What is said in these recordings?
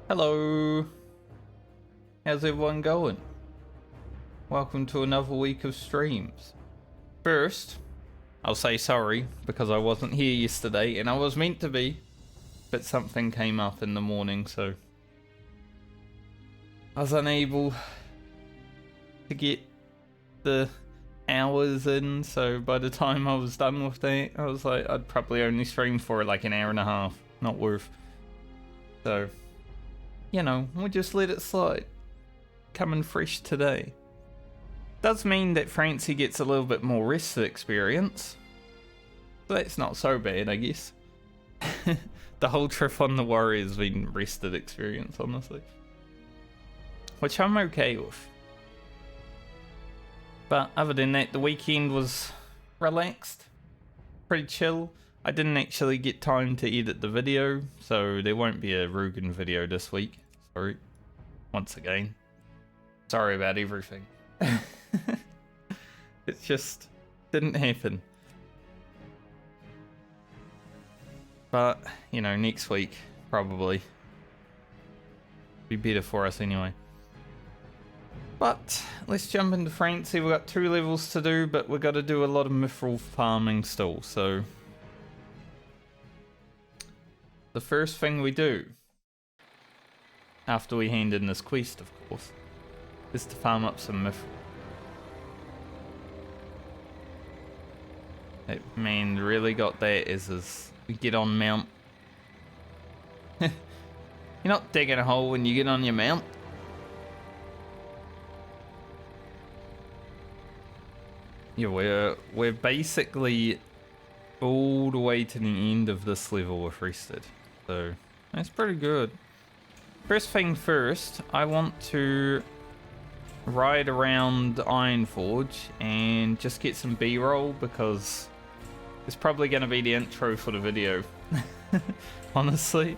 Hello, how's everyone going? Welcome to another week of streams. First, I'll say sorry because I wasn't here yesterday and I was meant to be, but something came up in the morning, so I was unable to get the hours in, so by the time I was done with that, I was like, I'd probably only stream for like an hour and a half, not worth. So, you know, we'll just let it slide. Coming fresh today. Does mean that Francie gets a little bit more rest experience. So that's not so bad, I guess. The whole trip on the Warrior's been rested experience, honestly. Which I'm okay with. But other than that, the weekend was relaxed. Pretty chill. I didn't actually get time to edit the video, so there won't be a Rugen video this week. Sorry. Once again. Sorry about everything. It just didn't happen. But, you know, next week, probably. Be better for us anyway. But, let's jump into Francie. We've got 2 levels to do, but we've got to do a lot of Mithril farming still, so... The first thing we do, after we hand in this quest, of course, is to farm up some Mithril. That man really got that as we get on mount. You're not digging a hole when you get on your mount. Yeah, we're basically all the way to the end of this level with rested. So, that's pretty good. First thing first, I want to ride around Ironforge and just get some B-roll because it's probably going to be the intro for the video. Honestly.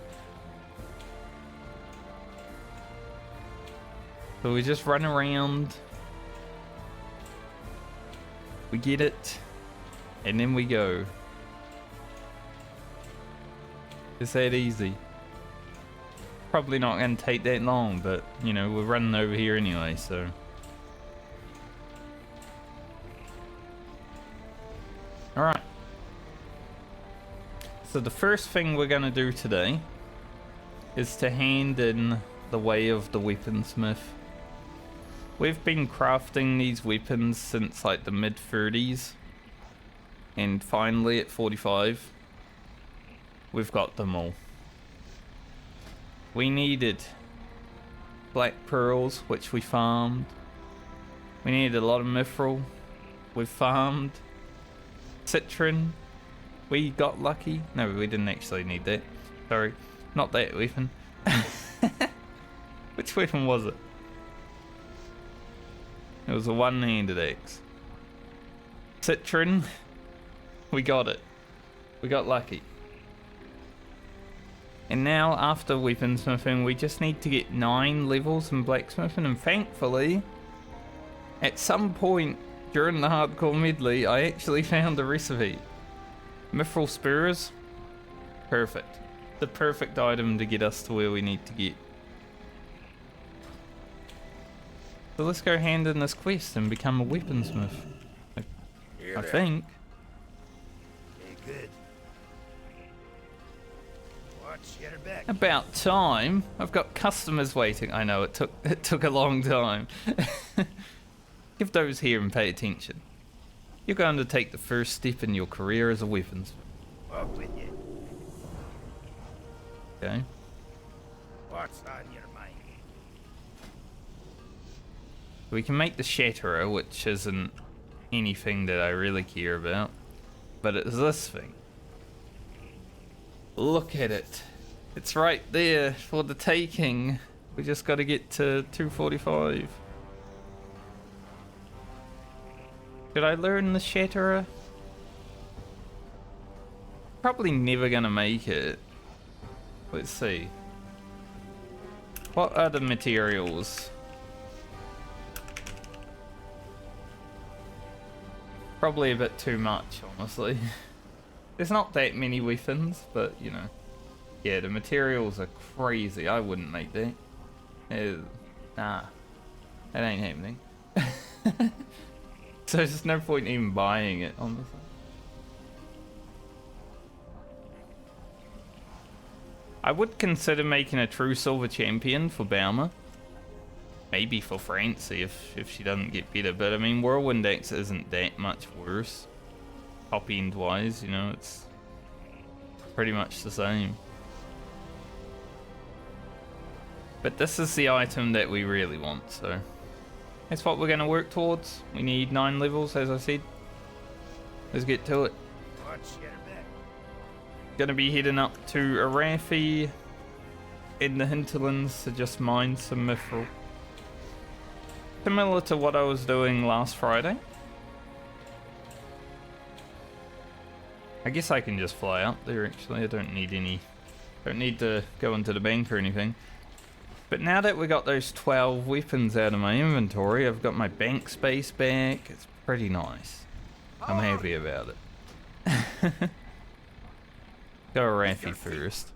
So we just run around. We get it. And then we go. It's that easy. Probably not going to take that long, but, you know, we're running over here anyway, so... Alright. So the first thing we're going to do today is to hand in the way of the Weaponsmith. We've been crafting these weapons since like the mid-30s. And finally at 45, we've got them all. We needed black pearls, which we farmed. We needed a lot of mithril. We farmed. Citron. We got lucky. No, we didn't actually need that. Sorry. Not that weapon. Which weapon was it? It was a one-handed axe. Citron. We got it. We got lucky. And now, after weaponsmithing, we just need to get 9 levels in blacksmithing. And thankfully, at some point during the hardcore medley, I actually found a recipe. Mithril spurs. Perfect. The perfect item to get us to where we need to get. So let's go hand in this quest and become a weaponsmith. I think. Good. Watch your back. About time. I've got customers waiting. I know it took a long time. Give those here and pay attention. You're going to take the first step in your career as a weaponsmith. Walk with you. Okay. What's on your mind? We can make the Shatterer, which isn't anything that I really care about. But it's this thing. Look at it. It's right there for the taking. We just got to get to 245. Did I learn the Shatterer? Probably never gonna make it. Let's see. What are the materials? Probably a bit too much, honestly. There's not that many weapons, but you know. Yeah, the materials are crazy. I wouldn't make that. Nah, that ain't happening. So there's no point even buying it, honestly. I would consider making a true silver champion for Baumer. Maybe for Francie if she doesn't get better. But I mean, Whirlwind Axe isn't that much worse. Top end wise, you know, it's pretty much the same. But this is the item that we really want, so that's what we're going to work towards. We need 9 levels, as I said. Let's get to it. Watch your back. Gonna be heading up to Arathi in the hinterlands to just mine some Mithril. Similar to what I was doing last Friday. I guess I can just fly up there actually. I don't need to go into the bank or anything. But now that we got those 12 weapons out of my inventory, I've got my bank space back. It's pretty nice. I'm happy about it. Go Arathi first.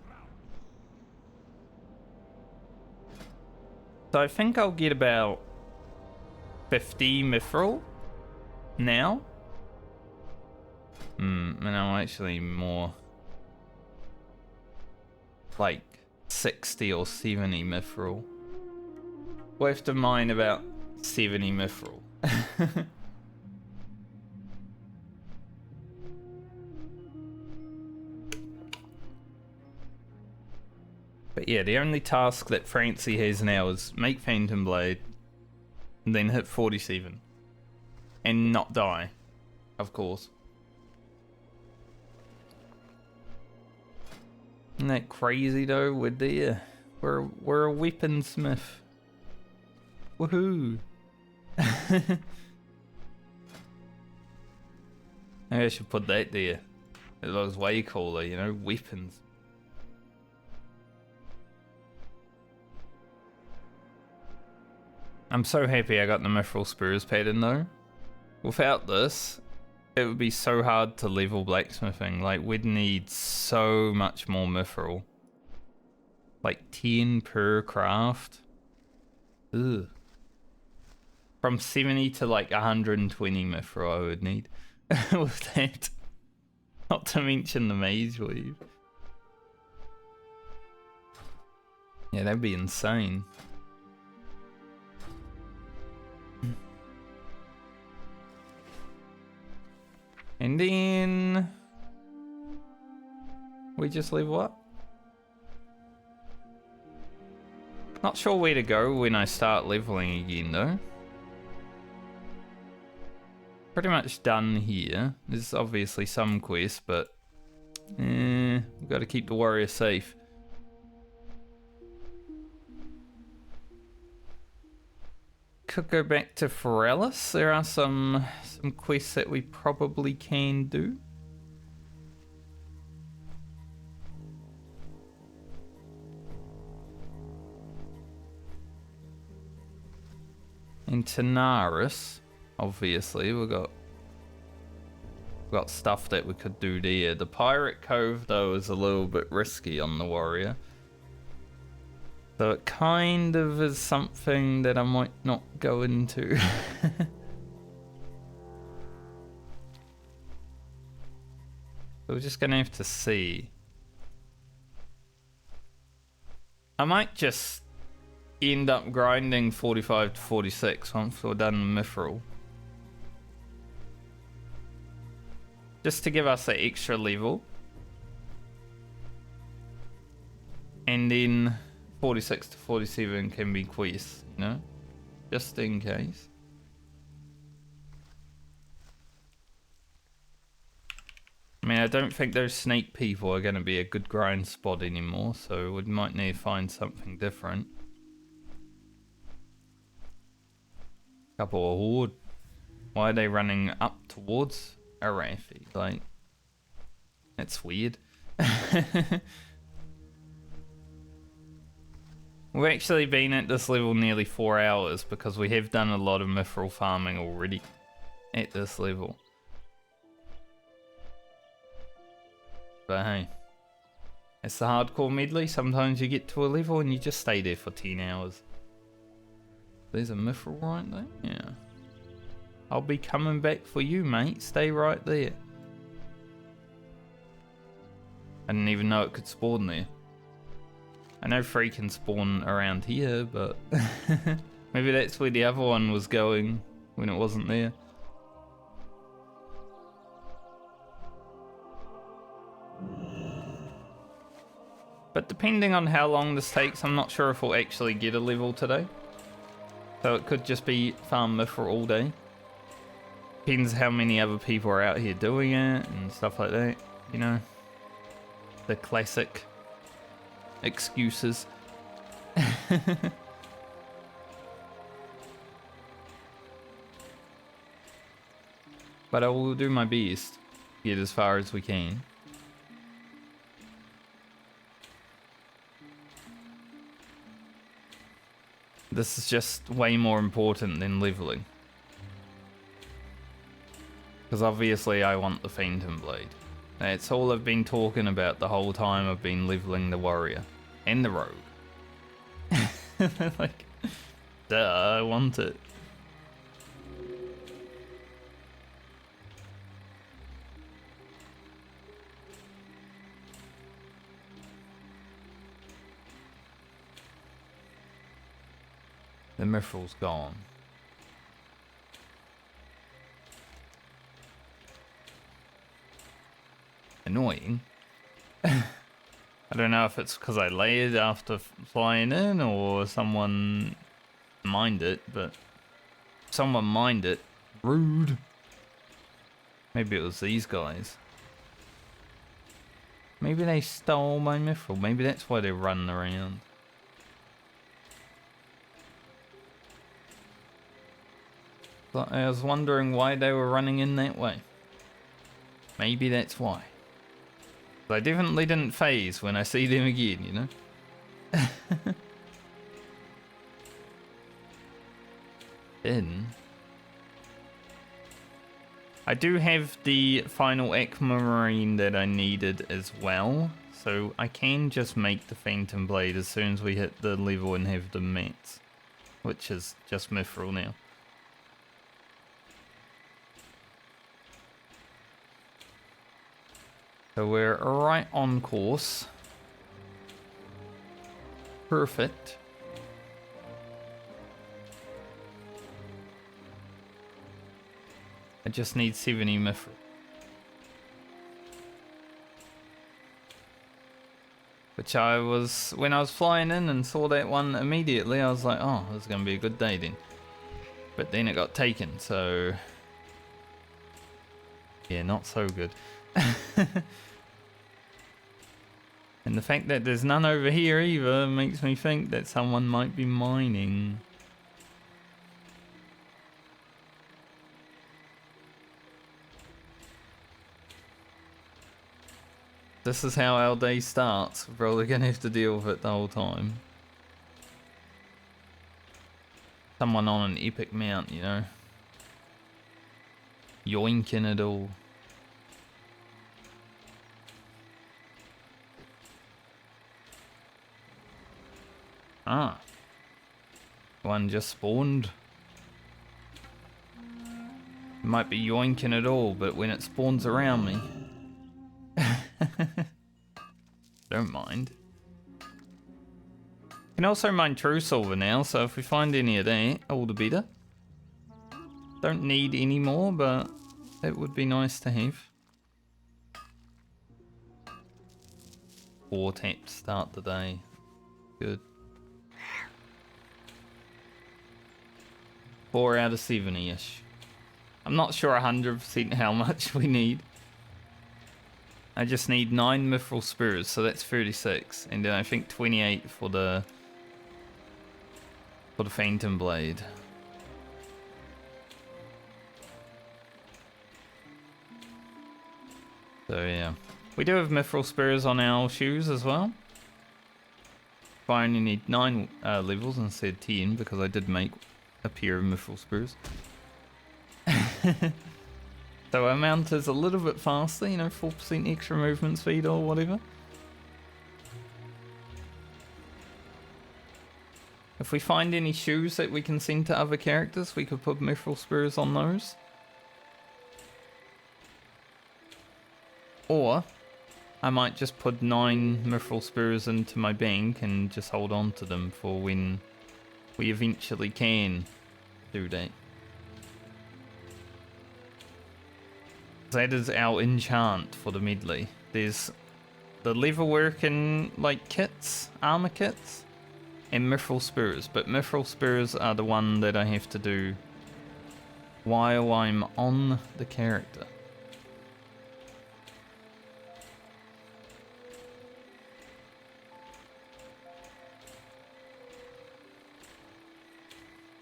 So I think I'll get about 50 Mithril now. No, actually more like 60 or 70 Mithril. We'll have to mine about 70 Mithril. But yeah, the only task that Francie has now is make Phantom Blade and then hit 47 and not die, of course. Isn't that crazy though? We're there. We're a weaponsmith. Woohoo! Maybe I should put that there. It looks way cooler, you know, weapons. I'm so happy I got the Mithril Spurs pattern though. Without this, it would be so hard to level blacksmithing. Like, we'd need so much more Mithril. Like 10 per craft. Ugh. From 70 to like 120 Mithril I would need with that. Not to mention the mage weave. Yeah, that'd be insane. And then we just level up. Not sure where to go when I start leveling again though. Pretty much done here. There's obviously some quests, but we've got to keep the warrior safe. Could go back to Forellis. There are some quests that we probably can do. In Tanaris, obviously, we've got stuff that we could do there. The Pirate Cove, though, is a little bit risky on the warrior. So it kind of is something that I might not go into. So we're just gonna have to see. I might just end up grinding 45 to 46 once we're done Mithril. Just to give us that extra level. And then 46 to 47 can be quests, you know? Just in case. I mean, I don't think those snake people are going to be a good grind spot anymore, so we might need to find something different. Couple of horde. Why are they running up towards Arathi? Like, that's weird. We've actually been at this level nearly 4 hours because we have done a lot of Mithril farming already at this level. But hey, It's the hardcore medley. Sometimes you get to a level and you just stay there for 10 hours. There's a mithril right there. Yeah. I'll be coming back for you, mate. Stay right there. I didn't even know it could spawn there. I know 3 can spawn around here, but maybe that's where the other one was going when it wasn't there. But depending on how long this takes, I'm not sure if we'll actually get a level today. So it could just be farm mithril all day. Depends how many other people are out here doing it and stuff like that, you know. The classic excuses. But I will do my best to get as far as we can. This is just way more important than leveling. Because obviously I want the Phantom Blade. That's all I've been talking about the whole time I've been leveling the warrior. And the rogue. Like, duh, I want it. The Mithril's gone. Annoying. I don't know if it's because I layered after flying in or someone mined it, but someone mined it. Rude. Maybe it was these guys. Maybe they stole my mithril. Maybe that's why they're running around. But I was wondering why they were running in that way. Maybe that's why. But I definitely didn't phase when I see them again, you know? Then I do have the final aquamarine that I needed as well, so I can just make the Phantom Blade as soon as we hit the level and have the mats, which is just mithril now. So we're right on course. Perfect. I just need 70 mithril. Which I was, when I was flying in and saw that one immediately, I was like, oh, this is going to be a good day then. But then it got taken, so... yeah, not so good. And the fact that there's none over here either makes me think that someone might be mining. This is how our day starts. We're probably gonna have to deal with it the whole time. Someone on an epic mount, you know. Yoinking it all. Ah. One just spawned. Might be yoinking it all, but when it spawns around me. Don't mind. Can also mine true silver now, so if we find any of that, all the better. Don't need any more, but it would be nice to have. 4 taps start the day. Good. 4 out of 70-ish. I'm not sure 100% how much we need. I just need 9 mithril spurs, so that's 36, and then I think 28 for the Phantom Blade. So yeah, we do have mithril spurs on our shoes as well. I only need 9 levels instead of 10 because I did make a pair of mithril spurs. So our mount is a little bit faster, you know, 4% extra movement speed or whatever. If we find any shoes that we can send to other characters, we could put Mithril Spurs on those. Or I might just put 9 Mithril Spurs into my bank and just hold on to them for when we eventually can do that. That is our enchant for the Medley. There's the leatherworking like kits, armor kits, and Mithril Spurs. But Mithril Spurs are the one that I have to do while I'm on the character.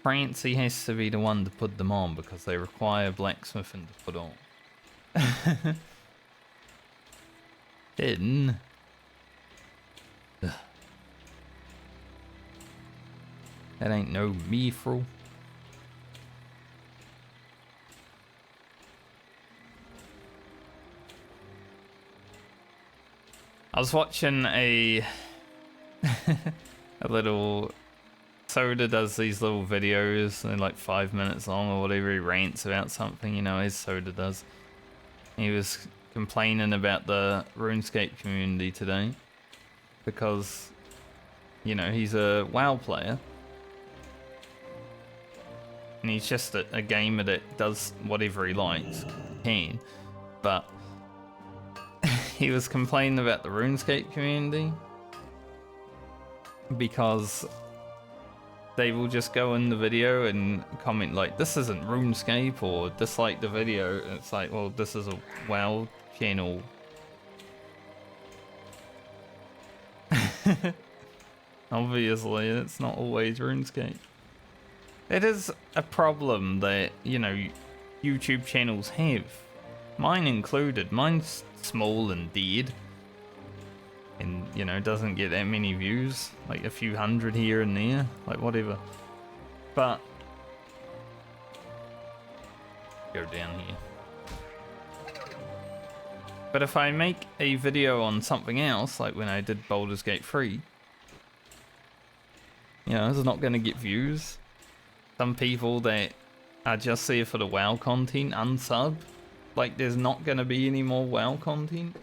Francie has to be the one to put them on because they require blacksmithing to put on. Then that ain't no mithril. I was watching a a little Soda does these little videos, they're like 5 minutes long or whatever, he rants about something, you know, as Soda does. He was complaining about the RuneScape community today because, you know, he's a WoW player and he's just a gamer that does whatever he likes, can, but he was complaining about the RuneScape community because they will just go in the video and comment like, this isn't RuneScape, or dislike the video. And it's like, well, this is a WoW channel. Obviously, it's not always RuneScape. It is a problem that, you know, YouTube channels have. Mine included. Mine's small and dead. And, you know, doesn't get that many views, like a few hundred here and there, like whatever. But go down here. But if I make a video on something else, like when I did Baldur's Gate 3, you know, it's not going to get views. Some people that are just there for the WoW content unsub, like there's not going to be any more WoW content.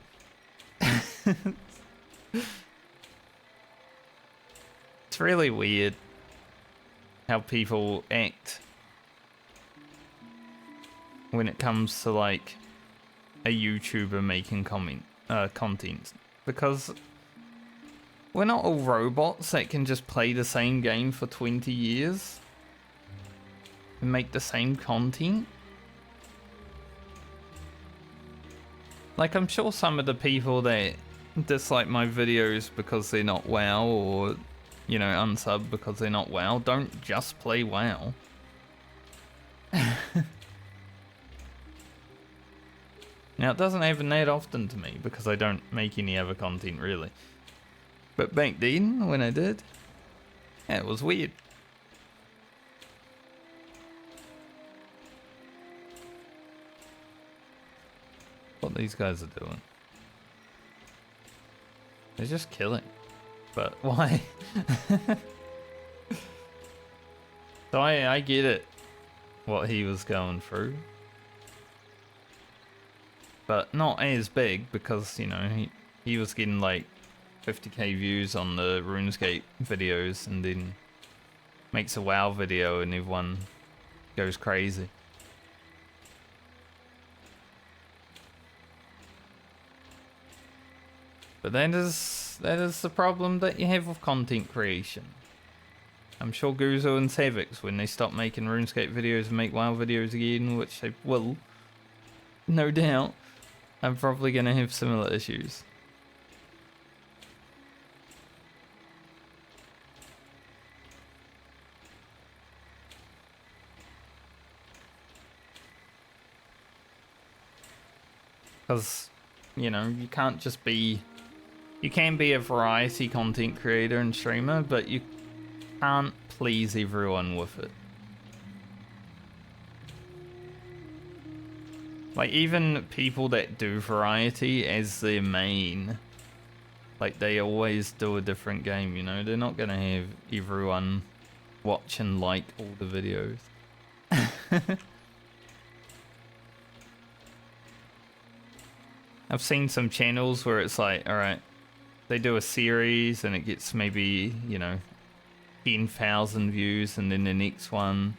It's really weird how people act when it comes to like a YouTuber making content, because we're not all robots that can just play the same game for 20 years and make the same content. Like, I'm sure some of the people that dislike my videos because they're not WoW, or, you know, unsub because they're not WoW, don't just play WoW. Now, it doesn't happen that often to me because I don't make any other content really. But back then, when I did, yeah, it was weird. What these guys are doing. They're just killing. But why? So I get it, what he was going through. But not as big because, you know, he was getting like 50k views on the RuneScape videos and then makes a WoW video and everyone goes crazy. But that is the problem that you have with content creation. I'm sure Guzo and Savix, when they stop making RuneScape videos and make WoW videos again, which they will, no doubt, I'm probably going to have similar issues. Because, you know, you can't just be... You can be a variety content creator and streamer, but you can't please everyone with it. Like, even people that do variety as their main, like, they always do a different game, you know? They're not gonna have everyone watch and like all the videos. I've seen some channels where it's like, alright, they do a series and it gets maybe, you know, 10,000 views, and then the next one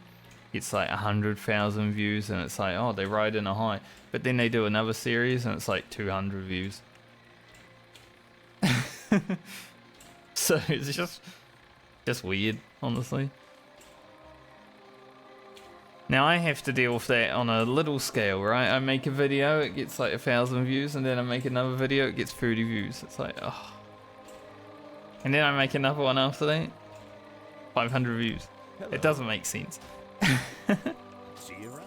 gets like 100,000 views, and it's like, oh, they ride in a high. But then they do another series and it's like 200 views. So it's just weird, honestly. Now I have to deal with that on a little scale, right? I make a video, it gets like 1,000 views, and then I make another video, it gets 30 views. It's like, oh. And then I make another one after that, 500 views. Hello. It doesn't make sense. See you around.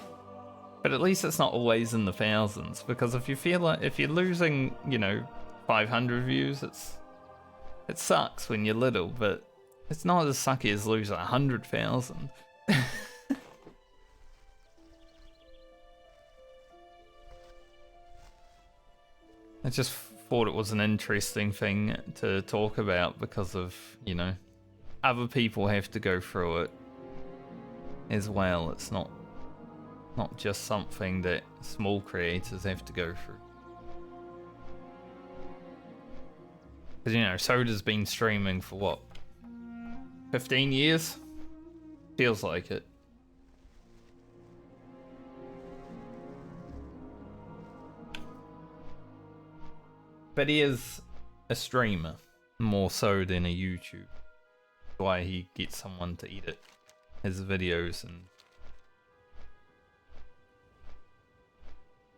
But at least it's not always in the thousands, because if you feel like, if you're losing, you know, 500 views, it sucks when you're little, but it's not as sucky as losing 100,000. I just thought it was an interesting thing to talk about because of, you know, other people have to go through it as well. It's not just something that small creators have to go through. Because, you know, Soda's been streaming for what? 15 years? Feels like it. But he is a streamer, more so than a YouTuber. That's why he gets someone to edit his videos and...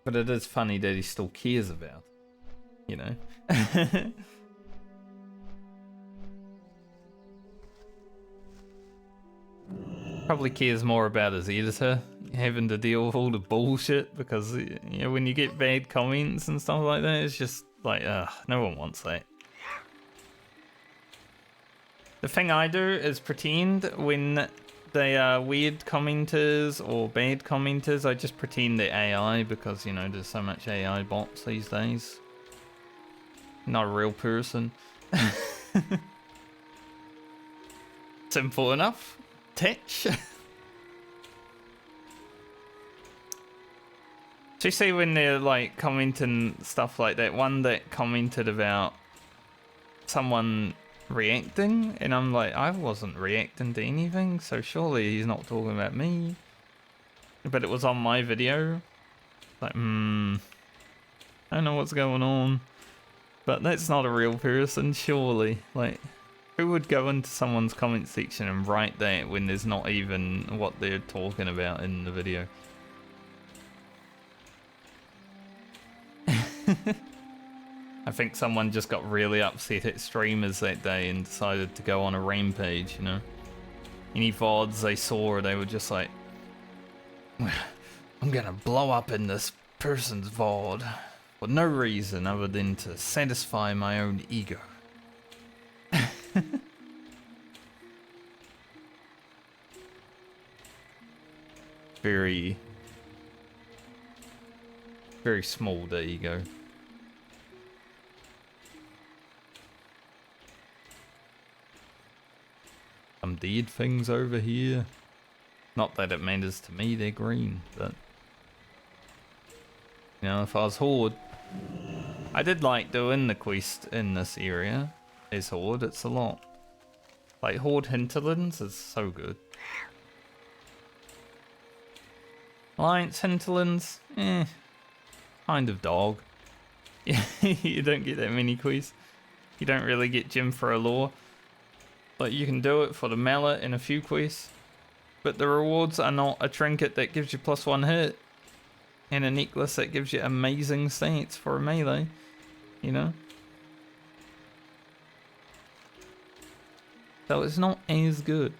But it is funny that he still cares about it, you know? Probably cares more about his editor having to deal with all the bullshit, because, you know, when you get bad comments and stuff like that, it's just like, no one wants that. The thing I do is pretend when they are weird commenters or bad commenters, I just pretend they're AI, because, you know, there's so much AI bots these days. Not a real person. Simple enough. Titch. So you see when they're like commenting stuff like that, one that commented about someone reacting, and I'm like, I wasn't reacting to anything, so surely he's not talking about me. But it was on my video. Like, I don't know what's going on. But that's not a real person, surely. Like, who would go into someone's comment section and write that when there's not even what they're talking about in the video? I think someone just got really upset at streamers that day and decided to go on a rampage, you know? Any VODs they saw, they were just like, I'm gonna blow up in this person's VOD for no reason other than to satisfy my own ego. Very small, the ego. Some dead things over here. Not that it matters to me, they're green, but... You know, if I was Horde... I did like doing the quest in this area as Horde, it's a lot. Like, Horde Hinterlands is so good. Alliance Hinterlands, kind of dog. Yeah, you don't get that many quests. You don't really get gem for a lore. But you can do it for the mallet in a few quests. But the rewards are not a trinket that gives you +1 hit. And a necklace that gives you amazing stats for a melee. You know? So it's not as good.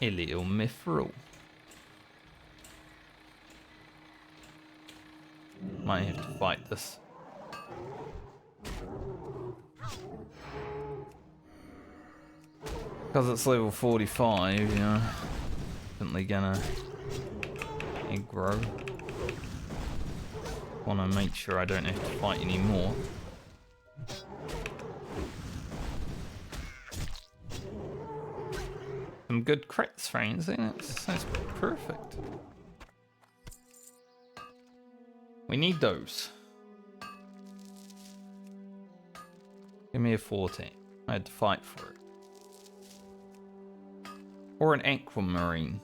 A little Mithril. Might have to fight this. Because it's level 45, you know, definitely gonna grow. Wanna make sure I don't have to fight anymore. some good crits, friends. That's perfect. We need those. Give me a 14. I had to fight for it. Or an aquamarine.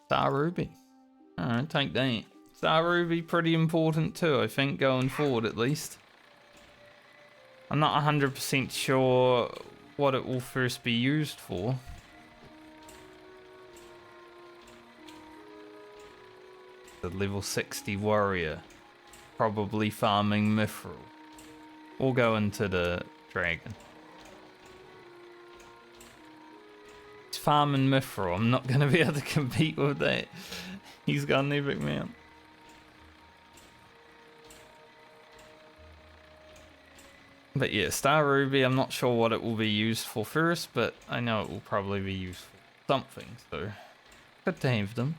Star Ruby. Alright, take that. Star Ruby pretty important too, I think, going forward at least. I'm not 100% sure what it will first be used for. The level 60 warrior. Probably farming Mithril. We'll go into the dragon. It's farming Mithril. I'm not going to be able to compete with that. He's got an epic mount. But yeah, Star Ruby, I'm not sure what it will be used for first, but I know it will probably be used for something, so good to have them.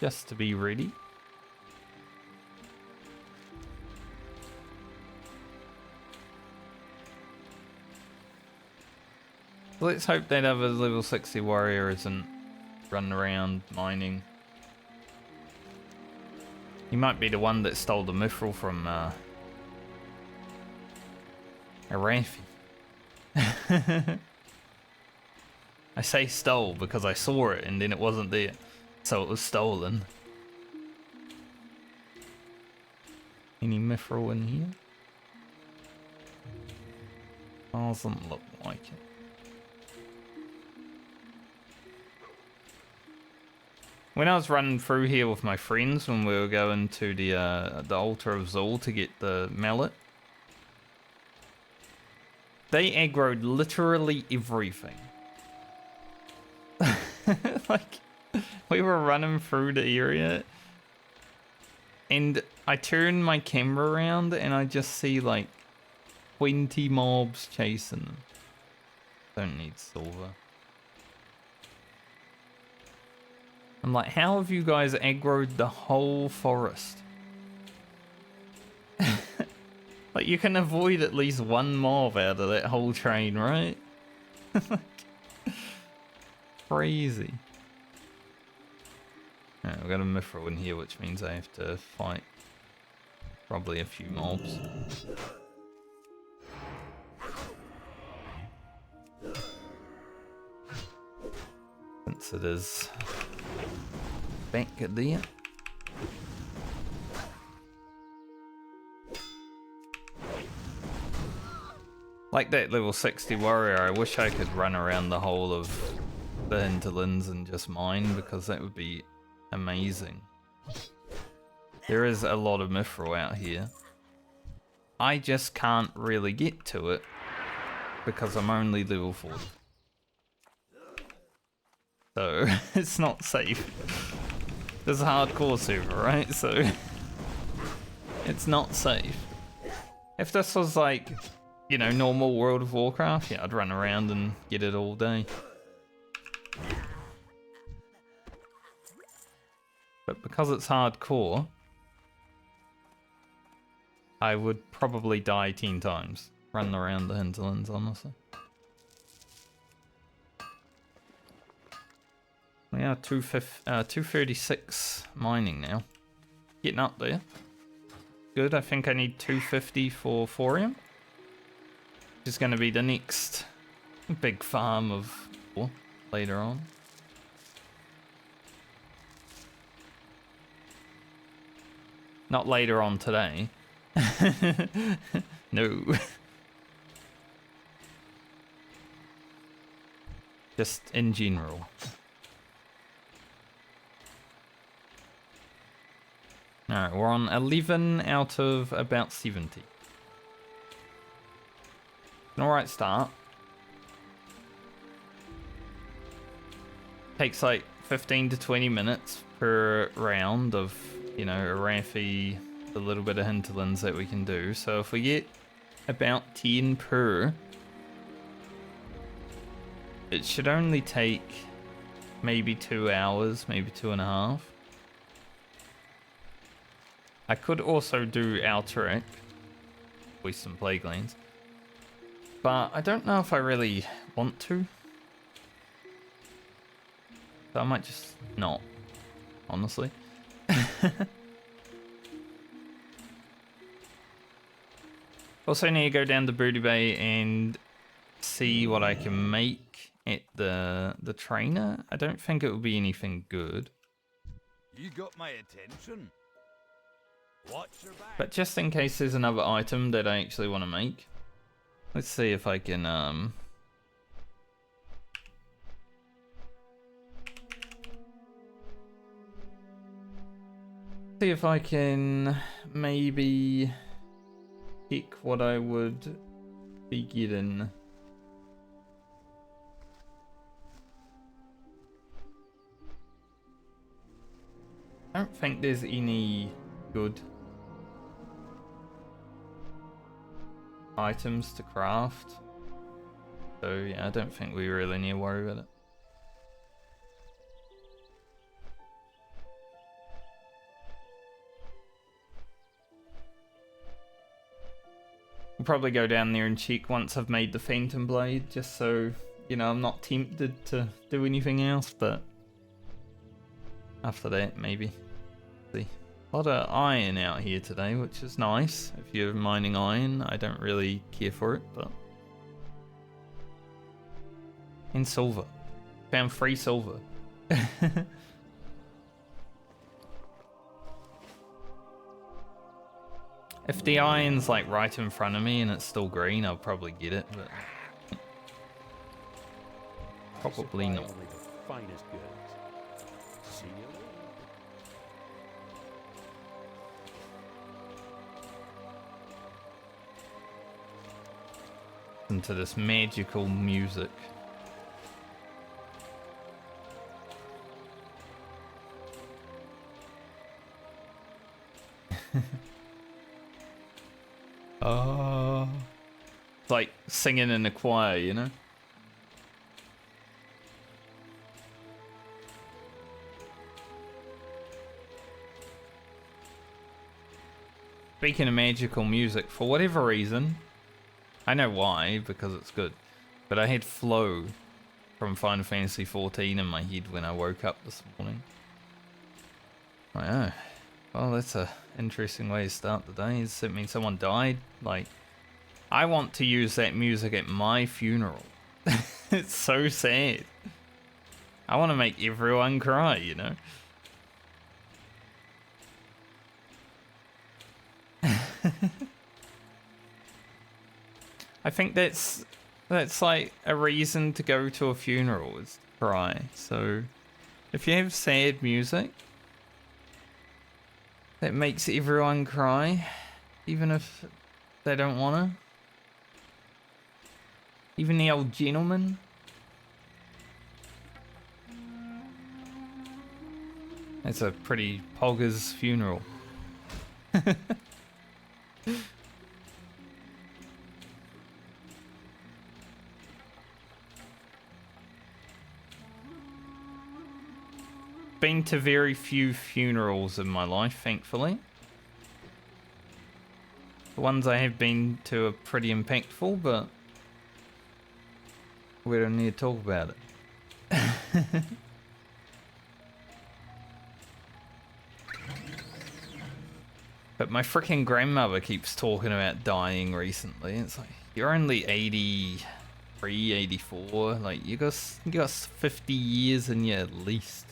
Just to be ready. Let's hope that other level 60 warrior isn't running around mining. He might be the one that stole the Mithril from Arathi. I say stole because I saw it and then it wasn't there, so it was stolen. Any Mithril in here? Doesn't look like it. When I was running through here with my friends when we were going to the altar of Zul to get the mallet, they aggroed literally everything. Like, we were running through the area and I turned my camera around and I just see like 20 mobs chasing them. Don't need silver. I'm like, how have you guys aggroed the whole forest? Like, you can avoid at least one mob out of that whole train, right? Crazy. Alright, we've got a Mithril in here, which means I have to fight probably a few mobs. Since it is back there. Like that level 60 warrior, I wish I could run around the whole of the hinterlands and just mine, because that would be amazing. There is a lot of Mithril out here. I just can't really get to it because I'm only level 40. So it's not safe. This is a hardcore server, right? So it's not safe. If this was like, you know, normal World of Warcraft, yeah, I'd run around and get it all day. But because it's hardcore, I would probably die 10 times running around the hinterlands, honestly. We are 236 mining now. Getting up there. Good, I think I need 250 for thorium. Which is going to be the next big farm of ore later on. Not later on today. No. Just in general. Alright, we're on 11 out of about 70. An alright start. Takes like 15 to 20 minutes per round of, you know, Arathi, the little bit of hinterlands that we can do. So if we get about 10 per, it should only take maybe 2 hours, maybe 2.5. I could also do Alterac, Poison Plague Lands. But I don't know if I really want to. So I might just not, honestly. Also need to go down to Booty Bay and see what I can make at the trainer. I don't think it will be anything good. You got my attention. Watch your back. But just in case there's another item that I actually want to make. Let's see if I can see if I can maybe pick what I would be getting. I don't think there's any good items to craft. So yeah, I don't think we really need to worry about it. I'll probably go down there and check once I've made the Phantom Blade, just so, you know, I'm not tempted to do anything else, but after that, maybe. See. A lot of iron out here today, which is nice. If you're mining iron, I don't really care for it, but... And silver. Found 3 silver. If the iron's like right in front of me and it's still green, I'll probably get it, but probably not. Only the finest goods. See you later. Listen to this magical music. Oh, it's like singing in a choir, you know? Speaking of magical music, for whatever reason, I know why, because it's good, but I had Flow from Final Fantasy XIV in my head when I woke up this morning. I know. Well, that's a interesting way to start the day. Does it mean someone died? Like, I want to use that music at my funeral. It's so sad. I want to make everyone cry, you know? I think that's like a reason to go to a funeral, is to cry. So, if you have sad music that makes everyone cry, even if they don't wanna. Even the old gentleman. It's a pretty poggers funeral. Been to very few funerals in my life, thankfully. The ones I have been to are pretty impactful, but we don't need to talk about it. But my freaking grandmother keeps talking about dying recently. It's like, you're only 83, 84. Like, you got 50 years in you at least.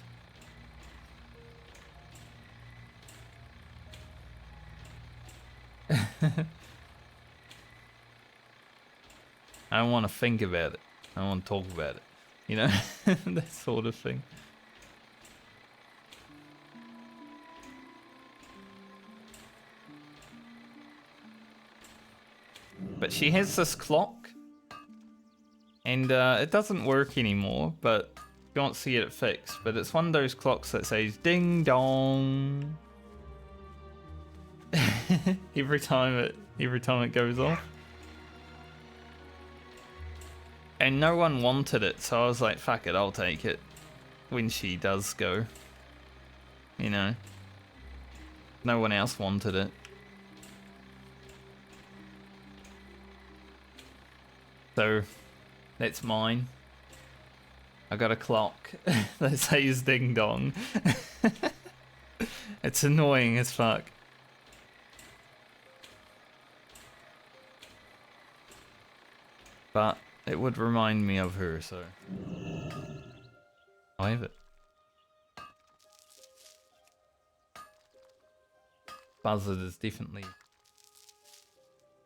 I don't want to think about it. I don't want to talk about it. You know? That sort of thing. But she has this clock. And it doesn't work anymore, but you can't see it fixed. But it's one of those clocks that says ding dong. every time it goes off. And no one wanted it, so I was like, fuck it, I'll take it when she does go. You know? No one else wanted it. So that's mine. I got a clock that says ding dong. It's annoying as fuck. But it would remind me of her, so I have it. Buzzard is definitely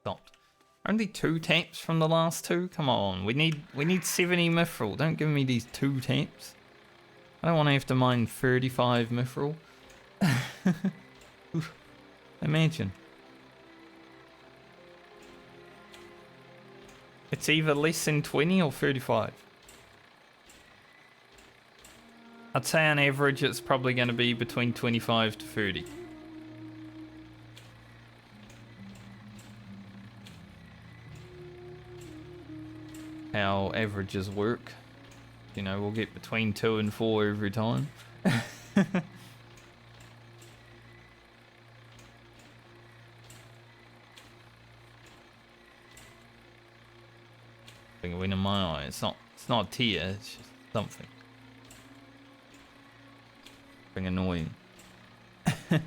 stopped. Only 2 taps from the last 2? Come on, we need 70 mithril. Don't give me these 2 taps. I don't want to have to mine 35 mithril. Imagine. It's either less than 20 or 35. I'd say on average it's probably going to be between 25 to 30. How averages work. You know, we'll get between 2 and 4 every time. A win in my eye. It's not a tear, it's just something. Something annoying. Yeah.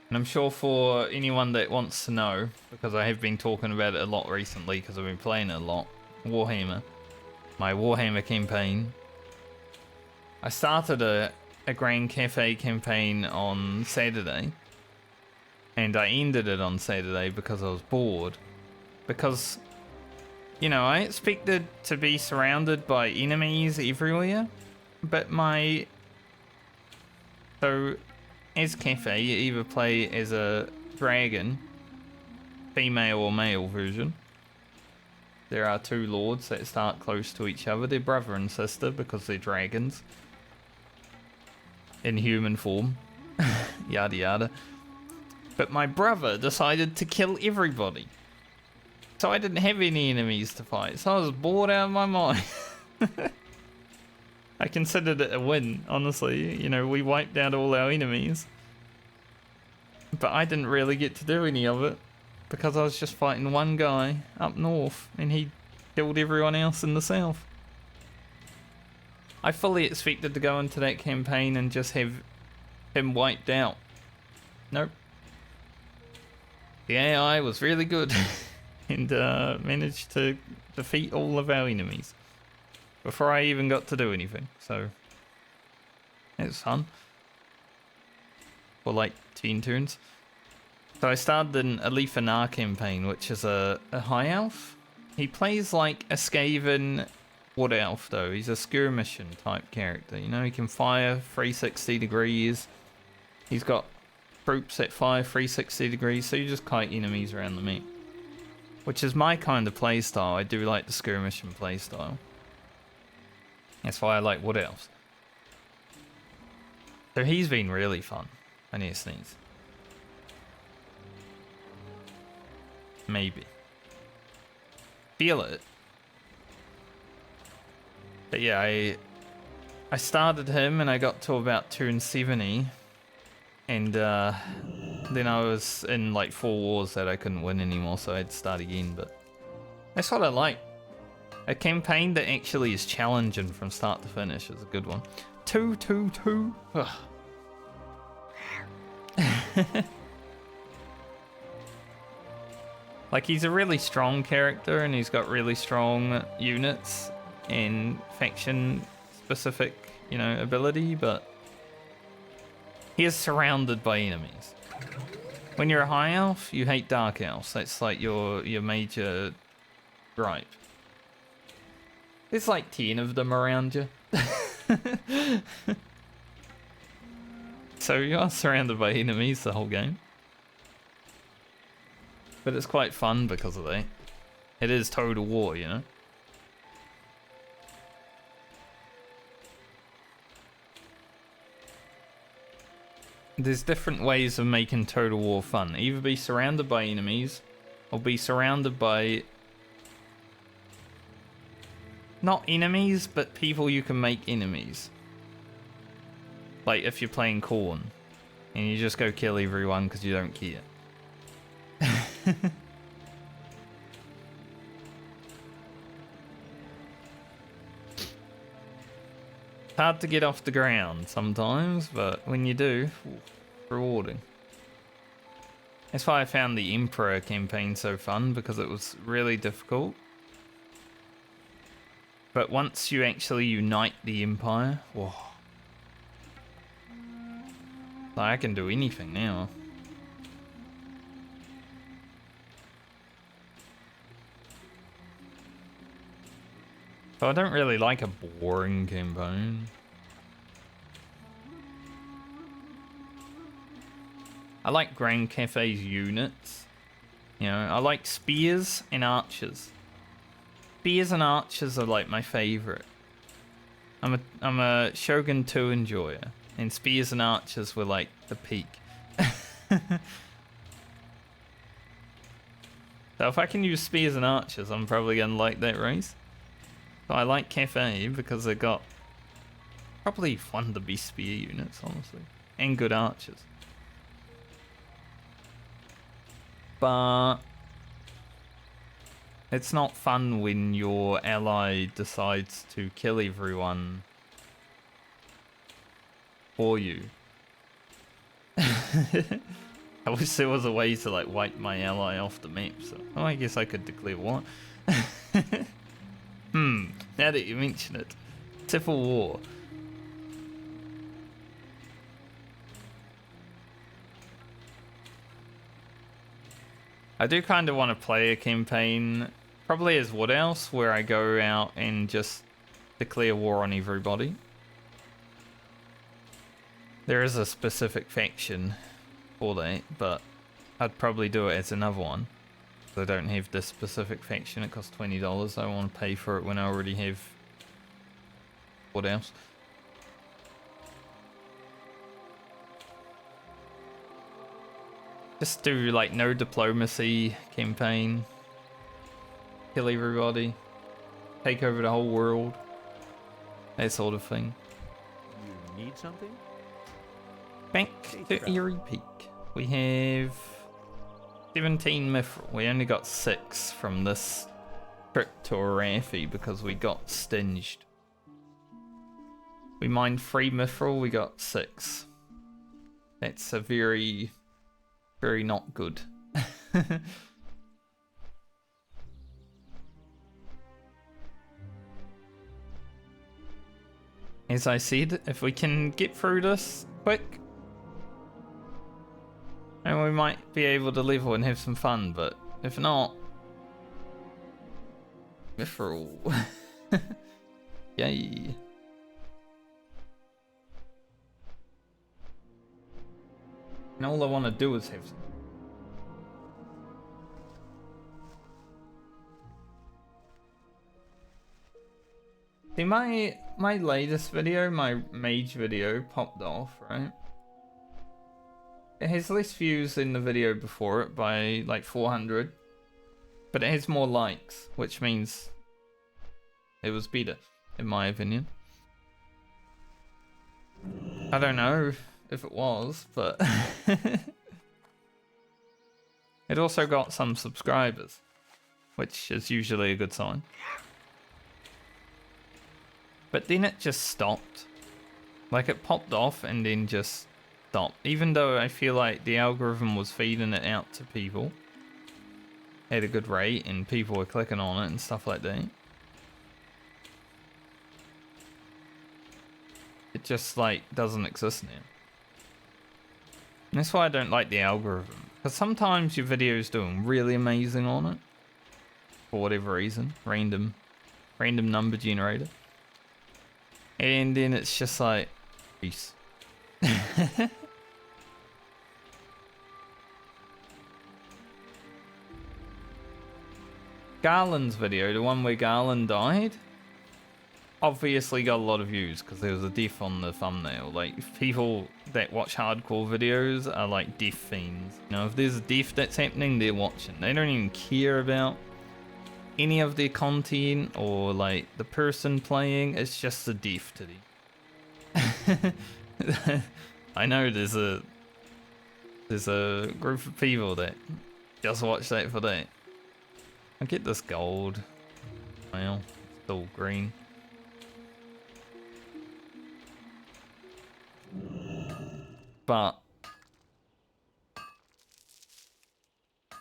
And I'm sure for anyone that wants to know, because I have been talking about it a lot recently because I've been playing it a lot, Warhammer, my Warhammer campaign. I started a Grand Cafe campaign on Saturday, and I ended it on Saturday because I was bored. Because, you know, I expected to be surrounded by enemies everywhere, but so as Cafe, you either play as a dragon, female or male version. There are 2 lords that start close to each other. They're brother and sister because they're dragons. In human form. Yada yada. But my brother decided to kill everybody. So I didn't have any enemies to fight. So I was bored out of my mind. I considered it a win, honestly. You know, we wiped out all our enemies. But I didn't really get to do any of it. Because I was just fighting one guy up north. And he killed everyone else in the south. I fully expected to go into that campaign and just have him wiped out. Nope. The AI was really good. And managed to defeat all of our enemies. Before I even got to do anything, so it was fun. For like 10 turns. So I started an Alifanar campaign, which is a high elf. He plays like a Skaven wood elf though. He's a skirmishing type character, you know, he can fire 360 degrees. He's got troops that fire 360 degrees, so you just kite enemies around the map. Which is my kind of playstyle. I do like the skirmishing playstyle. That's why I like wood elves. So he's been really fun. I need to sneeze. Maybe. Feel it. But yeah, I started him and I got to about turn 70. And then I was in like 4 wars that I couldn't win anymore, so I had to start again. But that's what I like. A campaign that actually is challenging from start to finish is a good one. 2-2-2. Like, he's a really strong character and he's got really strong units and faction specific, you know, ability, but he is surrounded by enemies. When you're a high elf, you hate dark elves. That's like your major gripe. There's like 10 of them around you. So you are surrounded by enemies the whole game. But it's quite fun because of that. It is total war, you know? There's different ways of making total war fun. Either be surrounded by enemies, or be surrounded by... not enemies, but people you can make enemies. Like if you're playing Khorne. and you just go kill everyone because you don't care. It's hard to get off the ground sometimes, but when you do, rewarding. That's why I found the Emperor campaign so fun, because it was really difficult. But once you actually unite the Empire, whoa. Like, I can do anything now. So I don't really like a boring campaign. I like Grand Cafe's units. You know, I like spears and archers. Spears and archers are like my favorite. I'm a Shogun 2 enjoyer, and spears and archers were like the peak. So if I can use spears and archers, I'm probably gonna like that race. So I like Cafe because they got probably one of the best spear units, honestly, and good archers. But it's not fun when your ally decides to kill everyone for you. I wish there was a way to like wipe my ally off the map, so I guess I could declare war. Now that you mention it. Civil War. I do kind of want to play a campaign, probably as Wood Else, where I go out and just declare war on everybody. There is a specific faction for that, but I'd probably do it as another one. I don't have this specific faction. It costs $20. I want to pay for it when I already have Wood Else. Just do like no diplomacy campaign. Kill everybody. Take over the whole world. That sort of thing. You need something? Back to Eerie Peak. We have 17 Mithril. We only got 6 from this trip to Arathi because we got stinged. We mined 3 Mithril, we got 6. That's a very, very not good. As I said, if we can get through this quick, and we might be able to level and have some fun, but if not, Mithril. Yay. And all I want to do is have some. See, my latest video, my mage video, popped off, right? It has less views than the video before it by like 400, but it has more likes, which means it was better, in my opinion. I don't know if it was, but it also got some subscribers, which is usually a good sign. But then it just stopped. Like it popped off and then just stopped. Even though I feel like the algorithm was feeding it out to people at a good rate and people were clicking on it and stuff like that. It just like doesn't exist now. And that's why I don't like the algorithm. Because sometimes your video's doing really amazing on it. For whatever reason. Random number generator. And then it's just like, peace. Garland's video, the one where Garland died, obviously got a lot of views because there was a death on the thumbnail. Like, people that watch hardcore videos are like death fiends. You know, if there's a death that's happening, they're watching. They don't even care about any of their content or like the person playing. It's just a death to them. I know there's a There's a group of people that just watch that for that. I get this gold. Well, it's still green. But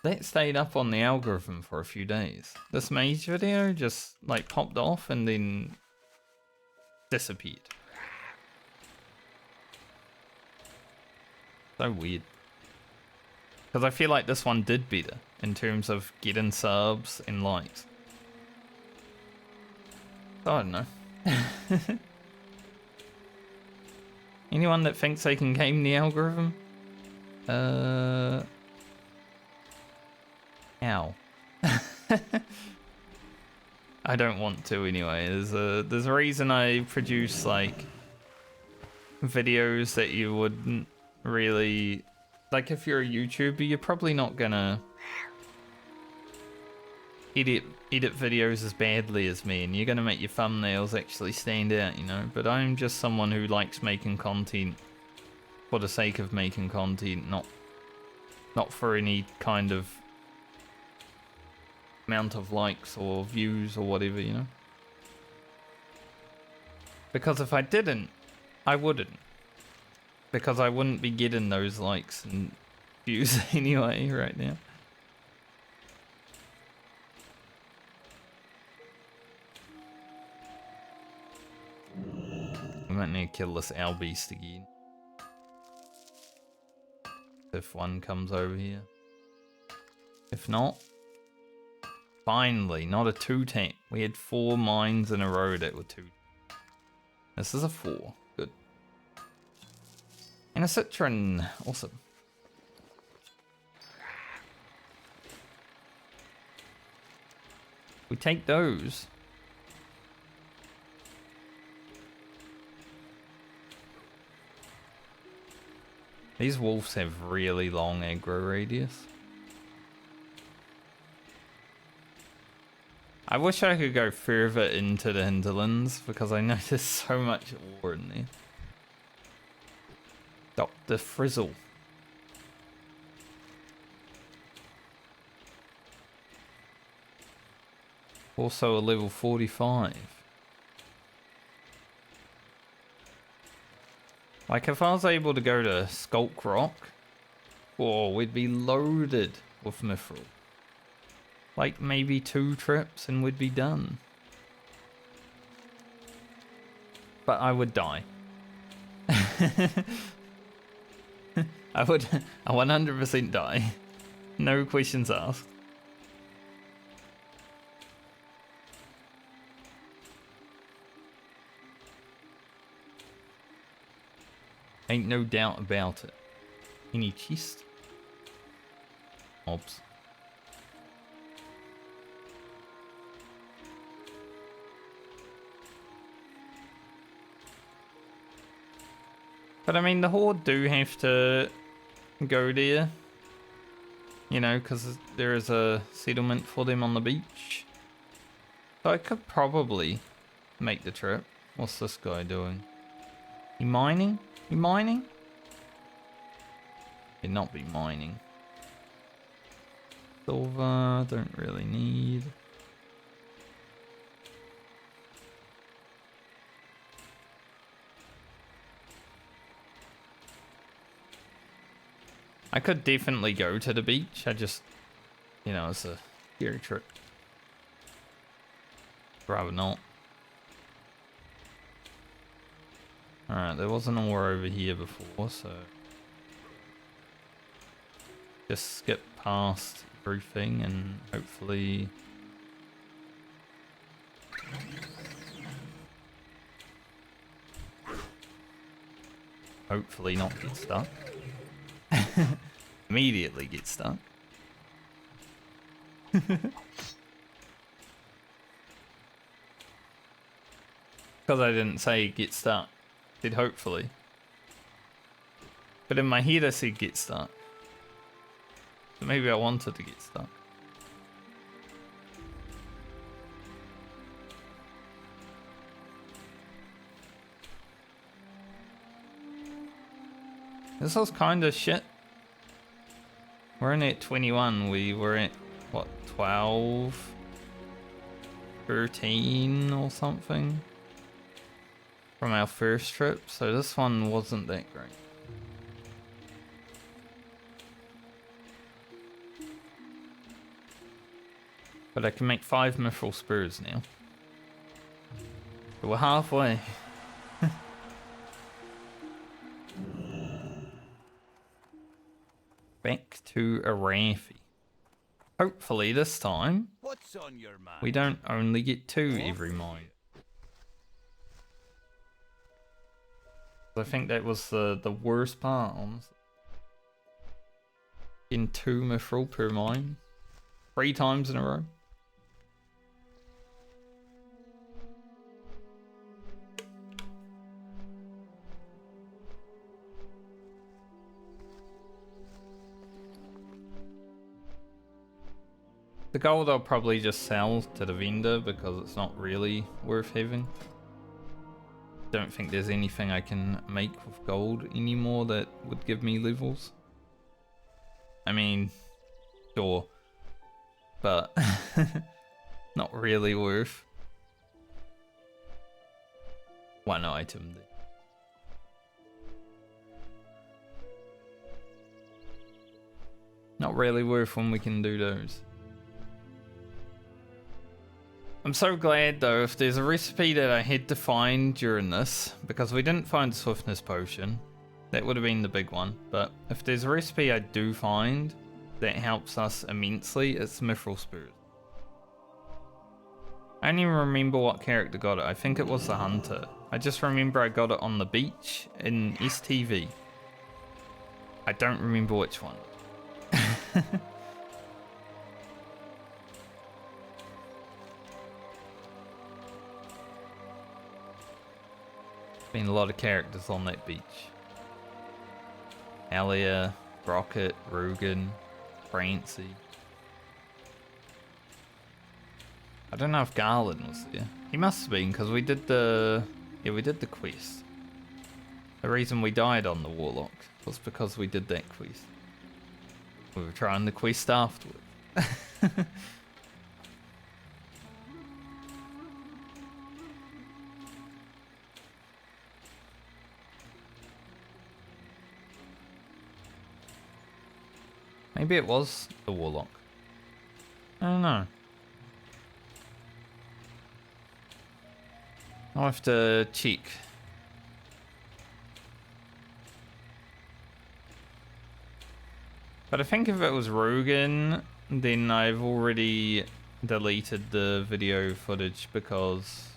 that stayed up on the algorithm for a few days. This mage video just like popped off and then disappeared. So weird. Because I feel like this one did better in terms of getting subs and likes. I don't know. Anyone that thinks they can game the algorithm? Ow. I don't want to anyway. There's a reason I produce like videos that you wouldn't really like. If you're a YouTuber, you're probably not gonna edit videos as badly as me, and you're gonna make your thumbnails actually stand out, you know. But I'm just someone who likes making content for the sake of making content, not for any kind of amount of likes or views or whatever, you know. Because if I didn't, I wouldn't. Because I wouldn't be getting those likes and views anyway right now. We might need to kill this owl beast again. If one comes over here. If not, finally, not a 2-tap. We had 4 mines in a row that were 2. This is a 4. Good. And a citron. Awesome. We take those. These wolves have really long aggro radius. I wish I could go further into the hinterlands because I know there's so much ore in there. Dr. Frizzle. Also a level 45. Like if I was able to go to Skulk Rock, oh, we'd be loaded with Mithril. Like maybe 2 trips and we'd be done. But I would die. I would 100% die. No questions asked. Ain't no doubt about it. Any chest? Mobs. But I mean, the Horde do have to go there. You know, because there is a settlement for them on the beach. So I could probably make the trip. What's this guy doing? He mining? You mining? He'd not be mining. Silver, don't really need. I could definitely go to the beach. I just, you know, it's a scary trip. Rather not. Alright, there was an ore over here before, so just skip past everything and hopefully not get stuck. Immediately get stuck. Because I didn't say get stuck. Did hopefully. But in my head I said get stuck. So maybe I wanted to get stuck. This was kind of shit. We're in at 21. We were at, what, 12? 13 or something? From our first trip, so this one wasn't that great. But I can make 5 mithril spurs now. So we're halfway. Back to Arathi. Hopefully this time, What's on your mind? we don't only get 2 every mine. I think that was the worst part, honestly. In 2 mithril per mine. 3 times in a row. The gold I'll probably just sell to the vendor because it's not really worth having. Don't think there's anything I can make with gold anymore that would give me levels. I mean, sure, but not really worth 1 item there. Not really worth when we can do those. I'm so glad though, if there's a recipe that I had to find during this, because we didn't find Swiftness Potion, that would have been the big one, but if there's a recipe I do find that helps us immensely, it's Mithril Spurs. I don't even remember what character got it, I think it was the Hunter. I just remember I got it on the beach in STV. I don't remember which one. Been a lot of characters on that beach. Alia, Rocket, Rugen, Francie. I don't know if Garland was there. He must have been because we did the quest. The reason we died on the Warlock was because we did that quest. We were trying the quest afterwards. Maybe it was the Warlock. I don't know. I'll have to check. But I think if it was Rugen, then I've already deleted the video footage because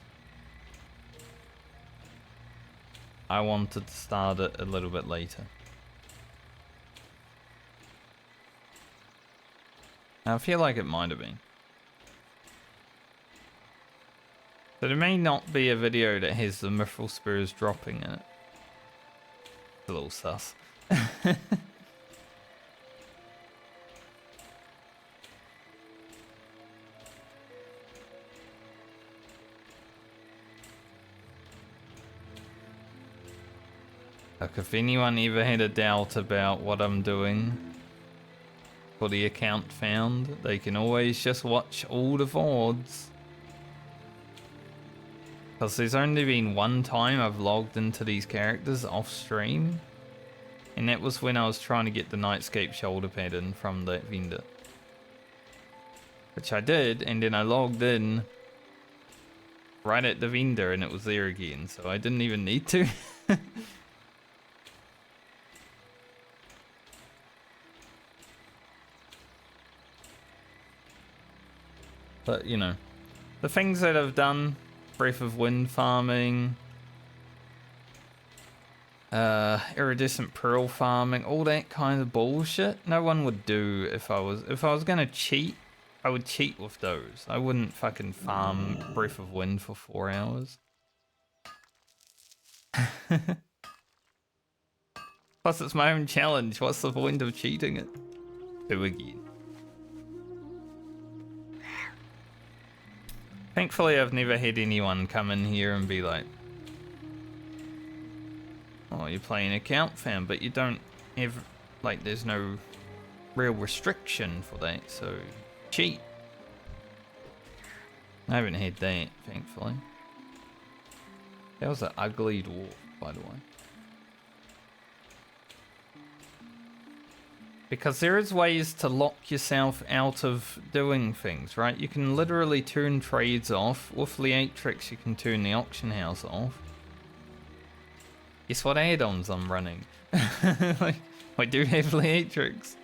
I wanted to start it a little bit later. I feel like it might have been. So there may not be a video that has the Mithril Spurs dropping in it. It's a little sus. Like if anyone ever had a doubt about what I'm doing for the account found, they can always just watch all the VODs. Because there's only been one time I've logged into these characters off stream, and that was when I was trying to get the Nightscape shoulder pattern from that vendor. Which I did, and then I logged in right at the vendor and it was there again, so I didn't even need to. But, you know, the things that I've done, Breath of Wind farming, iridescent pearl farming, all that kind of bullshit, no one would do if I was gonna cheat, I would cheat with those. I wouldn't fucking farm Breath of Wind for 4 hours. Plus it's my own challenge, what's the point of cheating it? Do again. Thankfully, I've never had anyone come in here and be like, oh, you're playing account fam, but you don't have, like, there's no real restriction for that, so cheat. I haven't had that, thankfully. That was an ugly dwarf, by the way. Because there is ways to lock yourself out of doing things, right? You can literally turn trades off. With Leatrix, you can turn the auction house off. Guess what add-ons I'm running? Like, I do have Leatrix.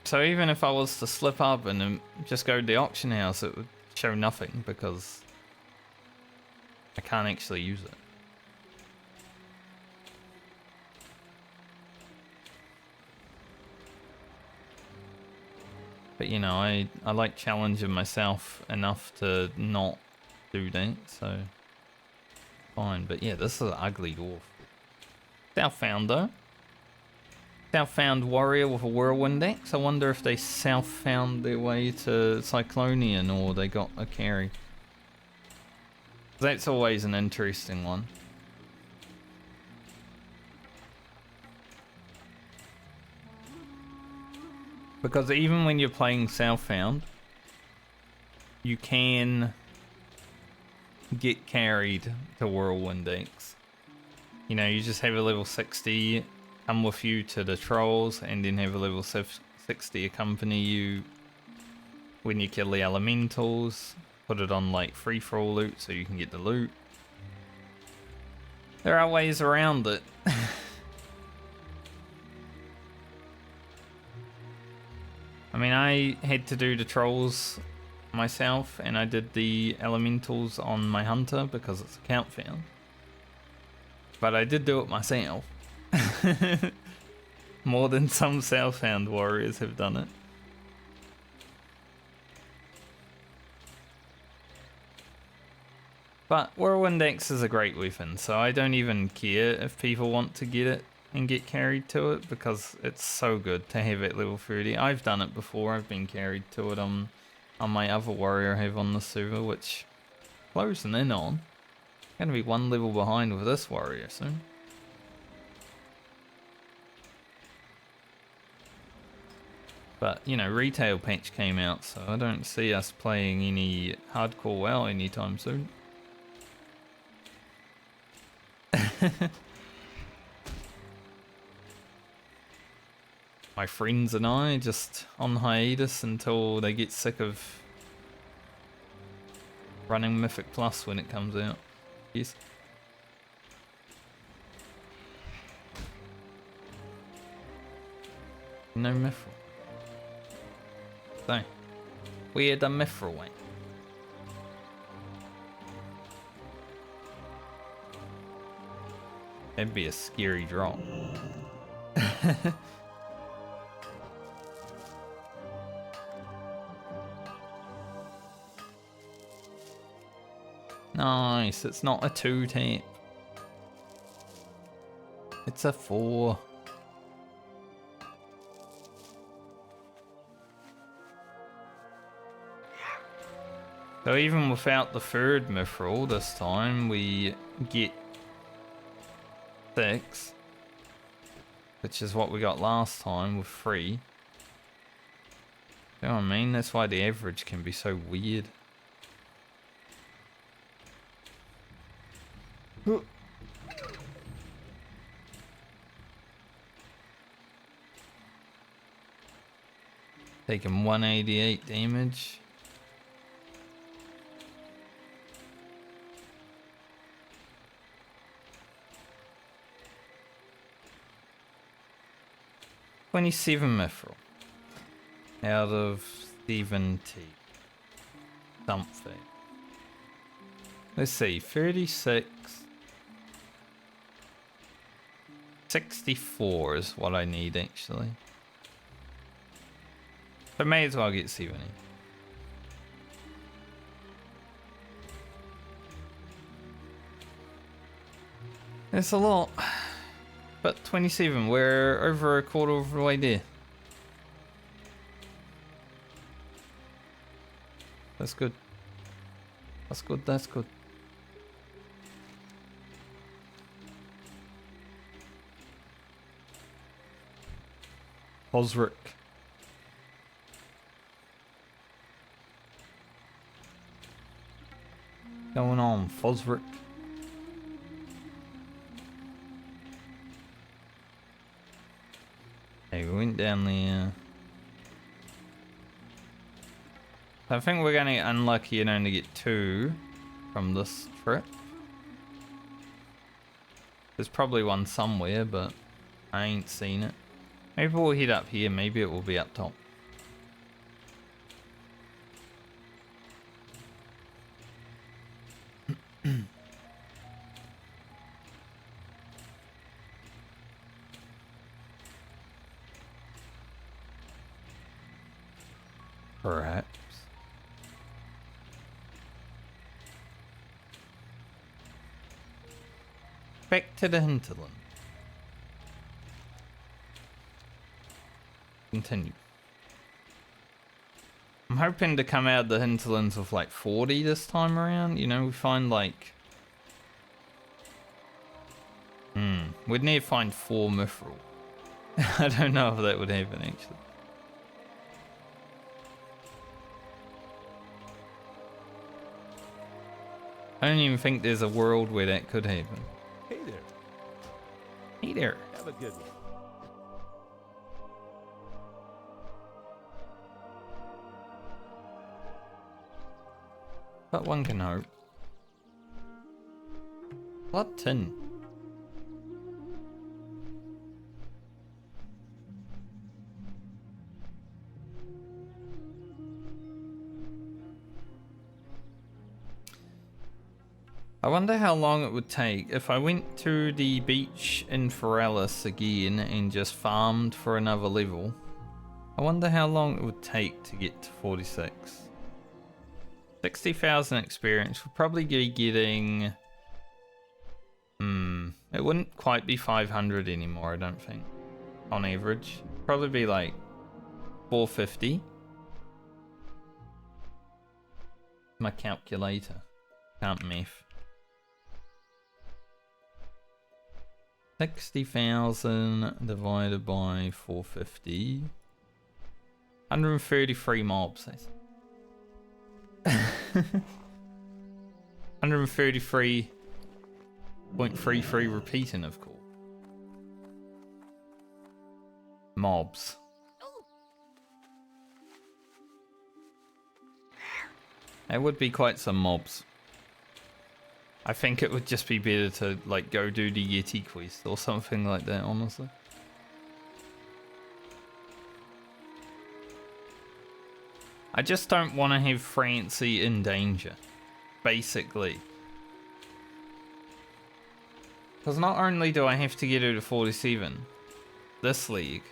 So even if I was to slip up and then just go to the auction house, it would show nothing because I can't actually use it. But you know, I like challenging myself enough to not do that, so fine. But yeah, this is an ugly dwarf. Southbound though. Southbound warrior with a whirlwind axe. I wonder if they southbound their way to Cyclonian or they got a carry. That's always an interesting one. Because even when you're playing Southbound, you can get carried to whirlwind axe. You know, you just have a level 60 come with you to the trolls, and then have a level 60 accompany you when you kill the elementals. Put it on like free-for-all loot so you can get the loot. There are ways around it. I mean, I had to do the trolls myself, and I did the elementals on my hunter because it's account found. But I did do it myself. More than some Southbound warriors have done it. But Whirlwind Axe is a great weapon, so I don't even care if people want to get it and get carried to it, because it's so good to have at level 30. I've done it before, I've been carried to it on my other warrior I have on the server, which closing in on. Gonna be one level behind with this warrior soon. But, you know, retail patch came out, so I don't see us playing any hardcore WoW anytime soon. My friends and I just on hiatus until they get sick of running Mythic Plus when it comes out. Yes. No Mithril. So, where the Mithril went. That'd be a scary drop. Nice, it's not a 2-tap. It's a 4. So even without the third Mithril this time, we get 6. Which is what we got last time with 3. You know what I mean? That's why the average can be so weird. Taking 188 damage. $27 Mithril out of 70 something. Let's see, 36. 64 is what I need actually. I may as well get 70. It's a lot. But 27, we're over a quarter of the way there. That's good. That's good, that's good. Osric. Going on, Fosric? Hey, we went down there. I think we're gonna get unlucky and only get 2 from this trip. There's probably one somewhere, but I ain't seen it. Maybe we'll head up here, maybe it will be up top. Perhaps. Back to the hinterland. Continue. I'm hoping to come out of the hinterlands with like 40 this time around. You know, we find like... we'd need to find 4 Mithril. I don't know if that would happen actually. I don't even think there's a world where that could happen. Hey there. Hey there. Have a good one. But one can hope. Blood tin. I wonder how long it would take if I went to the beach in Foralis again and just farmed for another level. I wonder how long it would take to get to 46. 60,000 experience. We'll probably be getting... it wouldn't quite be 500 anymore, I don't think. On average. Probably be like 450. My calculator. Can't math. 60,000 divided by 450. 133 mobs. 133.33 repeating, of course. Mobs. It would be quite some mobs. I think it would just be better to like go do the Yeti quest or something like that, honestly. I just don't want to have Francie in danger, basically. Because not only do I have to get her to 47, this league,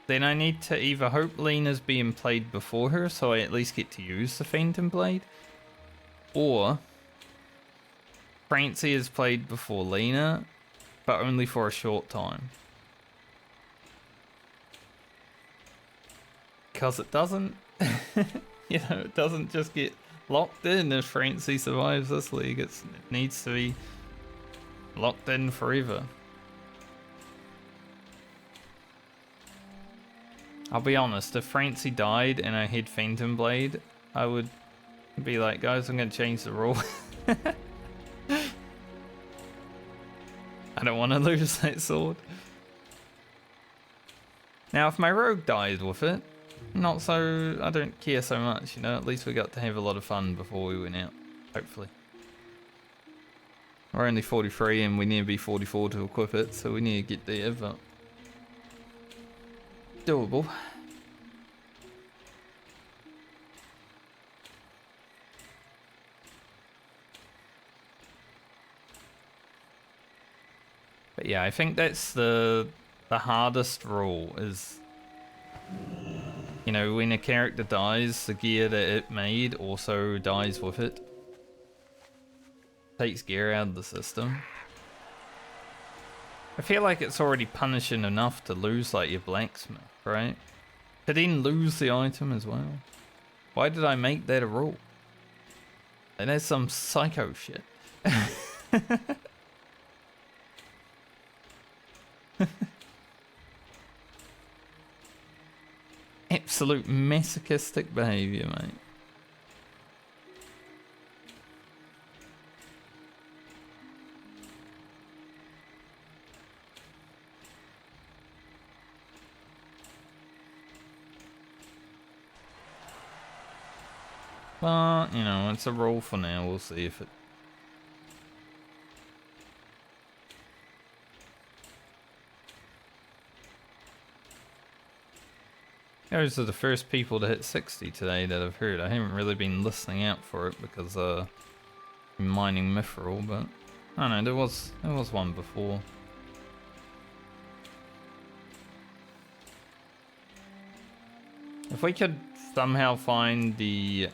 then I need to either hope Lena's being played before her so I at least get to use the Phantom Blade, or Francie is played before Lena, but only for a short time. Because it doesn't, you know, it doesn't just get locked in if Francie survives this league. It needs to be locked in forever. I'll be honest, if Francie died and I had Phantom Blade, I would be like, guys, I'm going to change the rule. I don't want to lose that sword. Now, if my rogue died with it, not so, I don't care so much, you know, at least we got to have a lot of fun before we went out, hopefully. We're only 43 and we need to be 44 to equip it, so we need to get there, but doable. But yeah, I think that's the hardest rule is, you know, when a character dies, the gear that it made also dies with it. Takes gear out of the system. I feel like it's already punishing enough to lose like your blacksmith, right? To then lose the item as well. Why did I make that a rule? And that's some psycho shit. Absolute masochistic behavior, mate. But, you know, it's a rule for now. We'll see if it... Those are the first people to hit 60 today that I've heard. I haven't really been listening out for it because I'm mining Mithril, but I don't know, there was one before. If we could somehow find the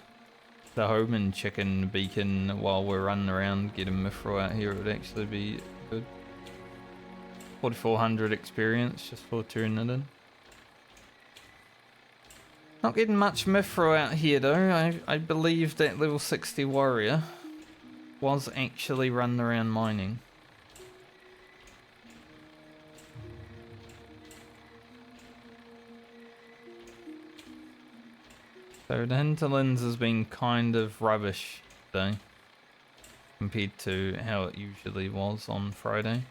Homan chicken beacon while we're running around getting Mithril out here, it would actually be good. 4,400 experience just for turning it in. Not getting much Mithril out here though. I believe that level 60 warrior was actually running around mining. So the hinterlands has been kind of rubbish today compared to how it usually was on Friday.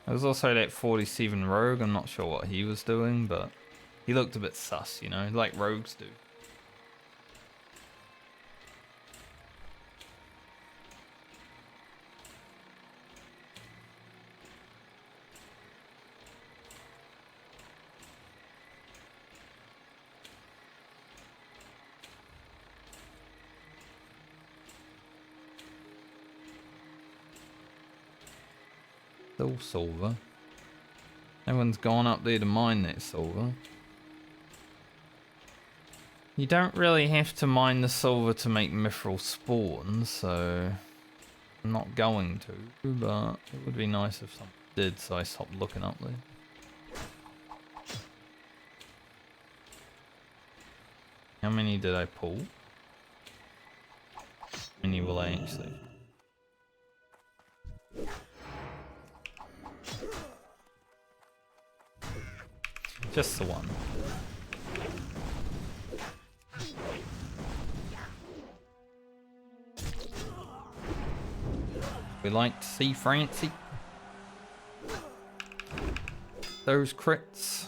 There was also that 47 rogue. I'm not sure what he was doing, but he looked a bit sus, you know, like rogues do. Still silver. Everyone's gone up there to mine that silver. You don't really have to mine the silver to make mithril spawns, so I'm not going to, but it would be nice if someone did, so I stopped looking up there. How many did I pull? How many will I actually? Just the one. We like to see Francie. Those crits.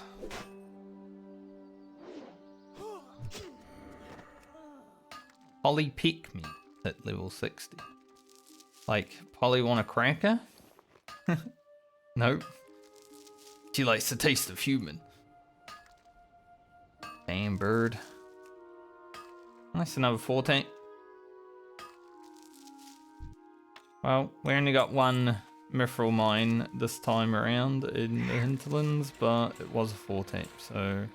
Polly pick me at level 60. Like, Polly want a cracker? Nope. She likes the taste of human. Damn bird. Nice, another 14. Well, we only got one mithril mine this time around in the hinterlands, but it was a 14, so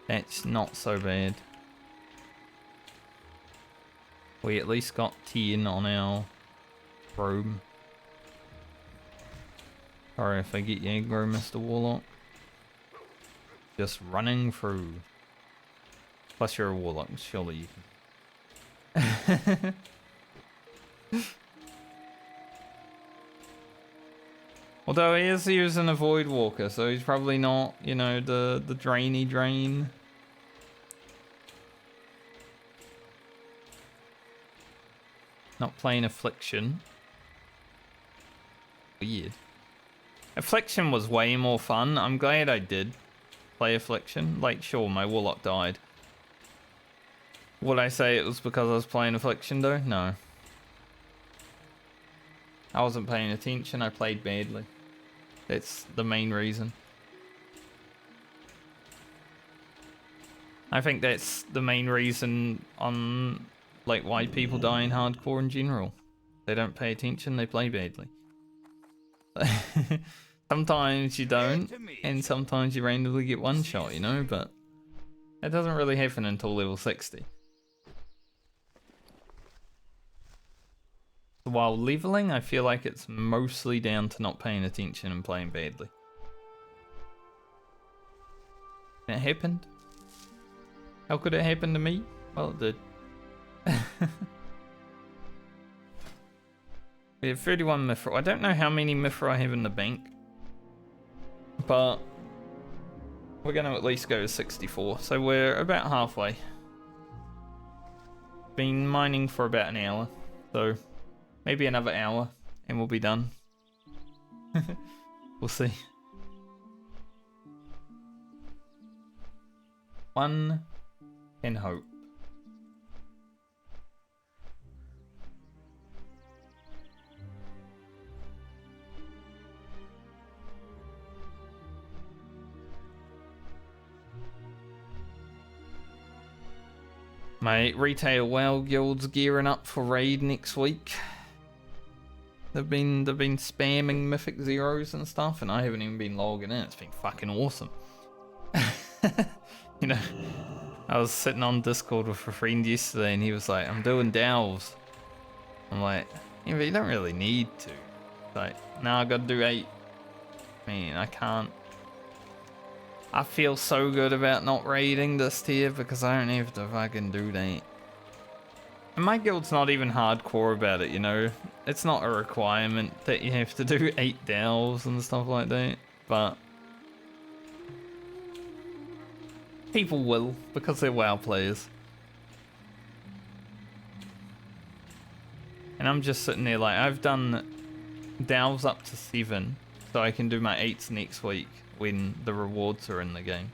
that's not so bad. We at least got 10 on our robe. Sorry if I get you aggro, Mr. Warlock. Just running through. Plus you're a warlock, surely you can. Although he is using a Void Walker, so he's probably not, you know, the drainy drain. Not playing Affliction. Weird. Affliction was way more fun. I'm glad I did play Affliction. Like, sure, my Warlock died. Would I say it was because I was playing Affliction, though? No. I wasn't paying attention. I played badly. That's the main reason. I think that's the main reason on, like, why people die in hardcore in general. They don't pay attention, they play badly. Sometimes you don't, and sometimes you randomly get one shot, you know, but that doesn't really happen until level 60. While leveling, I feel like it's mostly down to not paying attention and playing badly. And it happened. How could it happen to me? Well, it did. We have 31 Mithril. I don't know how many Mithril I have in the bank, but we're going to at least go to 64. So we're about halfway. Been mining for about an hour, so maybe another hour and we'll be done. We'll see. One can hope. My retail WoW guild's gearing up for raid next week. They've been spamming mythic zeros and stuff, and I haven't even been logging in. It's been fucking awesome. You know, I was sitting on Discord with a friend yesterday, and he was like, "I'm doing delves." I'm like, "Yeah, but you don't really need to." Like, now I gotta do 8. Man, I can't. I feel so good about not raiding this tier because I don't have to fucking do that. And my guild's not even hardcore about it, you know. It's not a requirement that you have to do 8 delves and stuff like that, but people will because they're WoW players. And I'm just sitting there like, I've done delves up to 7, so I can do my 8s next week when the rewards are in the game.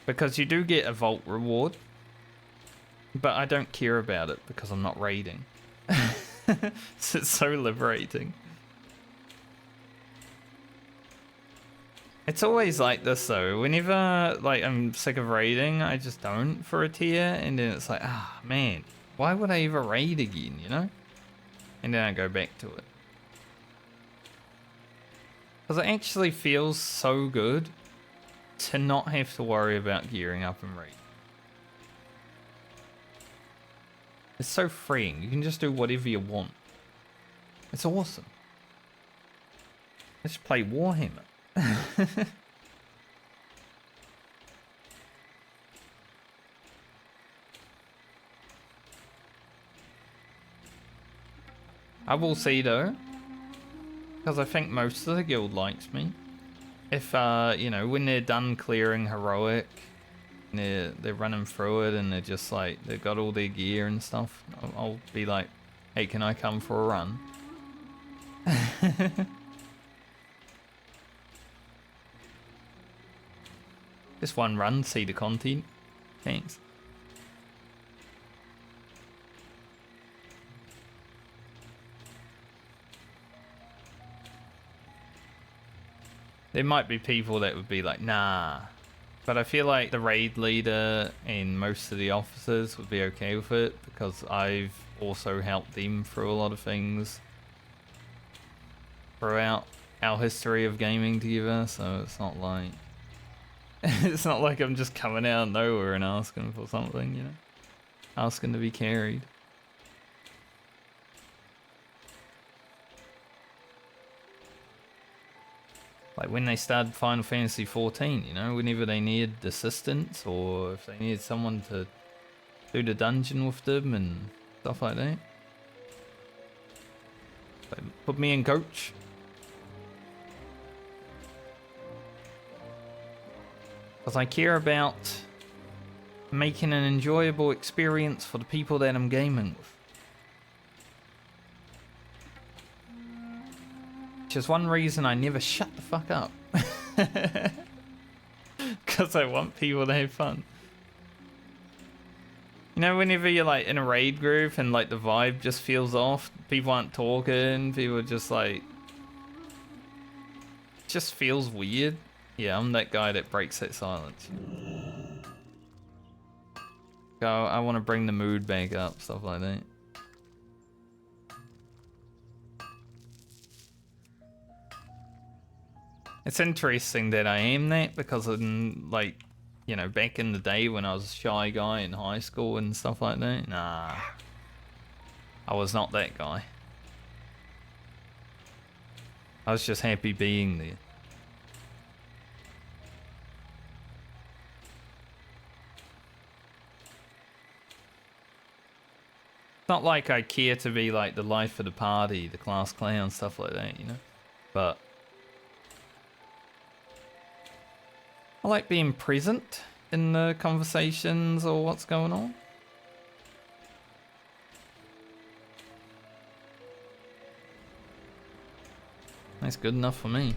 Because you do get a vault reward, but I don't care about it because I'm not raiding. So it's so liberating. It's always like this though. Whenever like I'm sick of raiding, I just don't for a tier, and then it's like, ah man, why would I ever raid again, you know? And then I go back to it. Because it actually feels so good to not have to worry about gearing up and raid. It's so freeing. You can just do whatever you want. It's awesome. Let's play Warhammer. I will see though, because I think most of the guild likes me. If you know, when they're done clearing heroic, they're running through it and they're just like, they've got all their gear and stuff, I'll be like, hey, can I come for a run? Just one run, see the content. Thanks. There might be people that would be like, nah. But I feel like the raid leader and most of the officers would be okay with it because I've also helped them through a lot of things throughout our history of gaming together, so it's not like it's not like I'm just coming out of nowhere and asking for something, you know? Asking to be carried. Like when they started Final Fantasy 14, you know, whenever they needed assistance or if they needed someone to do the dungeon with them and stuff like that. They put me in coach. Because I care about making an enjoyable experience for the people that I'm gaming with. Which is one reason I never shut the fuck up. Because I want people to have fun. You know, whenever you're like in a raid group and like the vibe just feels off, people aren't talking, people are just like... It just feels weird. Yeah, I'm that guy that breaks that silence. Go, I want to bring the mood back up, stuff like that. It's interesting that I am that because in, like, you know, back in the day when I was a shy guy in high school and stuff like that, nah. I was not that guy. I was just happy being there. It's not like I care to be like the life of the party, the class clown, stuff like that, you know? But I like being present in the conversations or what's going on. That's good enough for me.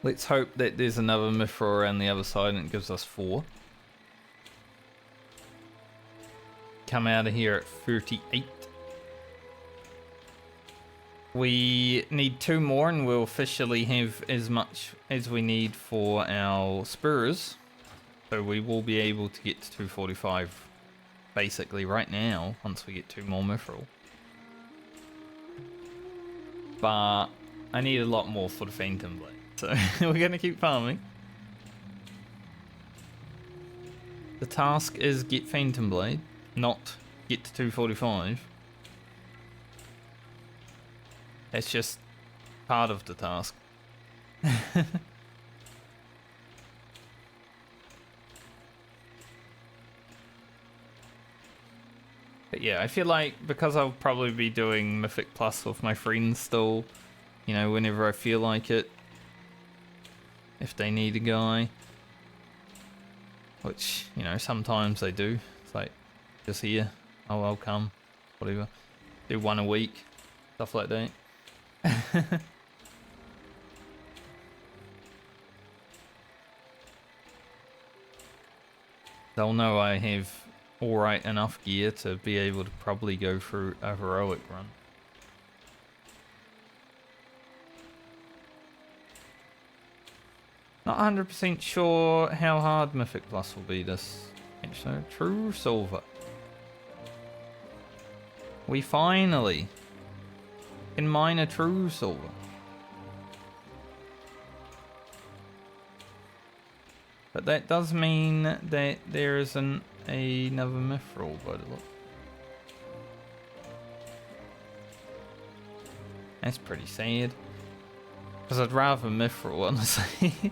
Let's hope that there's another Mithril around the other side and it gives us 4. Come out of here at 38. We need 2 more and we'll officially have as much as we need for our spurs. So we will be able to get to 245 basically right now once we get 2 more Mithril. But I need a lot more for the Phantom Blade. So we're going to keep farming. The task is get Phantom Blade, not get to 245. It's just part of the task. But yeah, I feel like because I'll probably be doing Mythic Plus with my friends still, you know, whenever I feel like it. If they need a guy. Which, you know, sometimes they do. It's like, just here, oh, I'll come, whatever. Do 1 a week, stuff like that. They'll know I have alright enough gear to be able to probably go through a heroic run. Not 100% sure how hard Mythic Plus will be this episode. True Silver. We finally can mine a True Silver. But that does mean that there isn't another Mithril by the look. That's pretty sad. Because I'd rather Mithril, honestly.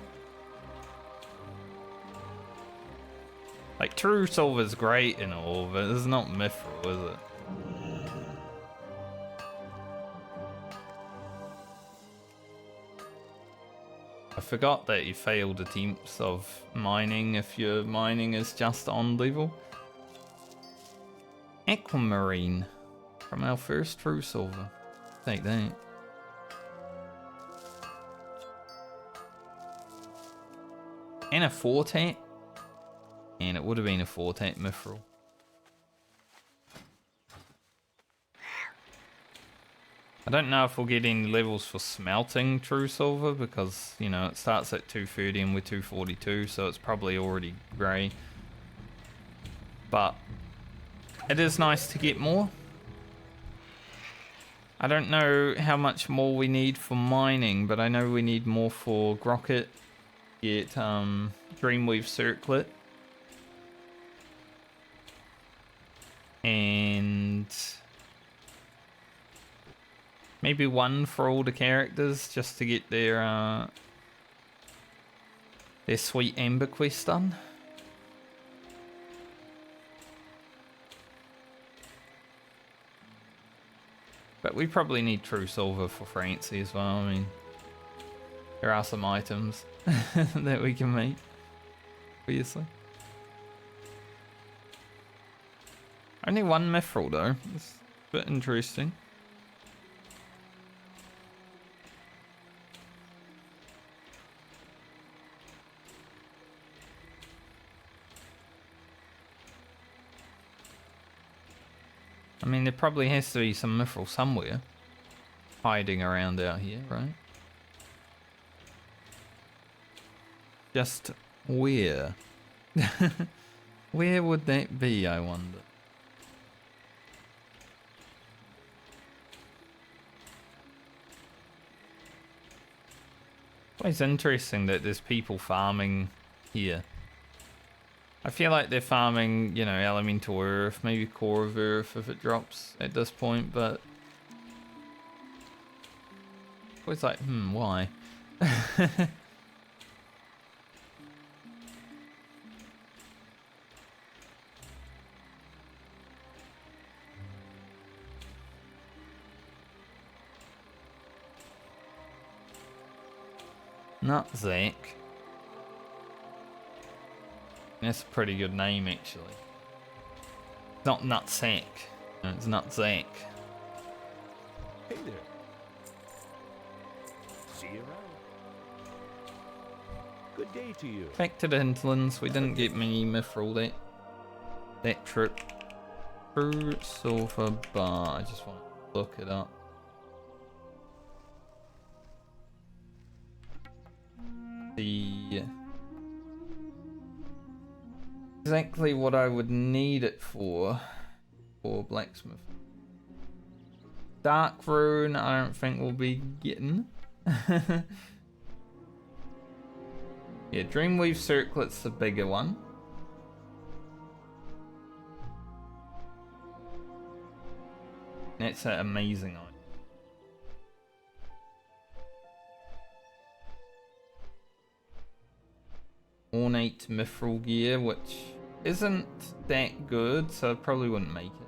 Like, True Silver's great and all, but it's not Mithril, is it? I forgot that you failed attempts of mining if your mining is just on level. Aquamarine from our first True Silver. Take that. And a 4-tat. And it would have been a 4-tat Mithril. I don't know if we'll get any levels for smelting True Silver because, you know, it starts at 230 and we're 242, so it's probably already grey. But it is nice to get more. I don't know how much more we need for mining, but I know we need more for Grocket. Get Dreamweave Circlet. And maybe 1 for all the characters just to get their sweet Amber quest done. But we probably need True Silver for Francie as well. I mean, there are some items that we can make, obviously. Only 1 Mithril though. It's a bit interesting. I mean, there probably has to be some Mithril somewhere hiding around out here, right? Just where? Where would that be, I wonder? Well, it's interesting that there's people farming here. I feel like they're farming, you know, elemental earth, maybe core of earth if it drops at this point, but always like, why? Nutsack. That's a pretty good name, actually. It's not Nutsack. No, it's Nutsack. Hey there. See you around. Good day to you. Back to the hinterlands. We didn't get many Mithril that trip. True Silver Bar. I just want to look it up. Exactly what I would need it for blacksmith. Dark Rune, I don't think we'll be getting. Yeah, Dreamweave Circlet's the bigger one. That's an amazing item. Ornate Mithril gear, which isn't that good, so I probably wouldn't make it.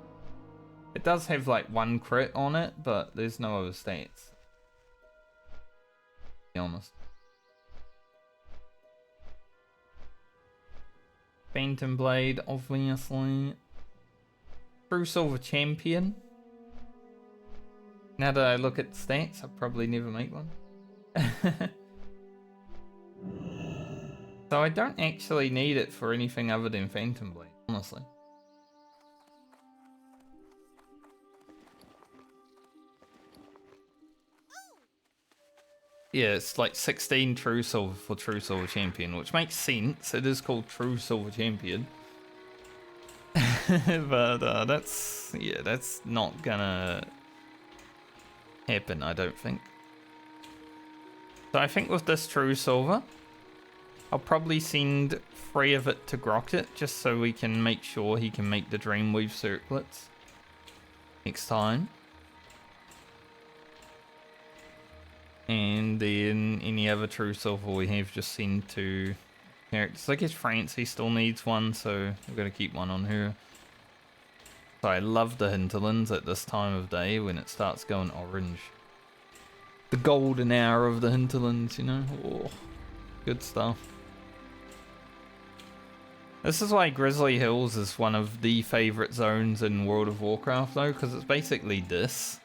It does have like 1 crit on it, but there's no other stats. To be honest. Phantom Blade, obviously. True Silver Champion. Now that I look at stats, I'll probably never make one. So I don't actually need it for anything other than Phantom Blade, honestly. Yeah, it's like 16 True Silver for True Silver Champion, which makes sense. It is called True Silver Champion. But that's not gonna happen, I don't think. So I think with this True Silver, I'll probably send 3 of it to Grocket, just so we can make sure he can make the Dreamweave circlets next time. And then any other True Silver we have, just send to characters. I guess Francie still needs one, so we've got to keep one on her. So I love the hinterlands at this time of day when it starts going orange. The golden hour of the hinterlands, you know? Oh, good stuff. This is why Grizzly Hills is one of the favourite zones in World of Warcraft though, because it's basically this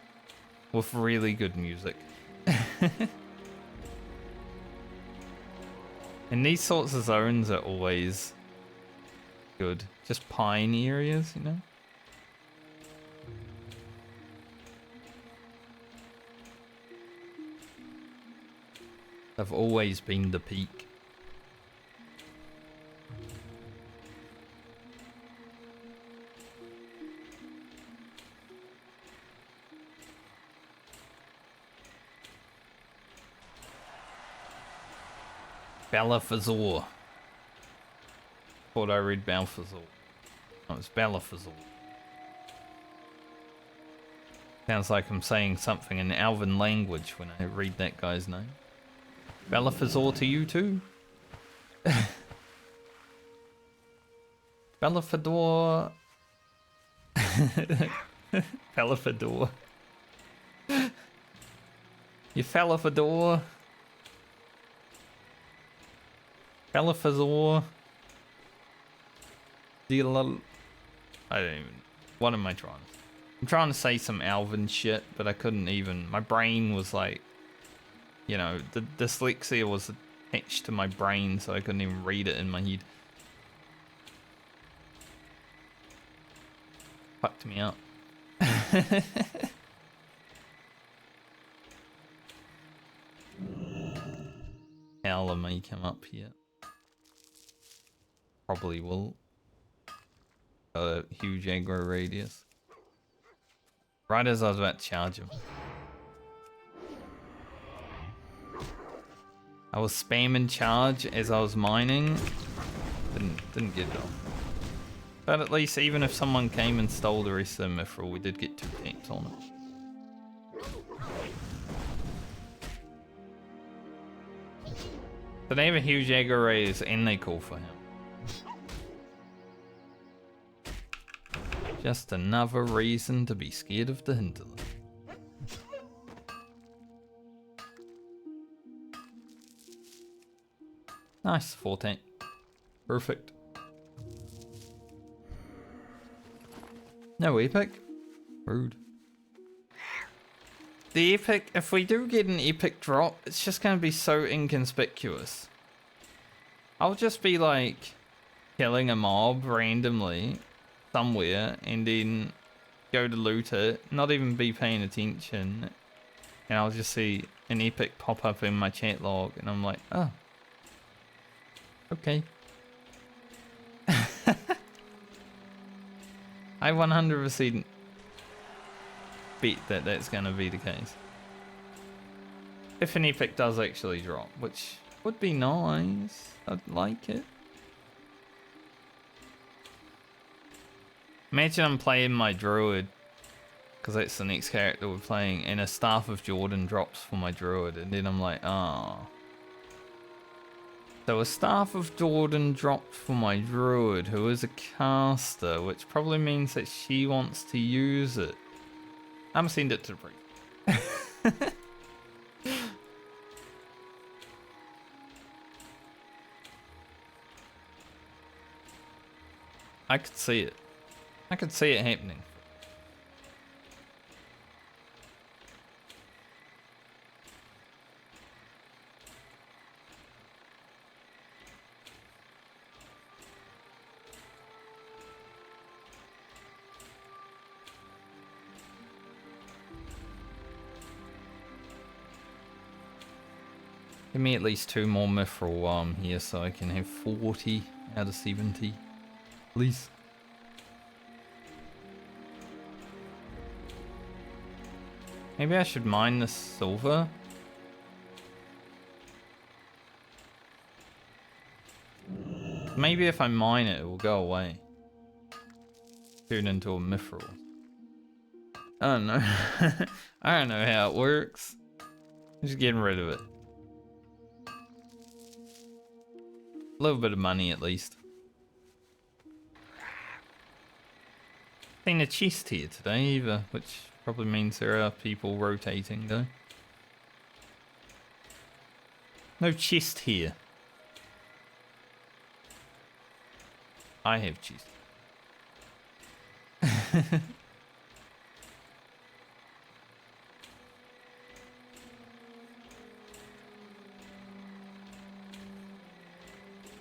with really good music. And these sorts of zones are always good. Just pine areas, you know? Have always been the peak. Balafazor. Thought I read Balfazor. No, it's Balafazor. Sounds like I'm saying something in Elven language when I read that guy's name. Balafazor to you too. Balafador. Balafador. You Falafador. Balafazor. I don't even. What am I trying? I'm trying to say some Elven shit, but I couldn't even. My brain was like, you know, the dyslexia was attached to my brain, so I couldn't even read it in my head. Fucked me up. Hell, may come up here. Probably will. A huge aggro radius. Right as I was about to charge him. I was spamming charge as I was mining, Didn't get it off. But at least even if someone came and stole the rest of the Mithril, we did get 2 taps on it. So they have a huge aggro raise and they call for him. Just another reason to be scared of the hinterland. Nice, 14. Perfect. No epic? Rude. The epic, if we do get an epic drop, it's just going to be so inconspicuous. I'll just be like killing a mob randomly somewhere and then go to loot it, not even be paying attention, and I'll just see an epic pop up in my chat log and I'm like, oh, okay. I 100% bet that that's going to be the case. If an epic does actually drop, which would be nice. I'd like it. Imagine I'm playing my druid, because that's the next character we're playing, and a Staff of Jordan drops for my druid, and then I'm like, ah. Oh. So a Staff of Jordan dropped for my druid, who is a caster, which probably means that she wants to use it. I'm gonna send it to the priest. I could see it. I could see it happening. Give me at least 2 more Mithril while I'm here so I can have 40 out of 70. Please. Maybe I should mine this silver. Maybe if I mine it, it will go away. Turn into a Mithril. I don't know. I don't know how it works. I'm just getting rid of it. A little bit of money at least. Seen a chest here today either, which probably means there are people rotating though. No chest here. I have chest.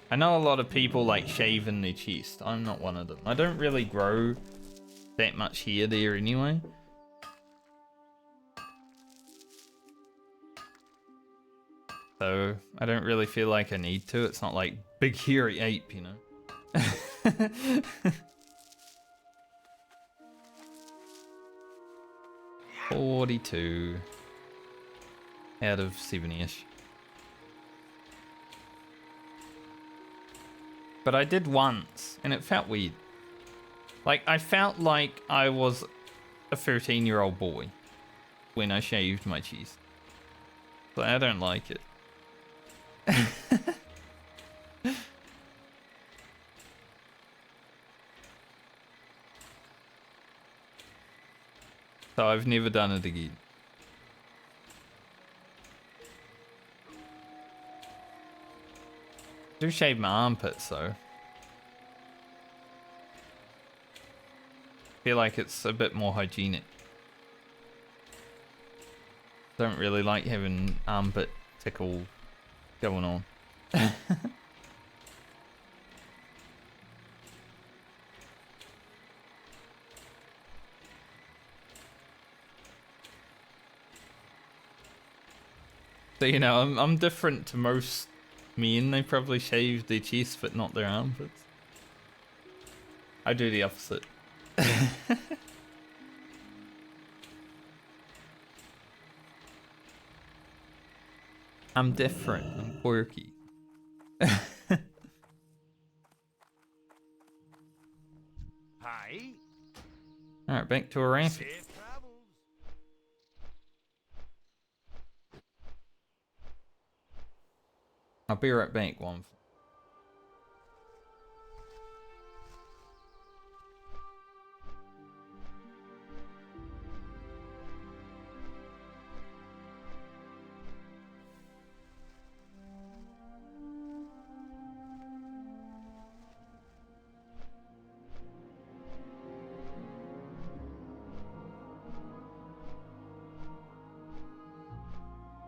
I know a lot of people like shaving their chest. I'm not one of them. I don't really grow that much hair there anyway. So I don't really feel like I need to. It's not like big hairy ape, you know. 42 out of 70-ish. But I did once, and it felt weird. Like, I felt like I was a 13-year-old boy when I shaved my chest. So I don't like it. So I've never done it again. I do shave my armpits though. Feel like it's a bit more hygienic. Don't really like having armpit tickle going on. So, you know, I'm different to most men. They probably shave their chest but not their armpits. I do the opposite. I'm different. I'm quirky. Alright, back to a ramp. Safe travels. I'll be right back, one.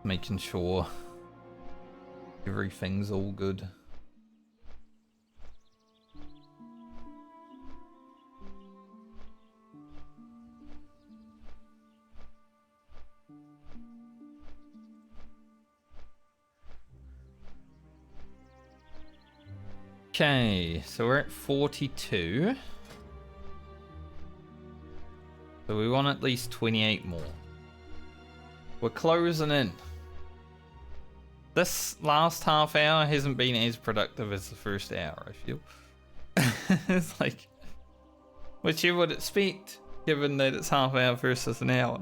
Making sure everything's all good. Okay, so we're at 42. So we want at least 28 more. We're closing in. This last half hour hasn't been as productive as the first hour, I feel. It's like, which you would expect, given that it's half hour versus an hour.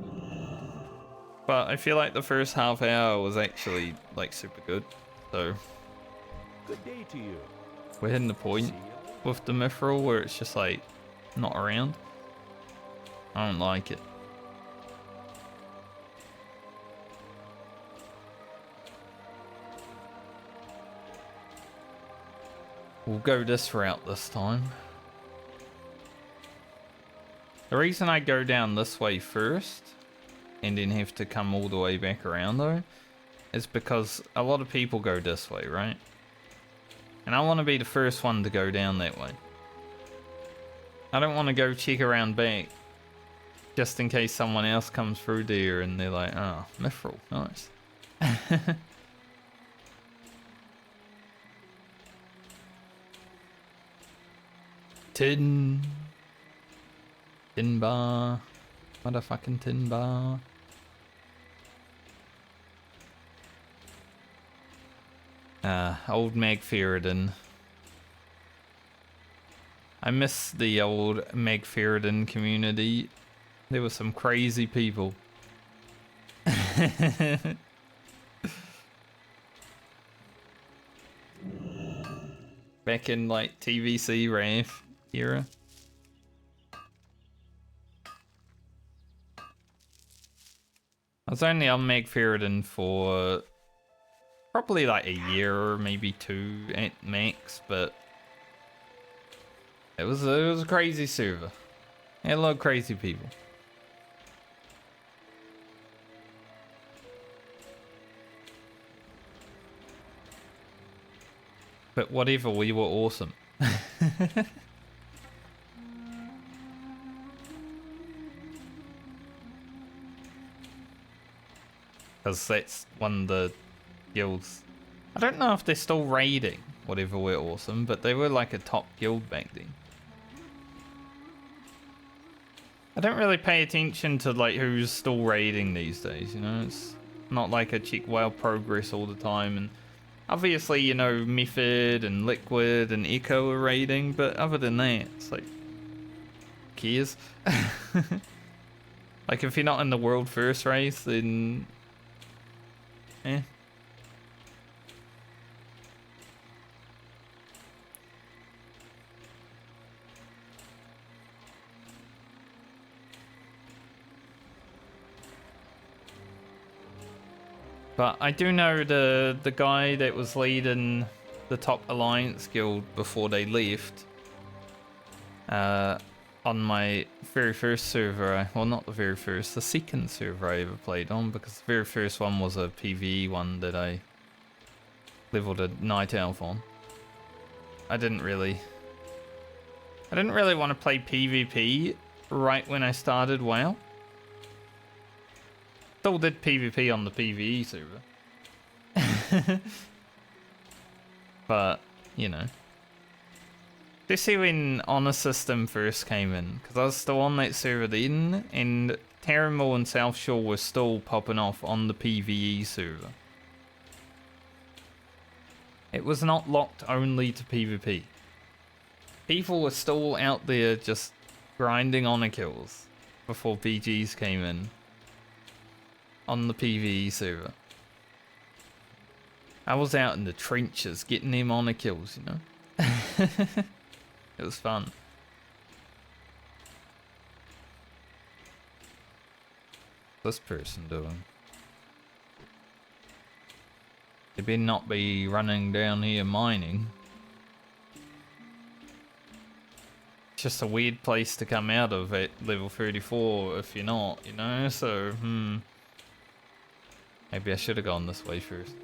But I feel like the first half hour was actually, like, super good. So, Good day to you. we're hitting the point with the Mithril where it's just, like, not around. I don't like it. We'll go this route this time. The reason I go down this way first and then have to come all the way back around though is because a lot of people go this way, right? And I want to be the first one to go down that way. I don't want to go check around back just in case someone else comes through there and they're like, oh, Mithril, nice. Tin bar. Motherfucking tin bar. Old Magferrodin. I miss the old Magferrodin community. There were some crazy people. Back in like TVC RAF era. I was only on Magferrodin for probably like a year or maybe 2 at max, but it was a crazy server. Had a lot of crazy people. But whatever, we were awesome. Because that's one of the guilds. I don't know if they're still raiding whatever, we're awesome, but they were like a top guild back then. I don't really pay attention to like who's still raiding these days, you know? It's not like I check WoW progress all the time, and obviously, you know, Method and Liquid and Echo are raiding, but other than that, it's like, cares? Like, if you're not in the world first race, then, eh. But I do know the guy that was leading the top Alliance guild before they left. On my very first server, well, not the very first, the second server I ever played on, because the very first one was a PvE one that I leveled a Night Elf on. I didn't really want to play PvP right when I started WoW. Still did PvP on the PvE server. But, you know. Especially when Honor System first came in, because I was still on that server then, and Terramore and South Shore were still popping off on the PvE server. It was not locked only to PvP. People were still out there just grinding honor kills. before PGs came in on the PvE server. I was out in the trenches getting them honor kills, you know. It was fun. What's this person doing? They better not be running down here mining. It's just a weird place to come out of at level 34 if you're not, you know, so, maybe I should have gone this way first.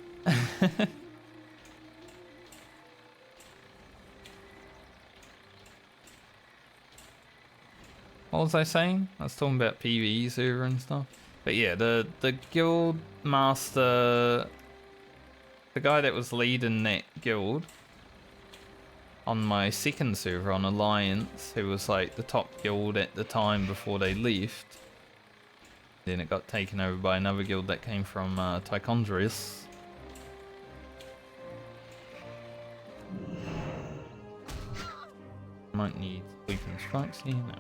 What was I saying? I was talking about PvE server and stuff. But yeah, the guild master, the guy that was leading that guild on my second server on Alliance, who was like the top guild at the time before they left. Then it got taken over by another guild that came from Tichondrius. Might need weapon strikes here now.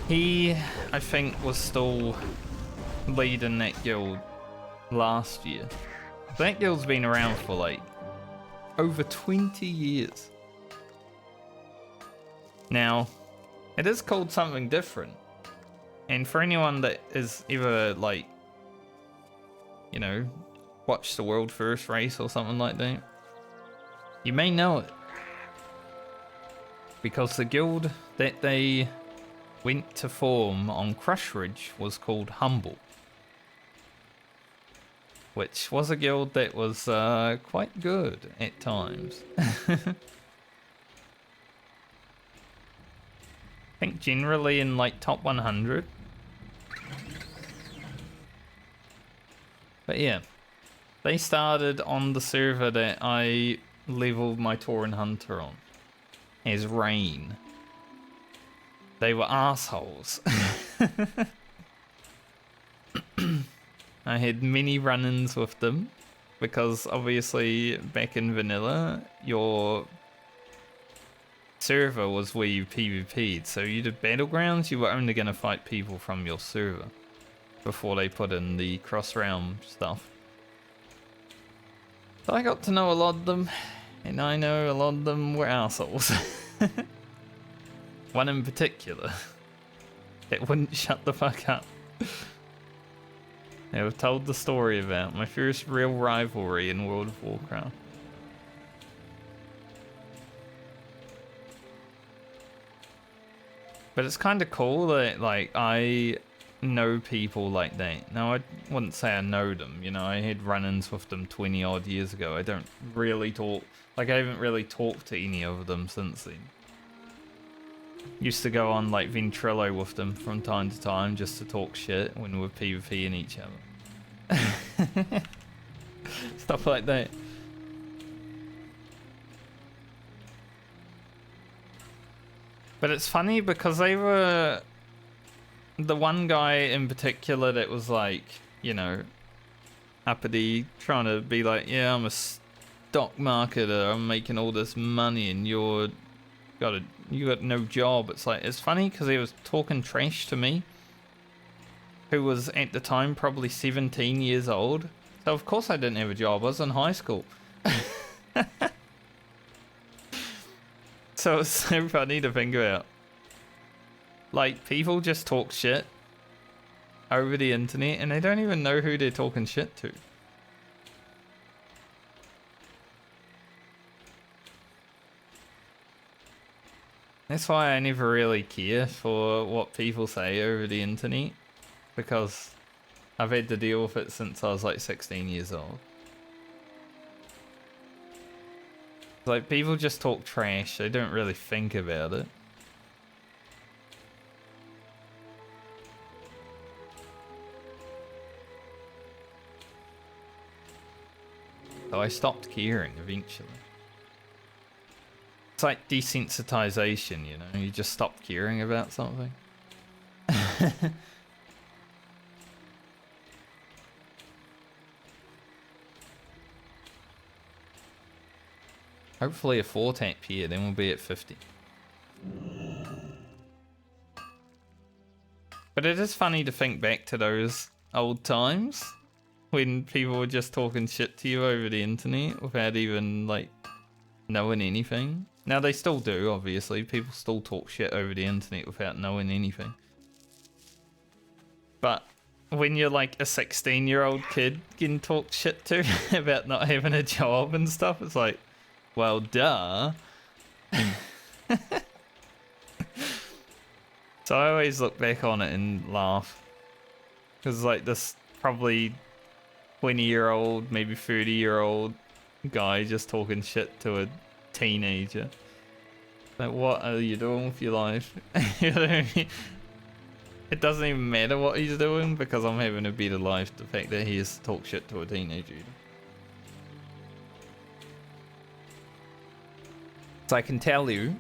He, I think, was still leading that guild last year. That guild's been around for like over 20 years. Now, it is called something different. And for anyone that is ever like, you know, watched the World First Race or something like that, you may know it. Because the guild that they went to form on Crush Ridge was called Humble. Which was a guild that was quite good at times. I think generally in like top 100. But yeah, they started on the server that I leveled my Tauren Hunter on as Rain. They were assholes. I had many run-ins with them because obviously back in vanilla your server was where you PvP'd, so you did battlegrounds, you were only going to fight people from your server before they put in the cross-realm stuff. So I got to know a lot of them, and I know a lot of them were assholes. One in particular that wouldn't shut the fuck up. I've told the story about my first real rivalry in World of Warcraft. But it's kind of cool that like I know people like that. Now I wouldn't say I know them, you know, I had run-ins with them 20 odd years ago. I don't really talk, like I haven't really talked to any of them since then. Used to go on like Ventrilo with them from time to time just to talk shit when we're PvPing each other. Stuff like that. But it's funny because they were the one guy in particular that was like, you know, uppity, trying to be like, yeah, I'm a stock marketer, I'm making all this money and you got no job. It's like, it's funny because he was talking trash to me, who was at the time probably 17 years old. So of course I didn't have a job, I was in high school. So it's so funny to think about. Like, people just talk shit over the internet and they don't even know who they're talking shit to. That's why I never really care for what people say over the internet, because I've had to deal with it since I was like 16 years old. Like, people just talk trash, they don't really think about it. So I stopped caring eventually. It's like desensitization, you know, you just stop caring about something. Hopefully a 4-tap here, then we'll be at 50. But it is funny to think back to those old times when people were just talking shit to you over the internet without even like knowing anything. Now they still do, obviously. People still talk shit over the internet without knowing anything. But when you're like a 16-year-old kid getting talked shit to about not having a job and stuff, it's like, well, duh. So I always look back on it and laugh. Because like this probably 20-year-old, maybe 30-year-old guy just talking shit to a teenager. Like, what are you doing with your life? You know what I mean? It doesn't even matter what he's doing because I'm having a better life. The fact that he has to talk shit to a teenager. So I can tell you,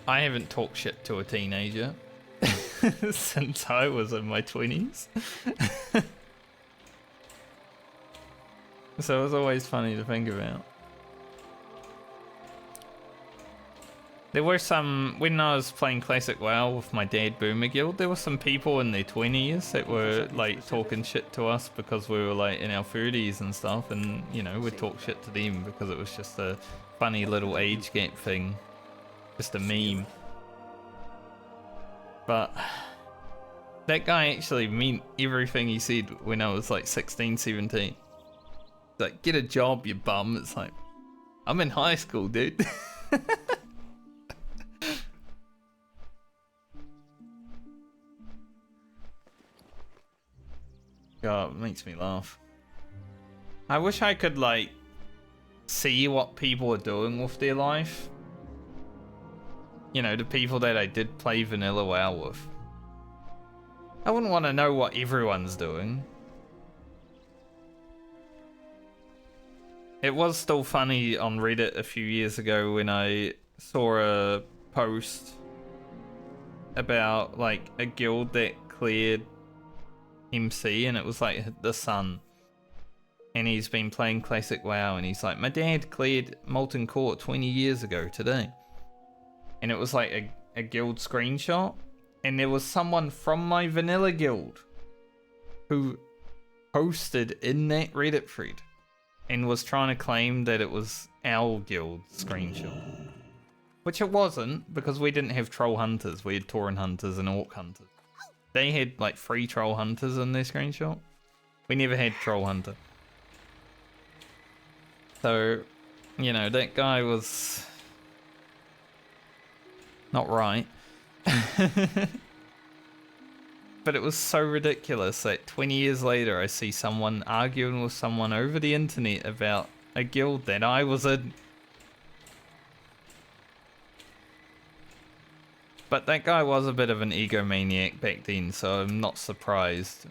I haven't talked shit to a teenager since I was in my 20s. So it was always funny to think about. There were some, when I was playing Classic WoW with my dad Boomer Guild, there were some people in their 20s that were like talking shit to us because we were like in our 30s and stuff, and you know, we'd talk shit to them because it was just a funny little age gap thing. Just a meme. But that guy actually meant everything he said when I was like 16, 17. Like, get a job, you bum. It's like, I'm in high school, dude. God, it makes me laugh. I wish I could, like, see what people are doing with their life. You know, the people that I did play vanilla WoW with. I wouldn't want to know what everyone's doing. It was still funny on Reddit a few years ago when I saw a post about, like, a guild that cleared MC, and it was like the Sun, and he's been playing Classic WoW, and he's like, my dad cleared Molten Core 20 years ago today, and it was like a guild screenshot, and there was someone from my vanilla guild who posted in that Reddit thread and was trying to claim that it was our guild screenshot, which it wasn't, because we didn't have troll hunters. We had Tauren hunters and orc hunters. They had like 3 troll hunters in their screenshot. We never had troll hunter. So, you know, that guy was not right. But it was so ridiculous that 20 years later I see someone arguing with someone over the internet about a guild that I was in. But that guy was a bit of an egomaniac back then, so I'm not surprised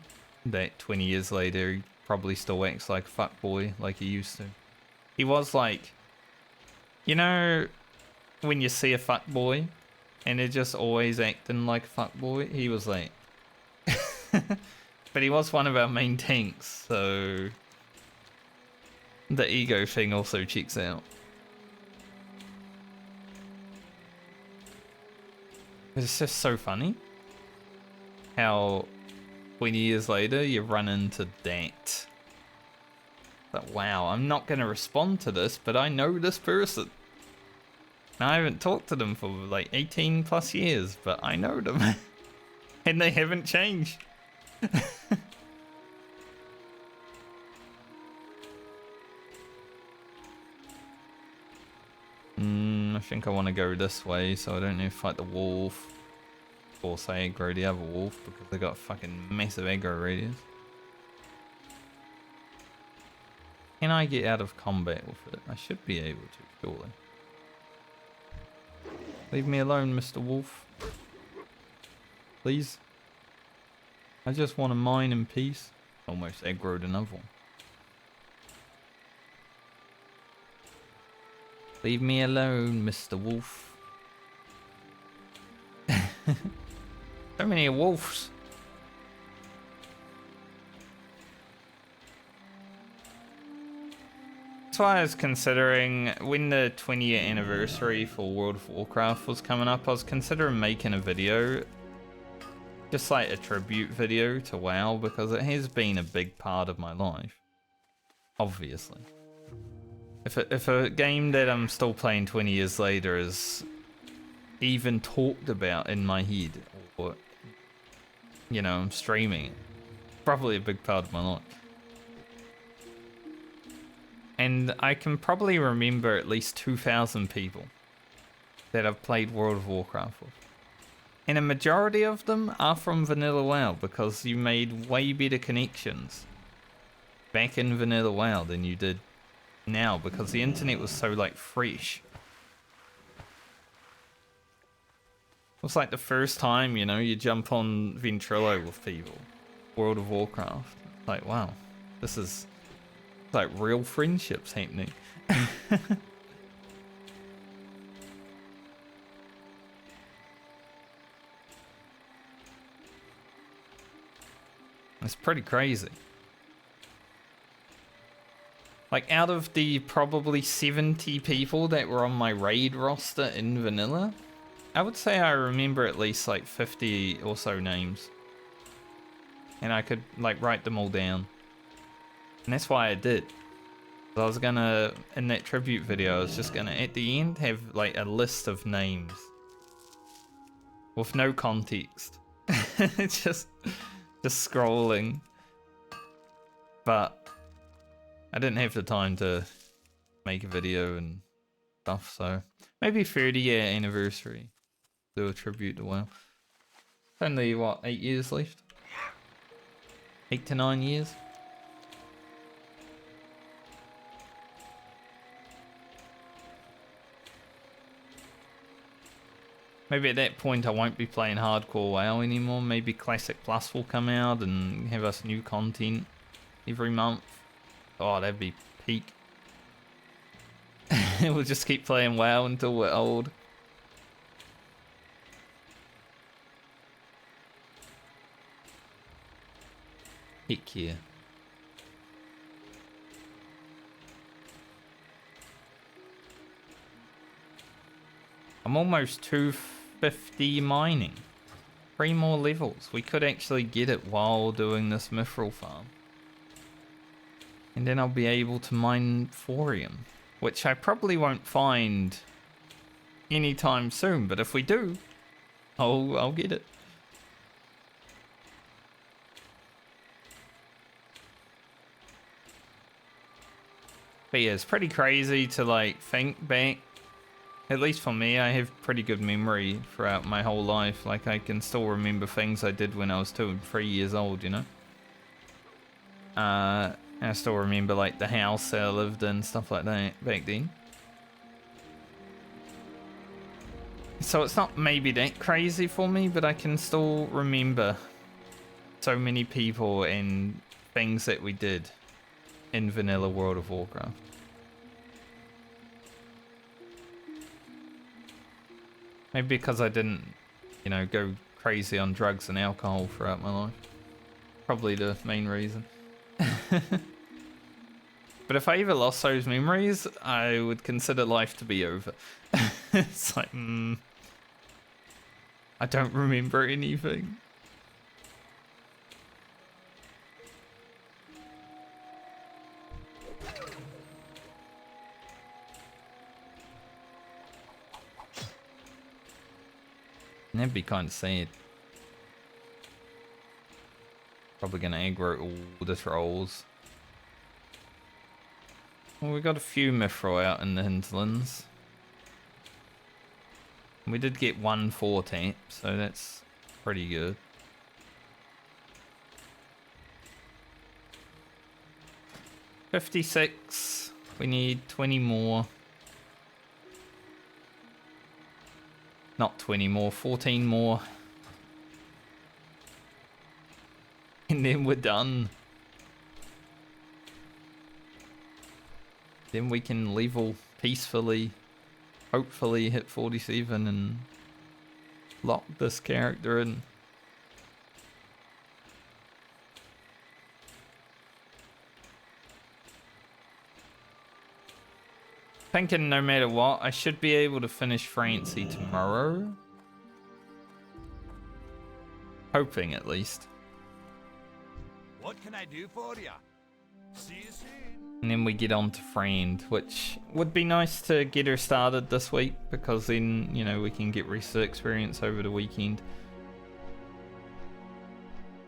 that 20 years later he probably still acts like a fuckboy like he used to. He was like, you know, when you see a fuckboy and they're just always acting like a fuckboy, he was like. But he was one of our main tanks, so the ego thing also checks out. It's just so funny how 20 years later you run into that. But wow, I'm not going to respond to this, but I know this person. I haven't talked to them for like 18 plus years, but I know them. And they haven't changed. I think I want to go this way, so I don't need to fight the wolf. Or say aggro the other wolf, because they got fucking massive aggro radius. Can I get out of combat with it? I should be able to, surely. Leave me alone, Mr. Wolf. Please. I just want to mine in peace. Almost aggroed another one. Leave me alone, Mr. Wolf. So many wolves. That's why I was considering, when the 20-year anniversary for World of Warcraft was coming up, I was considering making a video, just like a tribute video to WoW, because it has been a big part of my life, obviously. If a game that I'm still playing 20 years later is even talked about in my head, or, you know, I'm streaming it, probably a big part of my life. And I can probably remember at least 2,000 people that I've played World of Warcraft with. And a majority of them are from Vanilla WoW, because you made way better connections back in Vanilla WoW than you did now, because the internet was so, like, fresh. It was like the first time, you know, you jump on Ventrilo with people, World of Warcraft. Like, wow, this is like real friendships happening. It's pretty crazy. Like, out of the probably 70 people that were on my raid roster in Vanilla, I would say I remember at least like 50 or so names. And I could like write them all down. And that's why I did. I was gonna, in that tribute video, I was just gonna at the end have like a list of names. With no context. just scrolling. But I didn't have the time to make a video and stuff, so maybe 30-year anniversary. Do a tribute to WoW. Only what, 8 years left? 8 to 9 years? Maybe at that point I won't be playing hardcore WoW anymore. Maybe Classic Plus will come out and have us new content every month. Oh, that'd be peak. We'll just keep playing WoW until we're old. Heck yeah. I'm almost 250 mining. 3 more levels. We could actually get it while doing this Mithril farm. And then I'll be able to mine thorium, which I probably won't find anytime soon, but if we do, I'll get it. But yeah, it's pretty crazy to like think back. At least for me, I have pretty good memory throughout my whole life. Like, I can still remember things I did when I was 2 and 3 years old, you know? I still remember like the house that I lived in, stuff like that back then. So it's not maybe that crazy for me, but I can still remember so many people and things that we did in vanilla World of Warcraft. Maybe because I didn't, you know, go crazy on drugs and alcohol throughout my life. Probably the main reason. But if I ever lost those memories, I would consider life to be over. It's like, I don't remember anything. That'd be kind of sad. Probably gonna aggro all the trolls. Well, we got a few Mithril out in the hinterlands. We did get 1 4 tap, so that's pretty good. $56. We need 20 more. Not 20 more, 14 more. And then we're done. Then we can level peacefully, hopefully hit 47 and lock this character in. Thinking no matter what, I should be able to finish Francie tomorrow. Hoping, at least. What can I do for you? See you soon. And then we get on to Friend, which would be nice to get her started this week, because then, you know, we can get rest experience over the weekend.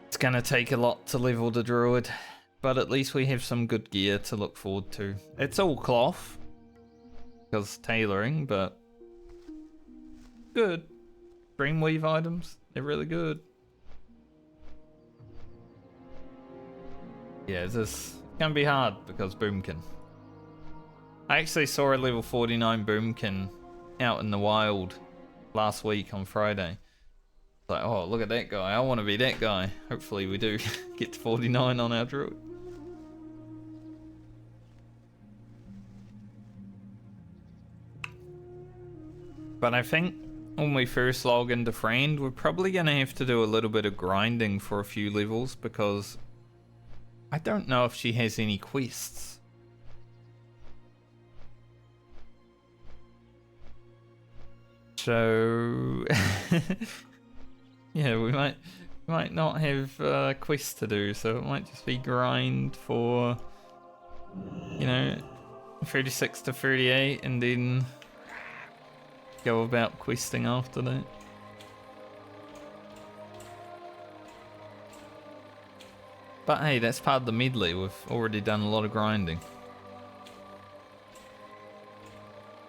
It's gonna take a lot to level the druid, but at least we have some good gear to look forward to. It's all cloth, because tailoring, but good. Dreamweave items, they're really good. Yeah, this can be hard because Boomkin. I actually saw a level 49 Boomkin out in the wild last week on Friday. It's like, oh, look at that guy. I want to be that guy. Hopefully we do get to 49 on our druid. But I think when we first log into Friend, we're probably going to have to do a little bit of grinding for a few levels, because I don't know if she has any quests. So yeah, we might not have quests to do, so it might just be grind for, you know, 36 to 38 and then go about questing after that. But hey, that's part of the medley. We've already done a lot of grinding.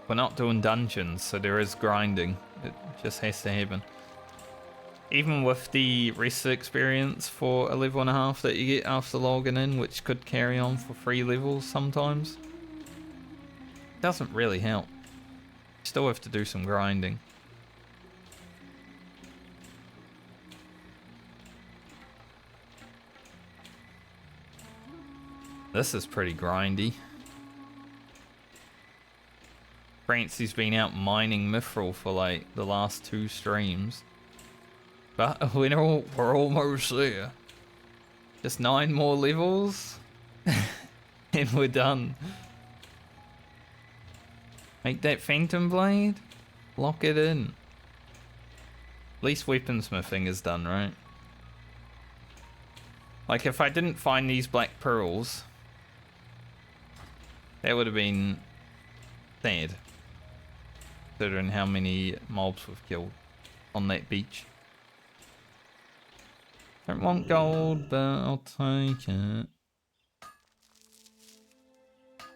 We're not doing dungeons, so there is grinding. It just has to happen. Even with the rest experience for a level and a half that you get after logging in, which could carry on for 3 levels sometimes, doesn't really help. You still have to do some grinding. This is pretty grindy. Francie's been out mining Mithril for like the last 2 streams. But we're almost there. Just 9 more levels and we're done. Make that Phantom Blade. Lock it in. At least weaponsmithing is done, right? Like if I didn't find these black pearls, that would have been sad, considering how many mobs we've killed on that beach. Don't want gold, but I'll take it.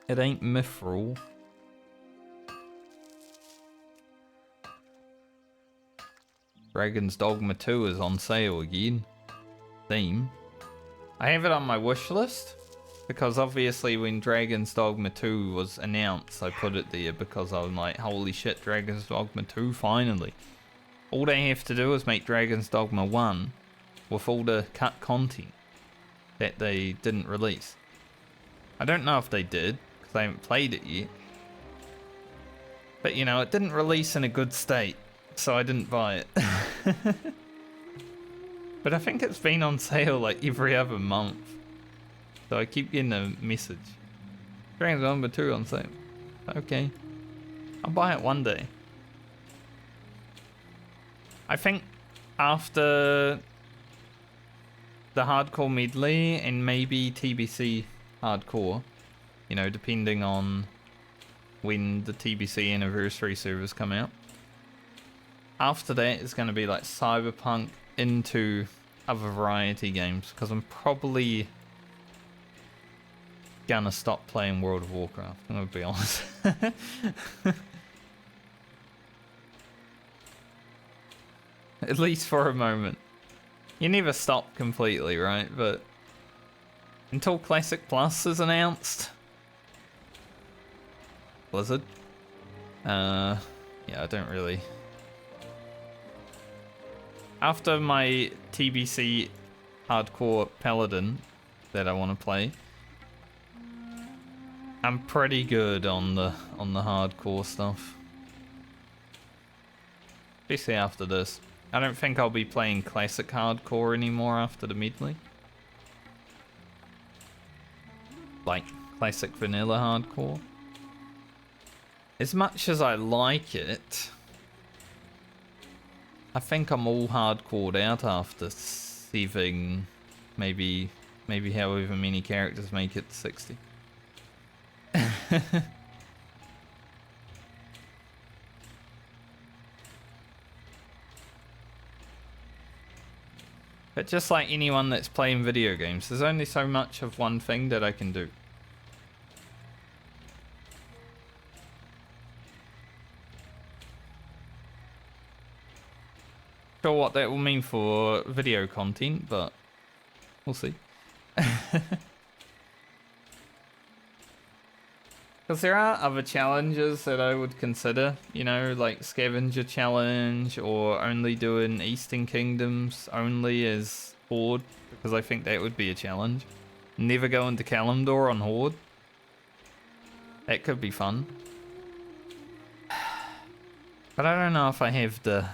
It ain't Mithril. Dragon's Dogma 2 is on sale again. Theme. I have it on my wish list, because obviously when Dragon's Dogma 2 was announced, I put it there because I'm like, holy shit, Dragon's Dogma 2, finally. All they have to do is make Dragon's Dogma 1 with all the cut content that they didn't release. I don't know if they did, because I haven't played it yet. But you know, it didn't release in a good state, so I didn't buy it. But I think it's been on sale like every other month. So I keep getting a message. Dragon's Dogma 2 on sale. Okay. I'll buy it one day. I think after the hardcore medley and maybe TBC hardcore, you know, depending on when the TBC anniversary servers come out. After that, it's going to be like Cyberpunk into other variety games, because I'm probably gonna stop playing World of Warcraft, I'm gonna be honest. At least for a moment. You never stop completely, right? But until Classic Plus is announced, Blizzard, yeah, I don't really. After my TBC hardcore Paladin that I want to play, I'm pretty good on the hardcore stuff. Especially after this. I don't think I'll be playing classic hardcore anymore after the medley. Like classic vanilla hardcore. As much as I like it, I think I'm all hardcored out after 7, maybe however many characters make it to 60. But just like anyone that's playing video games, there's only so much of one thing that I can do. Sure what that will mean for video content, but we'll see. Because there are other challenges that I would consider, you know, like Scavenger Challenge, or only doing Eastern Kingdoms only as Horde, because I think that would be a challenge. Never go into Kalimdor on Horde. That could be fun. But I don't know if I have the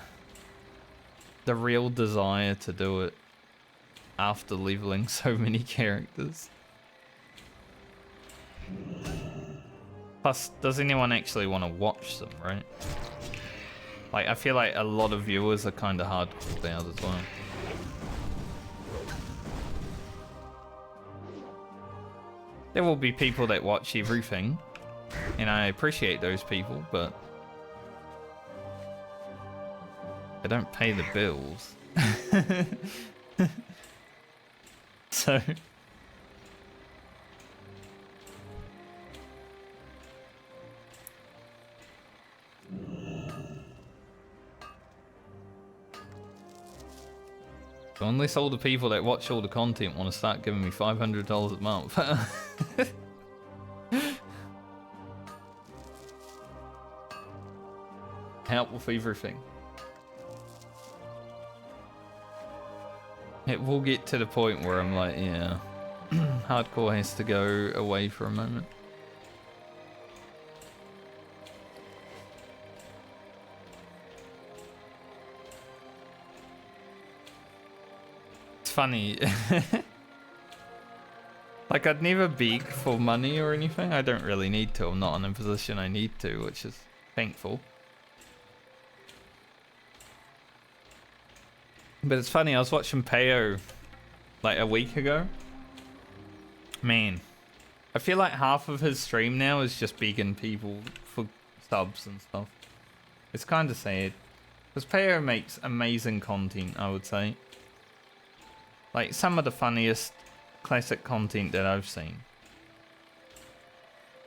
real desire to do it after leveling so many characters. Plus, does anyone actually want to watch them, right? Like, I feel like a lot of viewers are kind of hardcore out as well. There will be people that watch everything, and I appreciate those people, but they don't pay the bills. So... So unless all the people that watch all the content want to start giving me $500 a month. Help with everything. It will get to the point where I'm like, yeah, hardcore has to go away for a moment. Funny. Like, I'd never beg for money or anything. I don't really need to. I'm not in a position I need to, which is thankful. But it's funny, I was watching Peo like a week ago. Man, I feel like half of his stream now is just begging people for subs and stuff. It's kind of sad. Because Peo makes amazing content, I would say. Like, some of the funniest classic content that I've seen.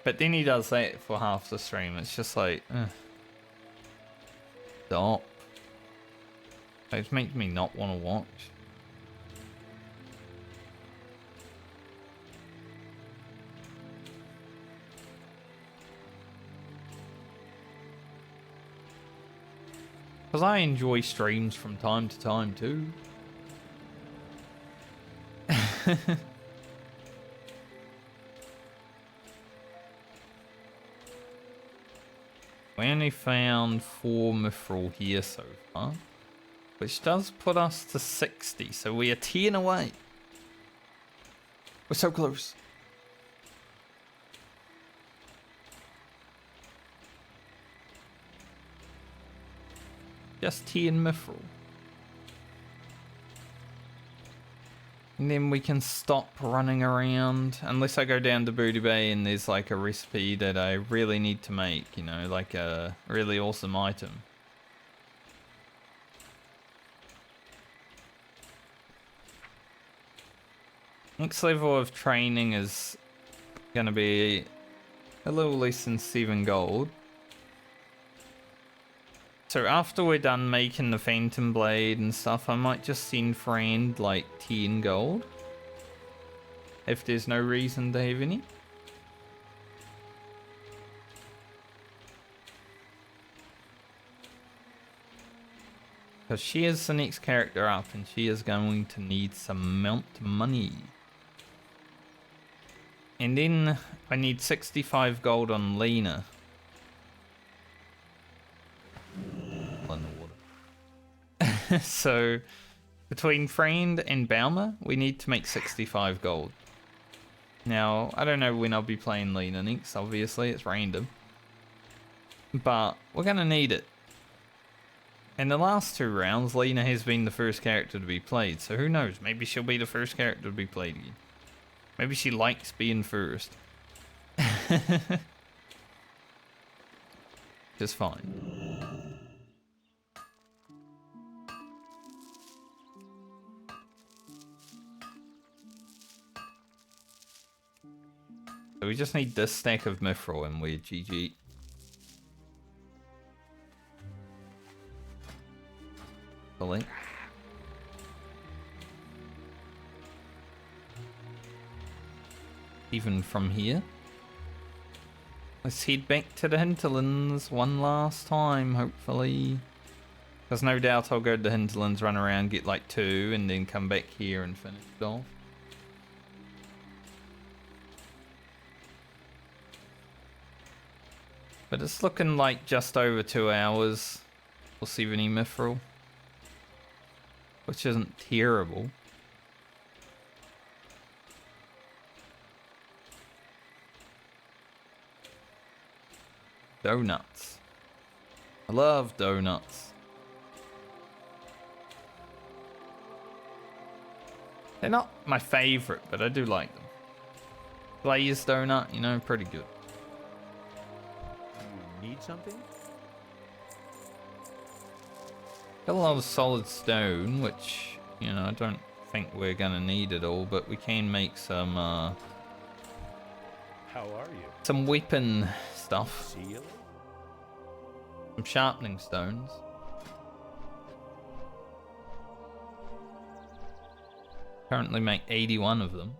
But then he does that for half the stream. It's just like, stop. It just makes me not want to watch. Because I enjoy streams from time to time too. We only found 4 Mithril here so far, which does put us to 60, so we are 10 away. We're so close. Just 10 Mithril. And then we can stop running around, unless I go down to Booty Bay and there's like a recipe that I really need to make, you know, like a really awesome item. Next level of training is gonna be a little less than 7 gold. So after we're done making the Phantom Blade and stuff, I might just send Friend like 10 gold. If there's no reason to have any. Because she is the next character up and she is going to need some mount money. And then I need 65 gold on Lena. In the water. So between Friend and Balmer, we need to make 65 gold. Now, I don't know when I'll be playing Lena next, obviously, it's random. but we're gonna need it. In the last 2 rounds, Lena has been the first character to be played, so who knows? Maybe she'll be the first character to be played again. Maybe she likes being first. Just fine. So we just need this stack of Mithril and we're GG. Fully. Even from here. Let's head back to the hinterlands one last time, hopefully. Because no doubt I'll go to the hinterlands, run around, get like 2, and then come back here and finish it off. But it's looking like just over 2 hours. We'll see any Mithril. Which isn't terrible. Donuts. I love donuts. They're not my favorite, but I do like them. Glazed donut, you know, pretty good. You need something? Got a lot of solid stone, which, you know, I don't think we're gonna need it all, but we can make some, How are you? some weapon stuff. Seal? Some sharpening stones. Currently make 81 of them.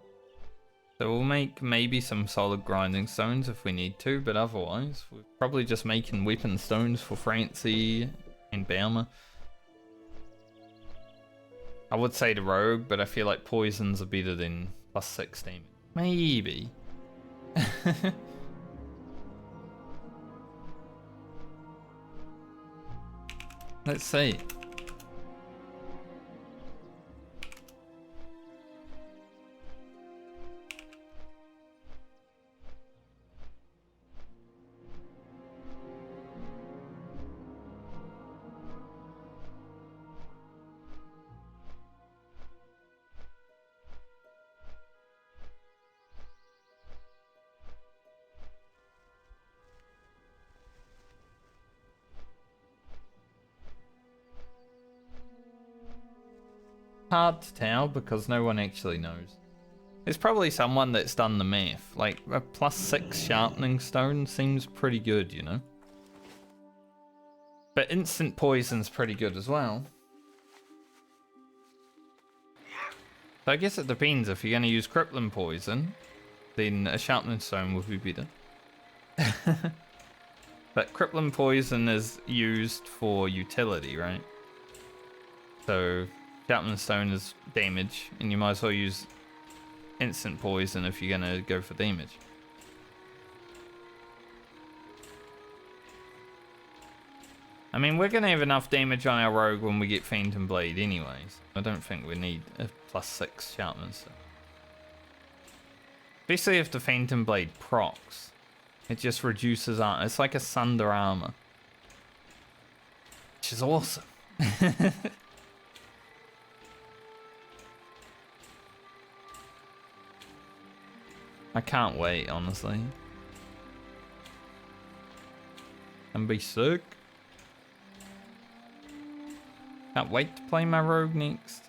So we'll make maybe some solid grinding stones if we need to, but otherwise, we're probably just making weapon stones for Francie and Baumer. I would say the rogue, but I feel like poisons are better than +6 damage. Maybe. Let's see. Hard to tell because no one actually knows. There's probably someone that's done the math. Like a +6 sharpening stone seems pretty good, you know. But instant poison's pretty good as well. So I guess it depends. If you're going to use crippling poison, then a sharpening stone would be better. But crippling poison is used for utility, right? So sharpening stone is damage, and you might as well use instant poison if you're gonna go for damage. I mean, we're gonna have enough damage on our rogue when we get Phantom Blade anyways. I don't think we need a +6 sharpening stone. Especially if the Phantom Blade procs. It just reduces armor. It's like a Sunder armor. Which is awesome. I can't wait, honestly. And be sick. Can't wait to play my rogue next.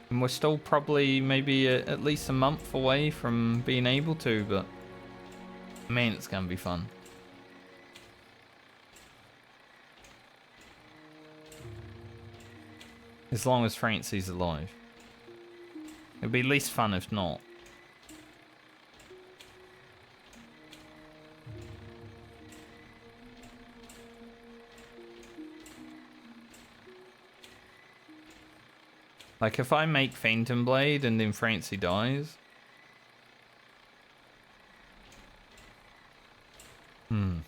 And we're still probably maybe at least a month away from being able to, but man, it's gonna be fun. As long as Francie's alive. It'll be least fun if not. Like, if I make Phantom Blade and then Francie dies... I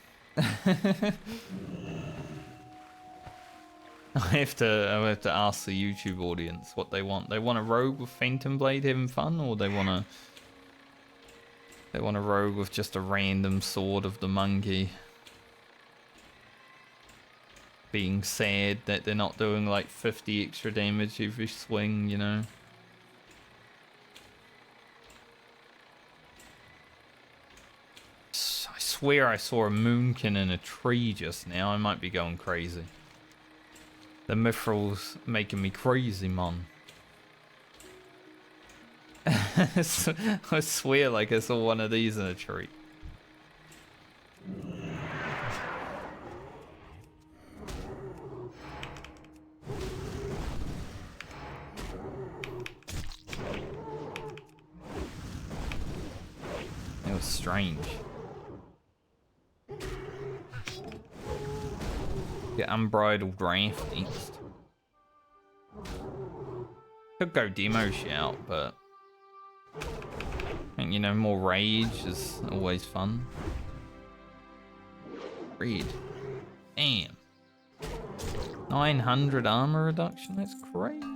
have to ask the YouTube audience what they want. They want a rogue with Phantom Blade having fun, or they want a rogue with just a random sword of the monkey. being sad that they're not doing like 50 extra damage every swing, you know. I swear I saw a moonkin in a tree just now. I might be going crazy. The Mithril's making me crazy, man. I swear like I saw one of these in a tree. It was strange. Get unbridled wrath next. Could go demo shout, but I think, you know, more rage is always fun. Read. Damn. 900 armor reduction, that's crazy.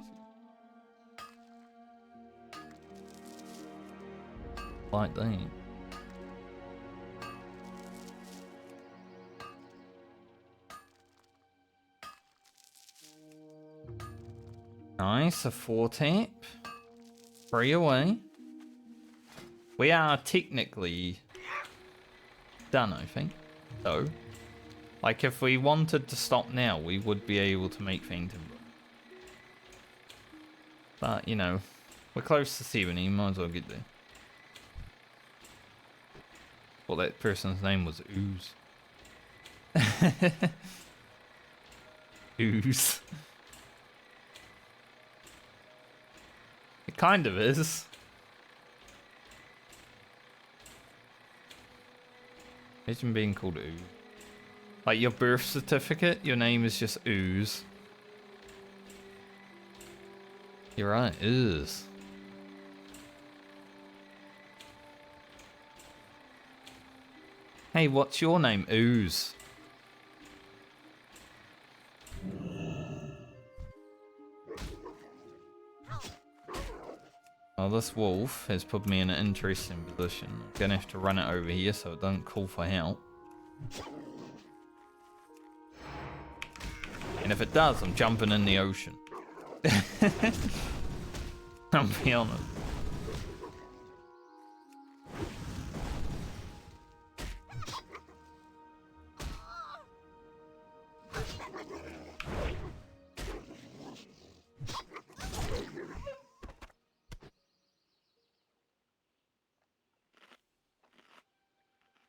Like that. Nice, a 4-tap. 3 away. We are technically done, I think. So, like, if we wanted to stop now, we would be able to make Fang Timber. But, you know, we're close to 70, might as well get there. Well, that person's name was Ooze. Ooze. It kind of is. Imagine being called Ooze. Like your birth certificate, your name is just Ooze. You're right, Ooze. Hey, what's your name? Ooze. Well, this wolf has put me in an interesting position. I'm gonna have to run it over here so it doesn't call for help. And if it does, I'm jumping in the ocean. I'll be honest.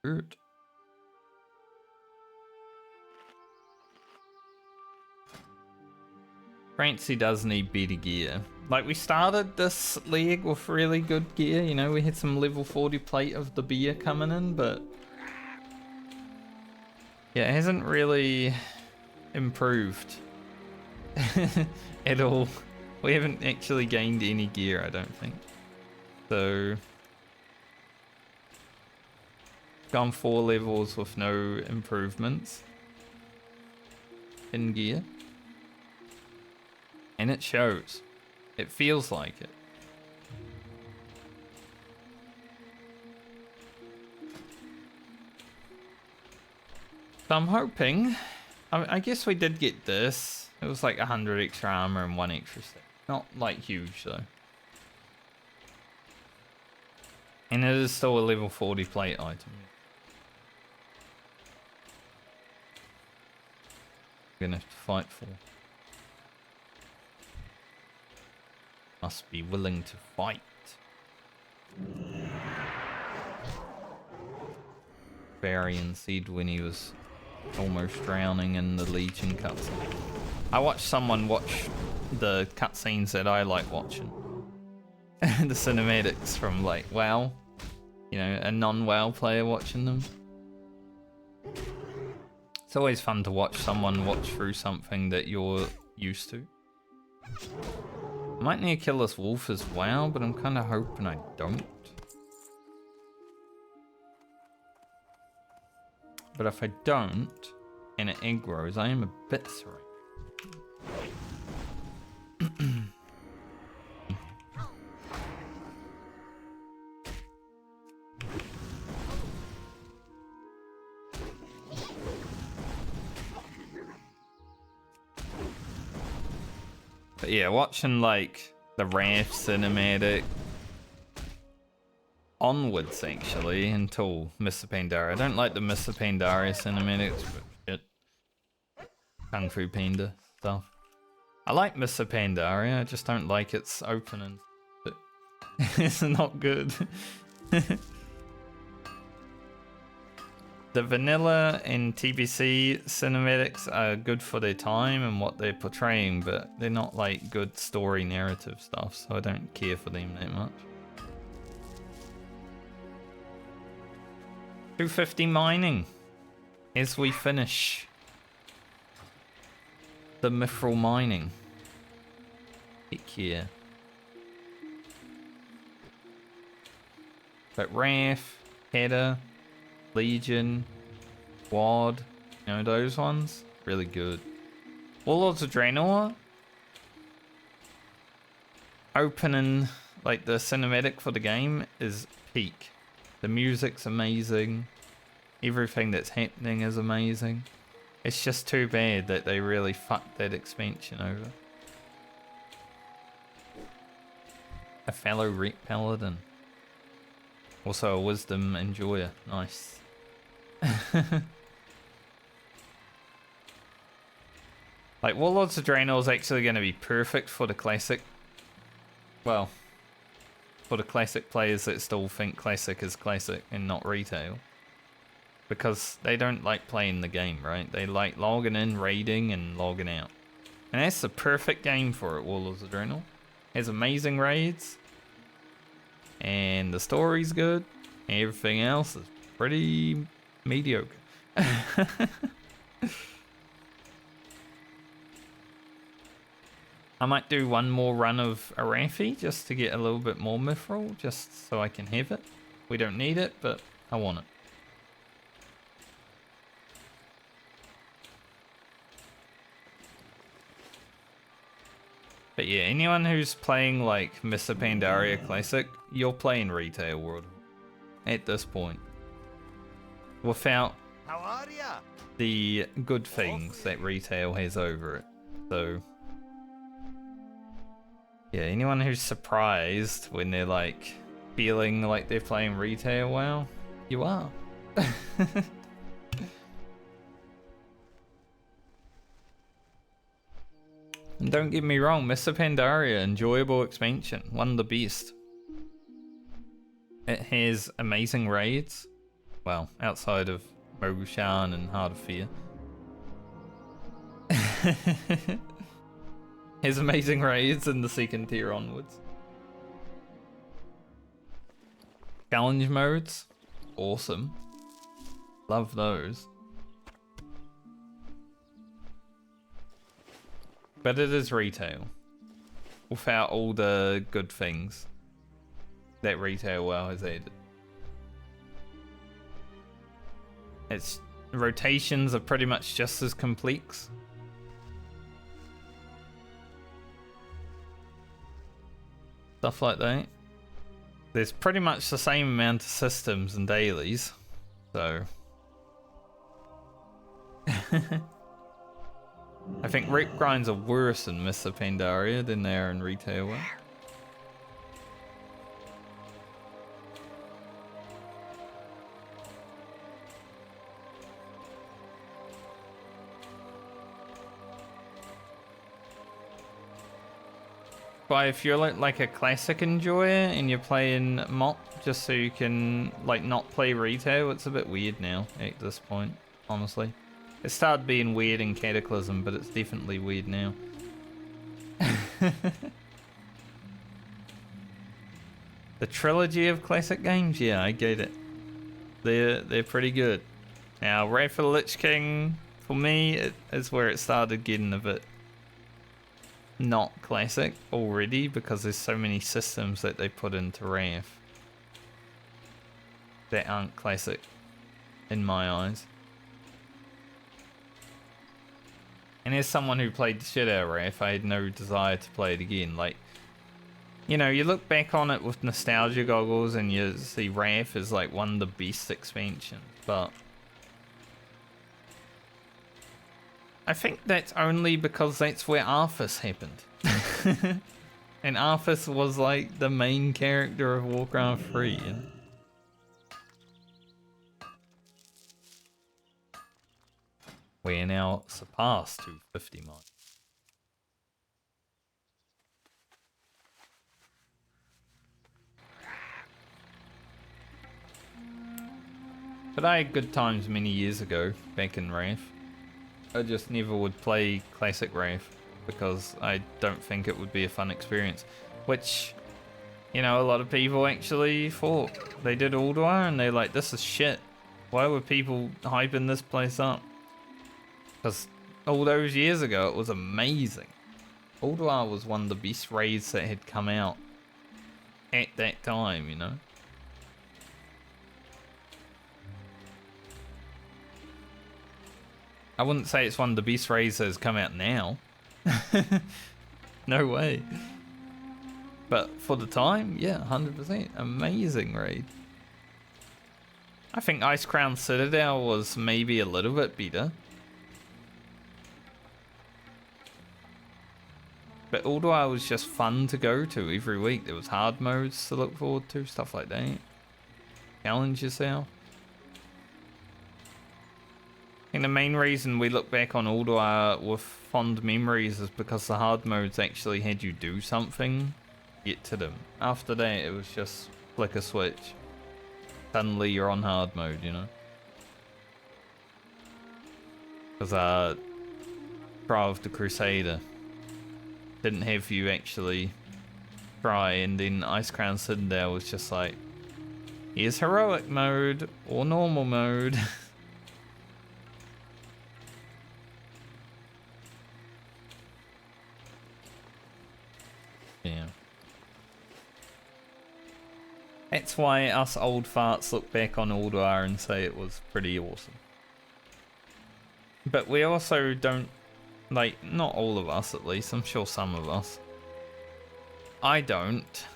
Good. Francie does need better gear. Like, we started this leg with really good gear, you know, we had some level 40 plate of the beer coming in, but yeah, it hasn't really improved at all. We haven't actually gained any gear, I don't think. So, gone 4 levels with no improvements in gear. And it shows. It feels like it. So I'm hoping... I guess we did get this. It was like 100 extra armor and 1 extra step. Not like huge though. And it is still a level 40 plate item. We're gonna have to fight for. Must be willing to fight. Varian said when he was almost drowning in the Legion cutscene. I watched someone watch the cutscenes that I like watching. The cinematics from like WoW. You know, a non-WoW player watching them. It's always fun to watch someone watch through something that you're used to. I might need to kill this wolf as well, but I'm kind of hoping I don't. But if I don't, and it aggroes, I am a bit sorry. But yeah, watching like the Wrath cinematic onwards actually until Mr. Pandaria. I don't like the Mr. Pandaria cinematics, but shit. Kung Fu Panda stuff. I like Mr. Pandaria, I just don't like its opening. It's not good. The vanilla and TBC cinematics are good for their time and what they're portraying, but they're not like good story narrative stuff, so I don't care for them that much. 250 mining as we finish the Mithril mining. Heck yeah. But Wrath, Header, Legion, Wad, you know, those ones, really good. Warlords of Draenor, opening, like the cinematic for the game is peak. The music's amazing, everything that's happening is amazing. It's just too bad that they really fucked that expansion over. A fellow Rep Paladin. Also a Wisdom Enjoyer, nice. Like Warlords of Draenor is actually going to be perfect for the classic. Well, for the classic players that still think classic is classic and not retail. Because they don't like playing the game, right? They like logging in, raiding, and logging out. And that's the perfect game for it, Warlords of Draenor. Has amazing raids. And the story's good. And everything else is pretty mediocre. I might do one more run of Arathi just to get a little bit more Mithril, just so I can have it. We don't need it, but I want it. But yeah, anyone who's playing like Mr. Pandaria Classic, you're playing Retail World at this point. Without How are ya? the good things that Retail has over it. So yeah, anyone who's surprised when they're like feeling like they're playing Retail WoW, you are. And don't get me wrong, Mr. Pandaria, enjoyable expansion, one of the best. It has amazing raids, well, outside of Mogushan and Heart of Fear. Has amazing raids in the second tier onwards. Challenge modes, awesome. Love those. But it is retail. Without all the good things that Retail WoW has added. Its rotations are pretty much just as complex. Stuff like that. There's pretty much the same amount of systems and dailies. So I think rep grinds are worse in Mr. Pandaria than they are in Retail WoW. But if you're like a classic enjoyer and you're playing MOP just so you can like not play Retail, it's a bit weird now at this point, honestly. It started being weird in Cataclysm, but it's definitely weird now. The trilogy of classic games, yeah, I get it. They're pretty good. Now, Wrath of the Lich King, for me, it is where it started getting a bit not classic already, because there's so many systems that they put into Wrath that aren't classic in my eyes. And as someone who played the shit out of Wrath, I had no desire to play it again. Like, you know, you look back on it with nostalgia goggles and you see Wrath as like one of the best expansions, but I think that's only because that's where Arthas happened. And Arthas was like the main character of Warcraft 3. You know? We are now surpassed 250 mark. But I had good times many years ago, back in Wrath. I just never would play Classic Wrath because I don't think it would be a fun experience. Which, you know, a lot of people actually thought. They did Ulduar and they're like, this is shit. Why were people hyping this place up? Because all those years ago, it was amazing. Ulduar was one of the best raids that had come out at that time, you know? I wouldn't say it's one of the best raids that has come out now. No way. But for the time, yeah, 100%. Amazing raid. I think Ice Crown Citadel was maybe a little bit better. But Ulduar was just fun to go to every week. There was hard modes to look forward to, stuff like that. Challenge yourself. I think the main reason we look back on Ulduar with fond memories is because the hard modes actually had you do something to get to them. After that, it was just flick a switch. Suddenly you're on hard mode, you know? Because Trial of the Crusader didn't have you actually try, and then Ice Crown Citadel was just like, here's heroic mode or normal mode. Yeah. That's why us old farts look back on Ulduar and say it was pretty awesome. But we also don't, like, not all of us at least, I'm sure some of us. I don't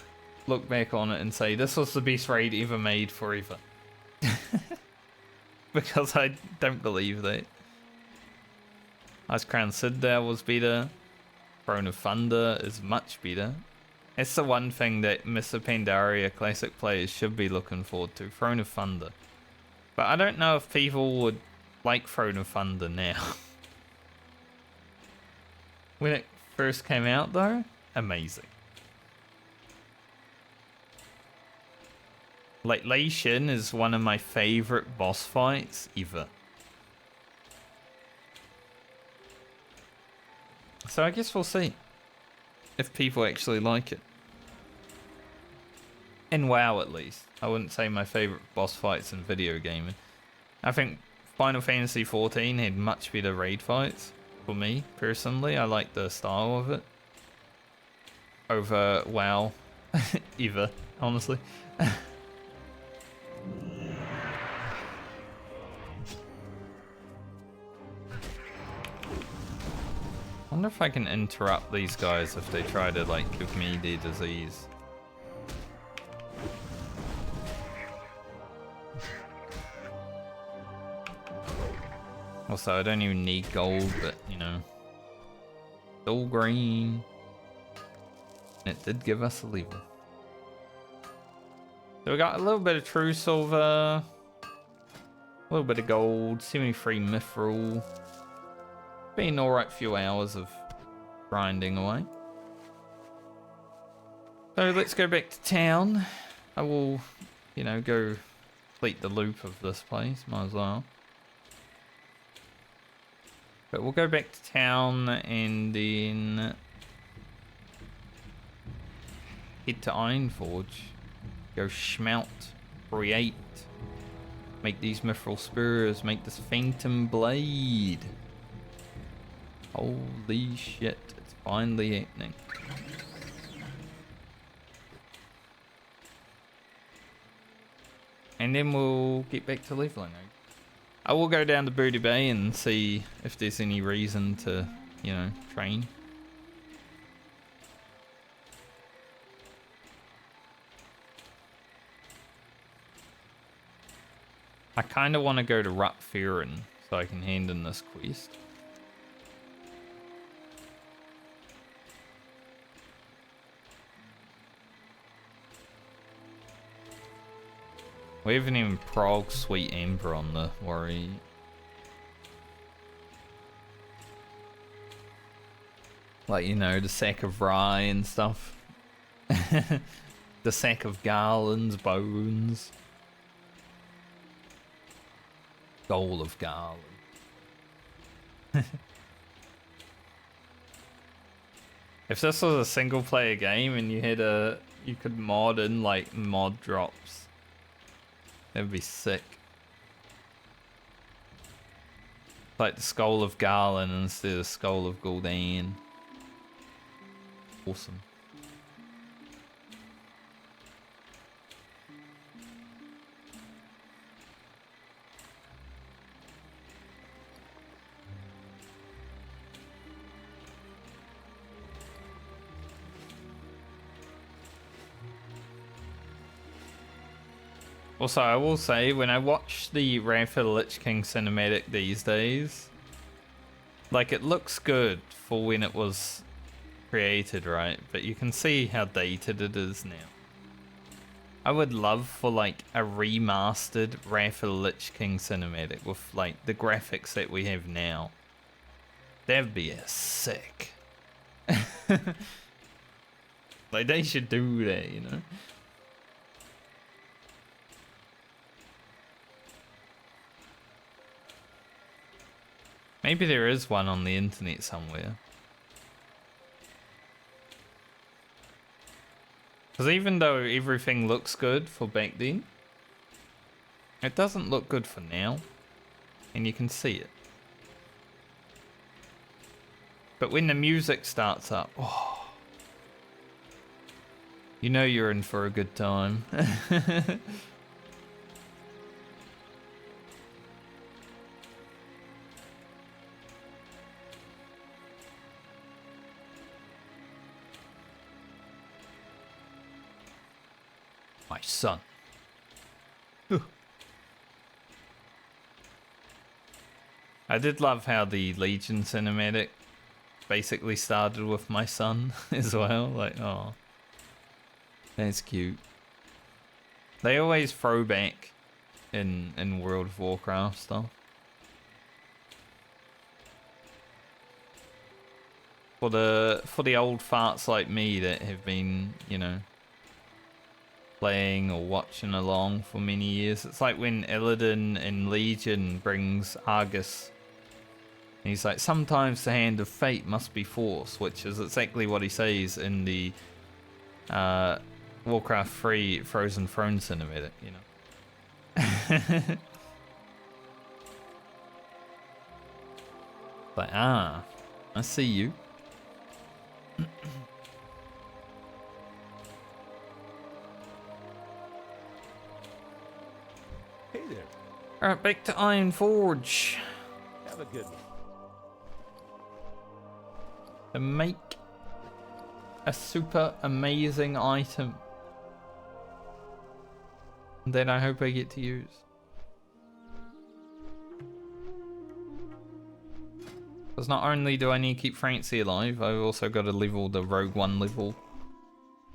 look back on it and say this was the best raid ever made forever. Because I don't believe that. Ice Crown Citadel was better. Throne of Thunder is much better. It's the one thing that Mists of Pandaria Classic players should be looking forward to, Throne of Thunder. But I don't know if people would like Throne of Thunder now. When it first came out though, amazing. Like, Lei Shin is one of my favorite boss fights ever. So I guess we'll see if people actually like it. In WoW at least. I wouldn't say my favorite boss fights in video gaming. I think Final Fantasy XIV had much better raid fights for me personally. I like the style of it over WoW ever, honestly. I wonder if I can interrupt these guys if they try to, like, give me their disease. Also, I don't even need gold, but, you know, it's all green. And it did give us a level. So we got a little bit of true silver, a little bit of gold, 73 mithril. Been alright few hours of grinding away. So let's go back to town. I will, you know, go complete the loop of this place, might as well. But we'll go back to town and then head to Ironforge. Go smelt, create, make these mithril spurs, make this phantom blade. Holy shit, it's finally happening. And then we'll get back to leveling. I will go down to Booty Bay and see if there's any reason to, you know, train. I kind of want to go to Rutferin so I can hand in this quest. We haven't even progged Sweet Ember on the worry. Like, you know, the sack of rye and stuff. The sack of garlands, bones. Goal of garland. If this was a single player game and you had you could mod in like mod drops. That'd be sick. Like the Skull of Garland instead of Skull of Gul'dan. Awesome. Also, I will say, when I watch the Wrath of the Lich King cinematic these days, like, it looks good for when it was created, right? But you can see how dated it is now. I would love for, like, a remastered Wrath of the Lich King cinematic with, like, the graphics that we have now. That'd be a sick. Like, they should do that, you know? Maybe there is one on the internet somewhere. Because even though everything looks good for back then, it doesn't look good for now. And you can see it. But when the music starts up, oh, you know you're in for a good time. My son. I did love how the Legion cinematic basically started with my son as well. Like, oh, that's cute. They always throw back in World of Warcraft stuff. For the old farts like me that have been, you know, playing or watching along for many years. It's like when Illidan in Legion brings Argus. And he's like, sometimes the hand of fate must be forced, which is exactly what he says in the Warcraft 3 Frozen Throne cinematic, you know. Like, ah, I see you. Hey there. Alright, back to Iron Forge. Have a good one. To make a super amazing item that I hope I get to use. Because not only do I need to keep Francie alive, I've also got to level the Rogue One level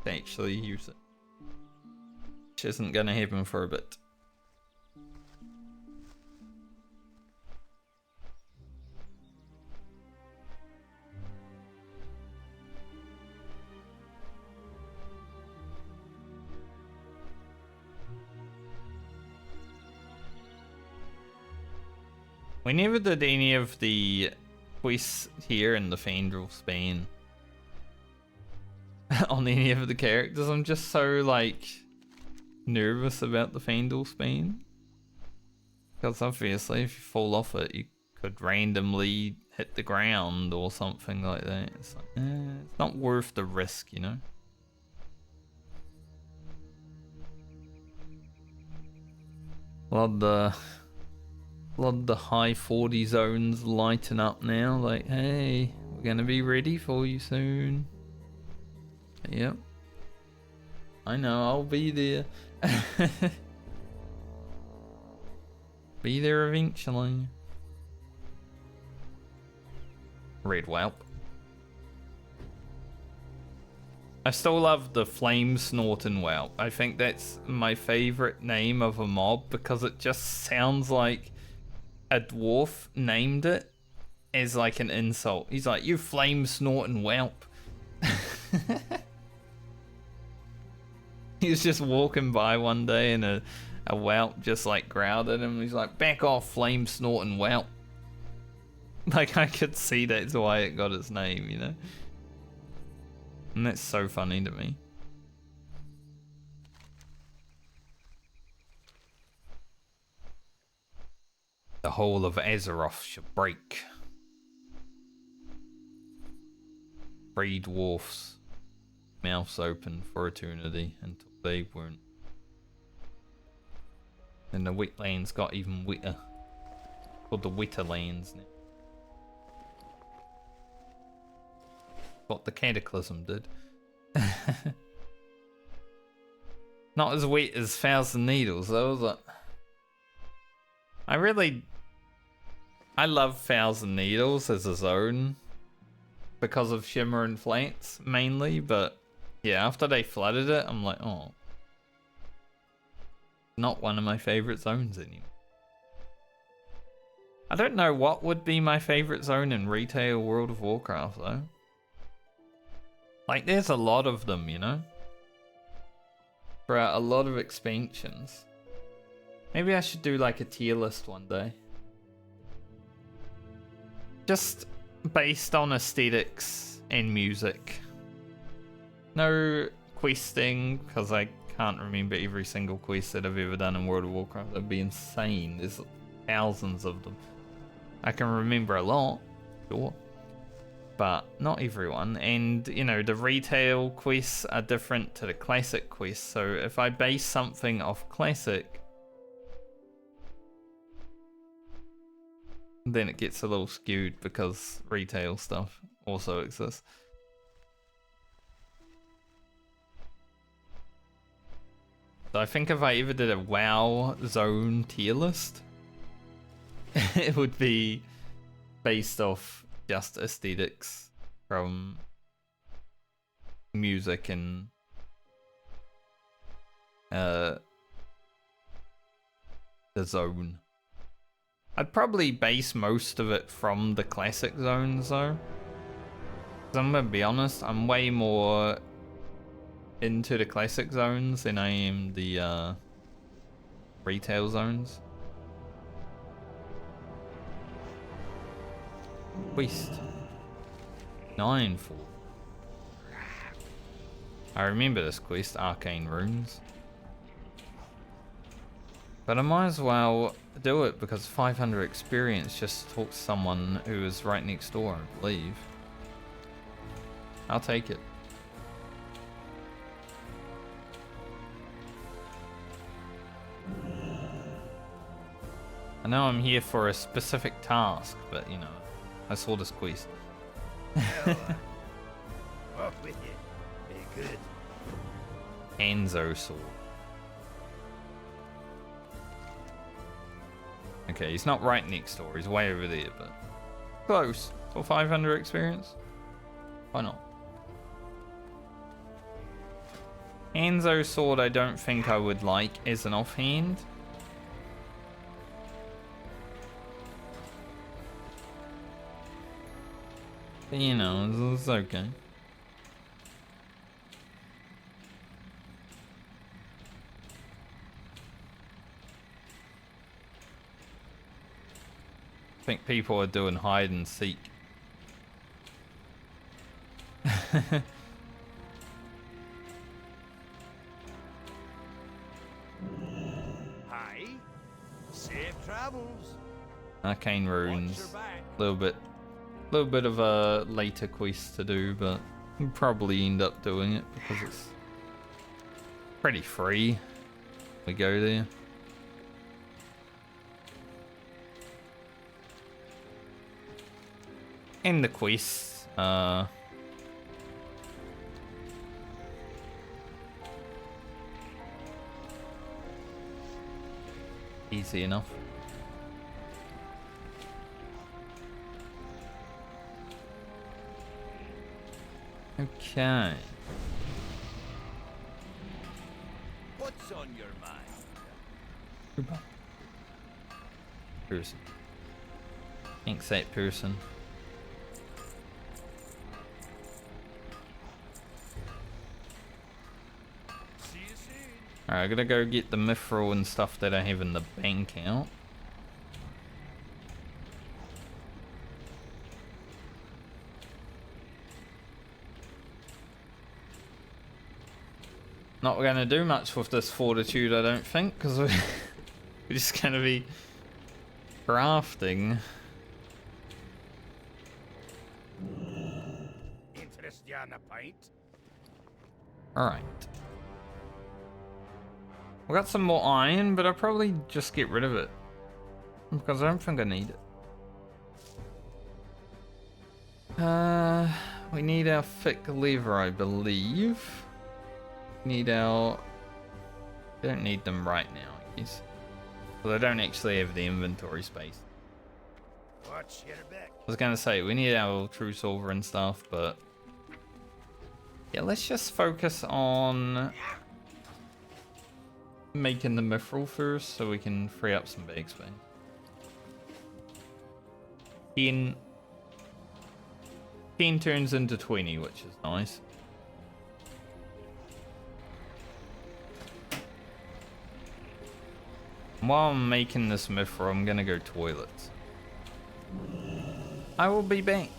to actually use it. Which isn't going to happen for a bit. We never did any of the quests here in the Fandral Span on any of the characters. I'm just so, like, nervous about the Fandral Span. Because obviously if you fall off it, you could randomly hit the ground or something like that. It's like, it's not worth the risk, you know? Love the high 40 zones lighting up now, like, hey, we're gonna be ready for you soon. Yep. I know, I'll be there. Be there eventually. Red whelp. I still love the Flame Snorting Whelp. I think that's my favorite name of a mob because it just sounds like a dwarf named it as like an insult. He's like, you flame snorting whelp. He was just walking by one day and a whelp just like growled at him. He's like, back off, flame snorting whelp. Like, I could see that's why it got its name, you know? And that's so funny to me. The whole of Azeroth should break. 3 dwarfs. Mouths open for eternity until they weren't. And the wetlands got even wetter. Called the wetter lands now. What the Cataclysm did. Not as wet as Thousand Needles though, is it? I love Thousand Needles as a zone because of Shimmer and Flats mainly, but yeah, after they flooded it, I'm like, oh, not one of my favorite zones anymore. I don't know what would be my favorite zone in retail World of Warcraft though. Like, there's a lot of them, you know? Throughout a lot of expansions. Maybe I should do like a tier list one day. Just based on aesthetics and music. No questing, because I can't remember every single quest that I've ever done in World of Warcraft. That'd be insane. There's thousands of them. I can remember a lot, sure. But not everyone. And, you know, the retail quests are different to the classic quests. So if I base something off classic, then it gets a little skewed because retail stuff also exists. So I think if I ever did a WoW zone tier list, it would be based off just aesthetics from music and the zone. I'd probably base most of it from the classic zones though. 'Cause I'm gonna be honest, I'm way more into the classic zones than I am the retail zones. Quest 9 for. I remember this quest, Arcane Runes. But I might as well do it because 500 experience just to talk to someone who is right next door, I believe. I'll take it. I know I'm here for a specific task, but you know, I saw this quest. Off with you. Be good. Hanzo sword. Okay, he's not right next door, he's way over there, but close. For 500 experience? Why not? Hanzo sword I don't think I would like as an offhand. But, you know, it's okay. I think people are doing hide and seek. Hi. Safe travels. Arcane Watch Runes. your back. Little bit of a later quest to do, but we'll probably end up doing it because it's pretty free. We go there. And the quests, easy enough. Okay. What's on your mind? Person. Can't say it, person. See you soon. Alright, I gotta go get the mithril and stuff that I have in the bank out. Not gonna do much with this fortitude, I don't think, because we're just gonna be crafting. Interest you on a pint? Alright. We got some more iron, but I'll probably just get rid of it. Because I don't think I need it. We need our thick lever, I believe. Need our... Don't need them right now, I guess. Well, I don't actually have the inventory space. Watch your back. I was gonna say, we need our true silver and stuff, but... Yeah, let's just focus on... making the mithril first, so we can free up some bag space. 10 turns into 20, which is nice. While I'm making this mithril, I'm gonna go toilets. I will be back.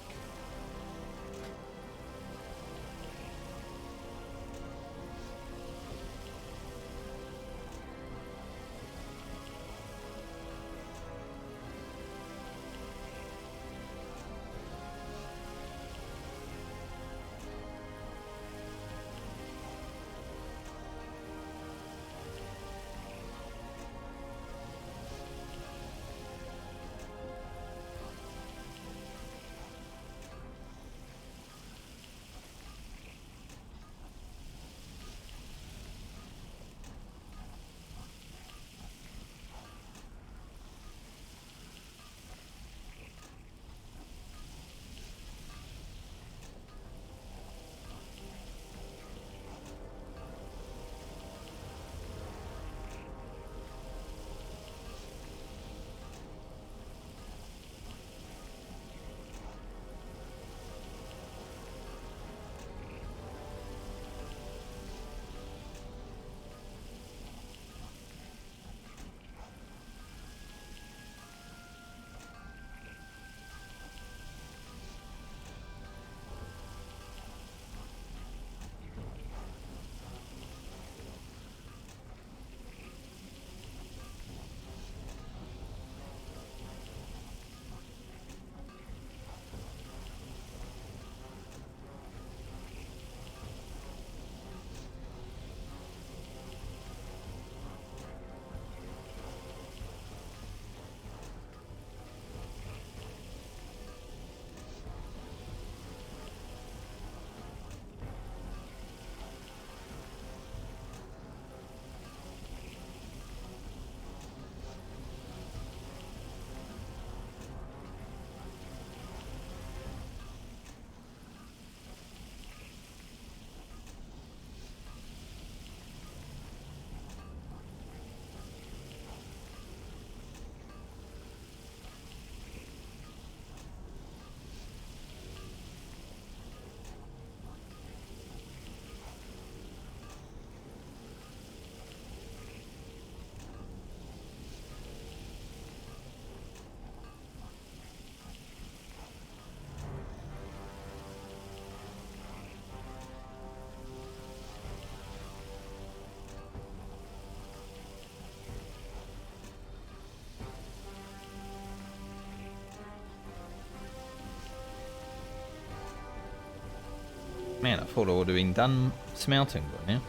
Man, I thought I would have been done smelting by now.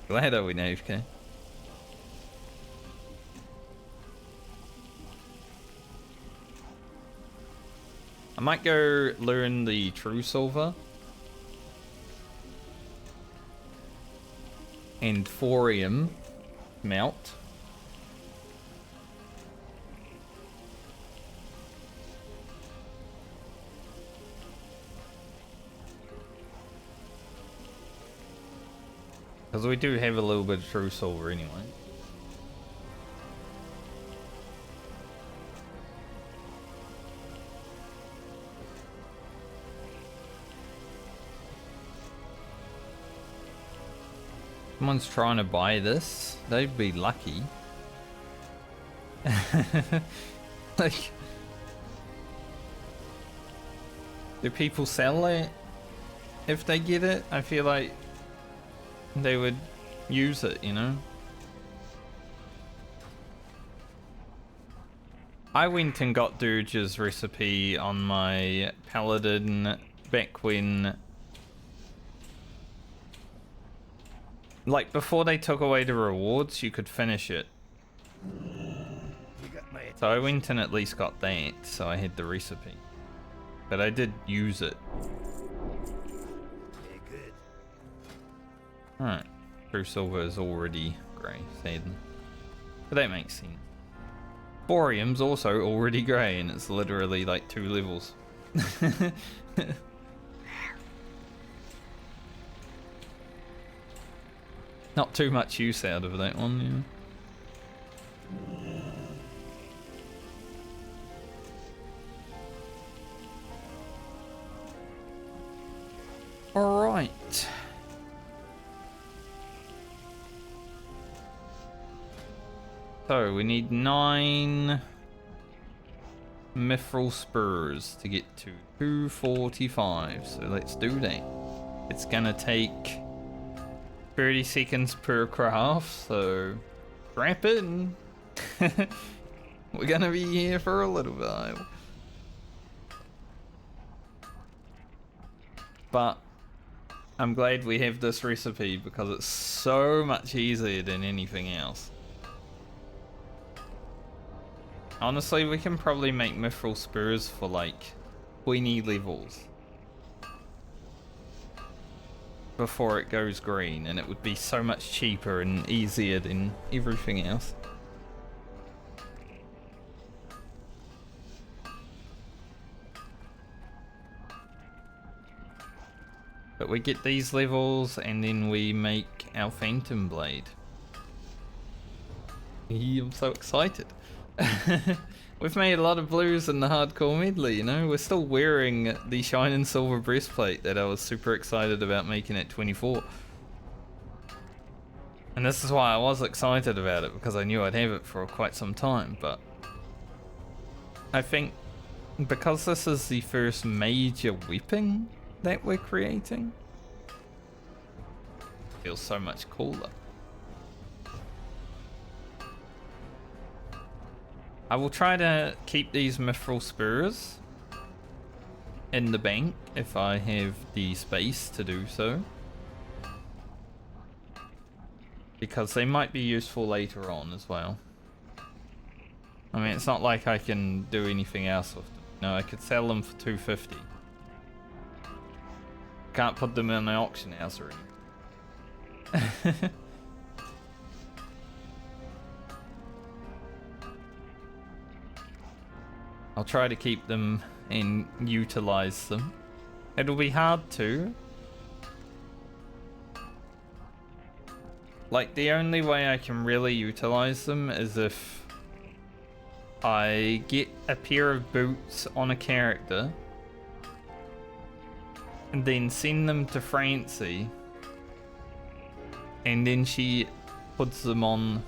Glad I went AFK. I might go learn the true silver. And thorium melt. Because we do have a little bit of true silver anyway. Someone's trying to buy this, they'd be lucky. Like, do people sell it if they get it? I feel like they would use it, you know? I went and got Dirge's recipe on my paladin back when, like, before they took away the rewards, you could finish it. So I went and at least got that, so I had the recipe. But I did use it. Alright. True silver is already grey, sadly. But that makes sense. Thorium's also already grey, and it's literally like 2 levels. Not too much use out of that one, yeah. Alright. So we need 9 Mithril spurs to get to 245. So let's do that. It's gonna take 30 seconds per craft, so strap in. We're gonna be here for a little while. But I'm glad we have this recipe because it's so much easier than anything else. Honestly, we can probably make Mithril spurs for like 20 levels before it goes green, and it would be so much cheaper and easier than everything else. But we get these levels and then we make our Phantom Blade. I'm so excited. We've made a lot of blues in the hardcore medley, you know? We're still wearing the Shining Silver breastplate that I was super excited about making at 24. And this is why I was excited about it, because I knew I'd have it for quite some time, but I think because this is the first major weapon that we're creating, it feels so much cooler. I will try to keep these Mithril spurs in the bank if I have the space to do so, because they might be useful later on as well. I mean, it's not like I can do anything else with them. No, I could sell them for 250. Can't put them in the auction house or anything. I'll try to keep them and utilize them. It'll be hard to. Like, the only way I can really utilize them is if I get a pair of boots on a character and then send them to Francie, and then she puts them on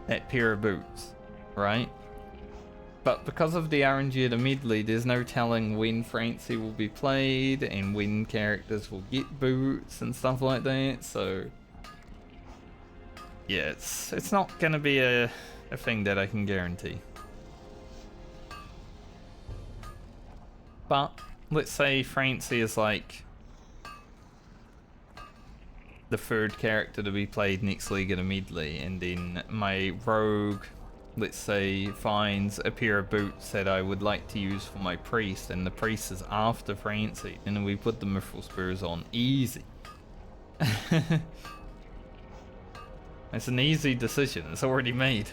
that pair of boots, right? But because of the RNG of the medley, there's no telling when Francie will be played and when characters will get boots and stuff like that, so yeah, it's not gonna be a thing that I can guarantee. But let's say Francie is like the third character to be played next League of the Medley, and then my rogue, let's say, finds a pair of boots that I would like to use for my priest, and the priest is after Francie, and then we put the Mithril spurs on. Easy. It's an easy decision, it's already made.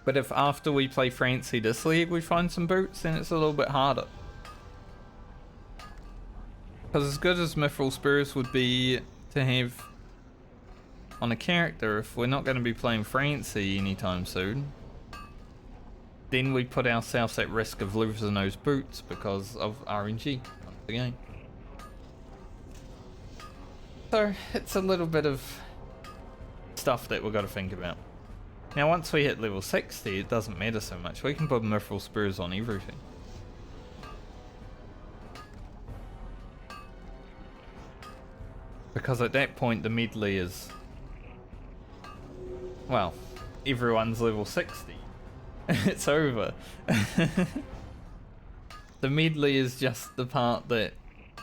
But if after we play Fancy this league we find some boots, then it's a little bit harder. Because as good as Mithril Spears would be to have on a character, if we're not going to be playing Fancy anytime soon, then we put ourselves at risk of losing those boots because of RNG once again. So it's a little bit of stuff that we've got to think about. Now once we hit level 60, it doesn't matter so much. We can put Mithril Spears on everything. Because at that point the Medley is... well, everyone's level 60. It's over. The Medley is just the part that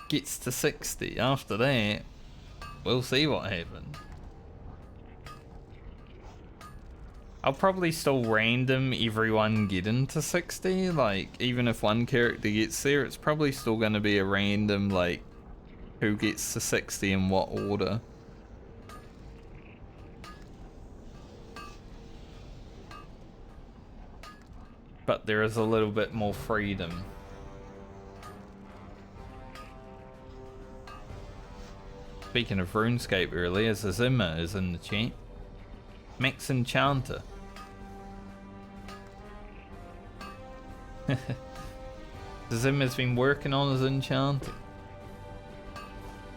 gets to 60. After that, we'll see what happens. I'll probably still random everyone getting to 60, like, even if one character gets there, it's probably still gonna be a random, like, who gets to 60 in what order. But there is a little bit more freedom. Speaking of RuneScape earlier, Zazima is in the chat. Max Enchanter. Zima's been working on his enchanting.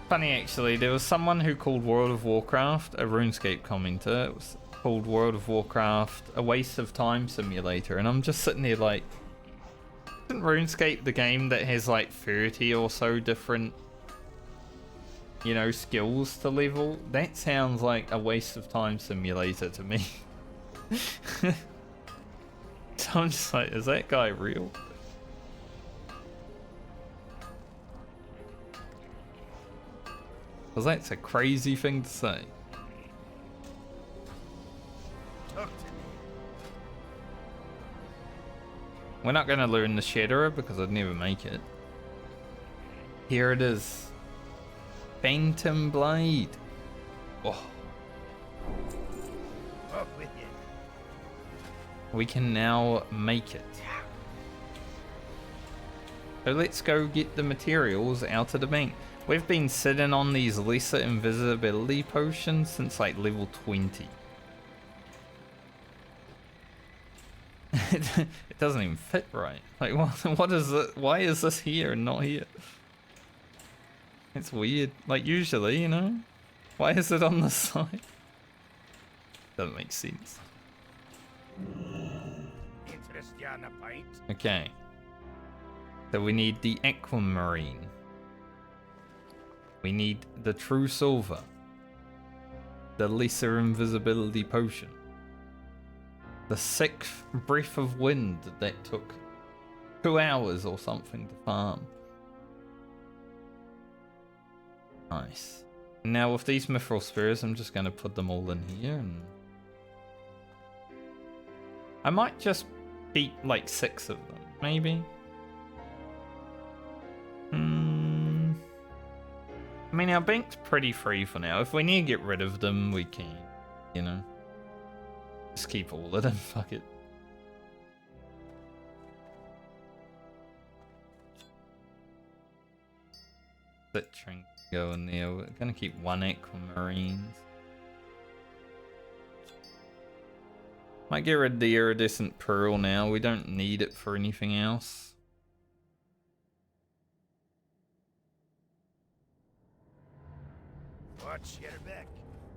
Funny actually, there was someone who called World of Warcraft, a RuneScape commenter, it was called World of Warcraft a waste of time simulator, and I'm just sitting there like, isn't RuneScape the game that has like 30 or so different, you know, skills to level? That sounds like a waste of time simulator to me. So I'm just like, is that guy real? Because that's a crazy thing to say. We're not going to learn the Shatterer because I'd never make it. Here it is. Phantom Blade. Oh. We can now make it. So let's go get the materials out of the bank. We've been sitting on these lesser invisibility potions since like level 20. It doesn't even fit right. Like what is it? Why is this here and not here? It's weird. Like usually, you know? Why is it on the side? Doesn't make sense. Okay. So we need the aquamarine. We need the true silver. The lesser invisibility potion. The 6th breath of wind that took 2 hours or something to farm. Nice. Now with these Mithril Spears, I'm just going to put them all in here. And I might just beat like 6 of them, maybe. I mean, our bank's pretty free for now. If we need to get rid of them, we can, you know. Just keep all of them, fuck it. That trinket go in there. We're gonna keep 1 aquamarines. Might get rid of the iridescent pearl now. We don't need it for anything else.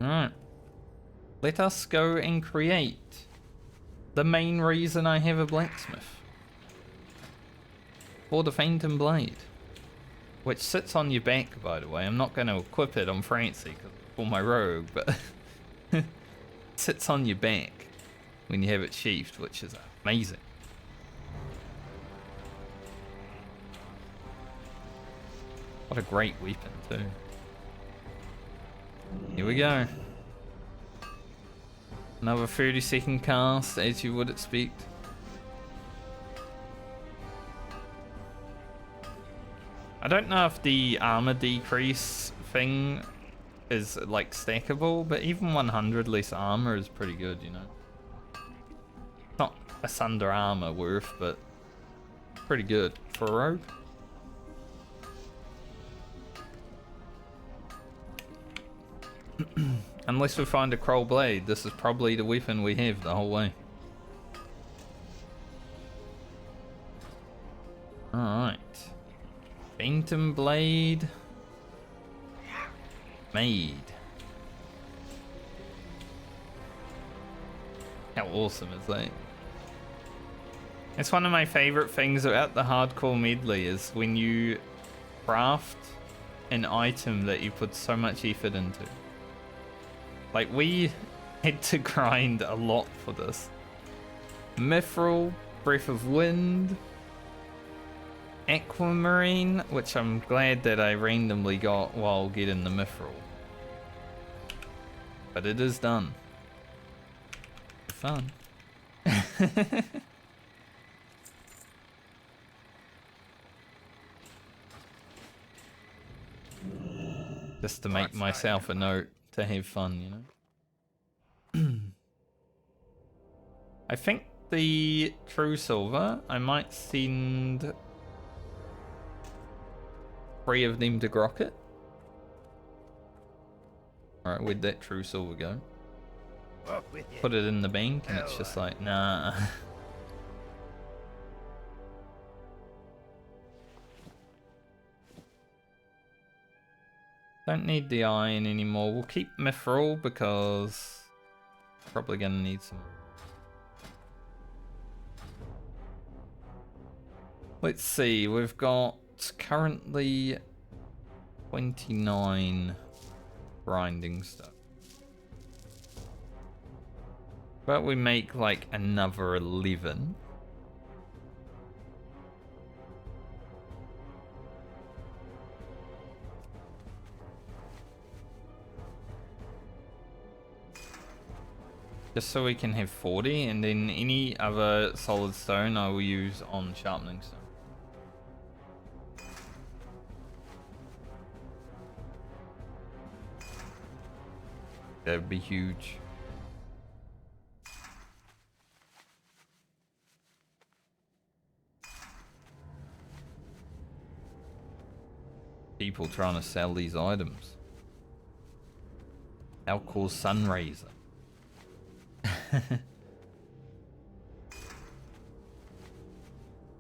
Alright. Let us go and create the main reason I have a blacksmith. For the Phantom Blade. Which sits on your back, by the way. I'm not going to equip it on Francie for my rogue, but it sits on your back when you have it sheathed, which is amazing. What a great weapon, too. Here we go. Another 30-second cast, as you would expect. I don't know if the armor decrease thing is like stackable, but even 100 less armor is pretty good, you know. Asunder armor worth, but pretty good for a rogue. Unless we find a Kroll blade, this is probably the weapon we have the whole way. Alright. Phantom blade. Made. How awesome is that? It's one of my favorite things about the hardcore medley is when you craft an item that you put so much effort into. Like, we had to grind a lot for this. Mithril, Breath of Wind, Aquamarine, which I'm glad that I randomly got while getting the Mithril. But it is done. Fun. Just to make myself a note to have fun, you know. I think the true silver, I might send 3 of them to Grocket. Alright, where'd that true silver go? Put it in the bank and it's just like, nah. Don't need the iron anymore. We'll keep Mithril because probably gonna need some. Let's see, we've got currently 29 grinding stuff. But we make like another 11. Just so we can have 40, and then any other solid stone I will use on sharpening stone. That would be huge. People trying to sell these items. Alcor Sunraiser.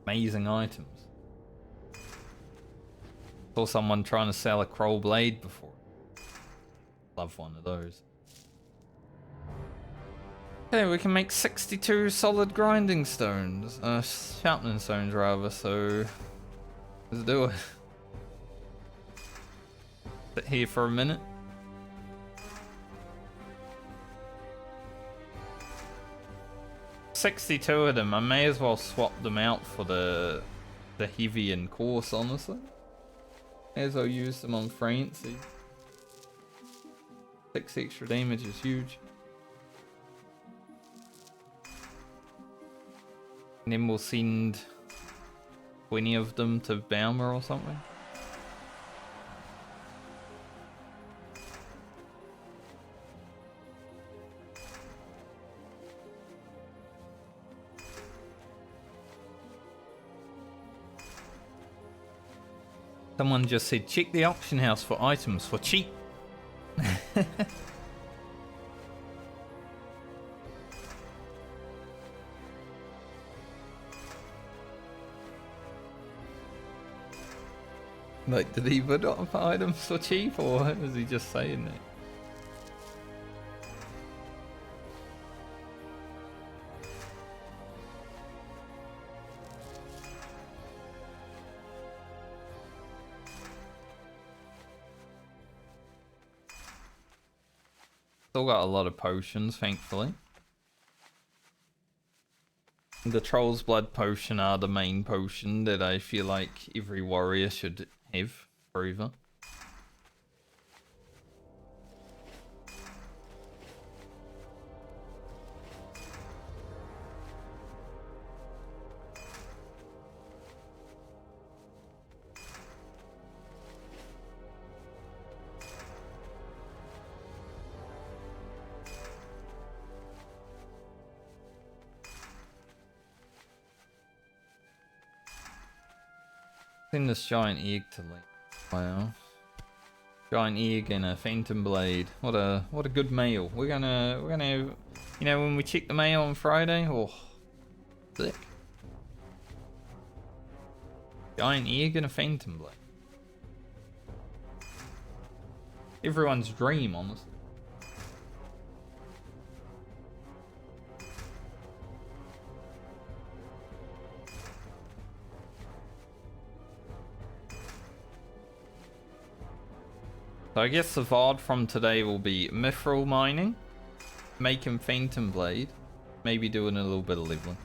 Amazing items. Saw someone trying to sell a Kroll blade before. Love one of those. Okay, we can make 62 solid grinding stones. Sharpening stones rather, so let's do it. Sit here for a minute. $62 of them. I may as well swap them out for the heavy and coarse, honestly. May as well use them on Francie. 6 extra damage is huge. And then we'll send 20 of them to Baumer or something. Someone just said, check the auction house for items for cheap. Like, did he put up items for cheap, or was he just saying that? Still got a lot of potions, thankfully. The Troll's Blood potion are the main potion that I feel like every warrior should have forever. Send this giant egg to Link. Wow. Giant egg and a phantom blade. What a good meal. We're gonna have, you know, when we check the mail on Friday. Oh, sick. Giant egg and a phantom blade. Everyone's dream, honestly. So I guess the VOD from today will be Mithril mining, making Phantom Blade, maybe doing a little bit of leveling.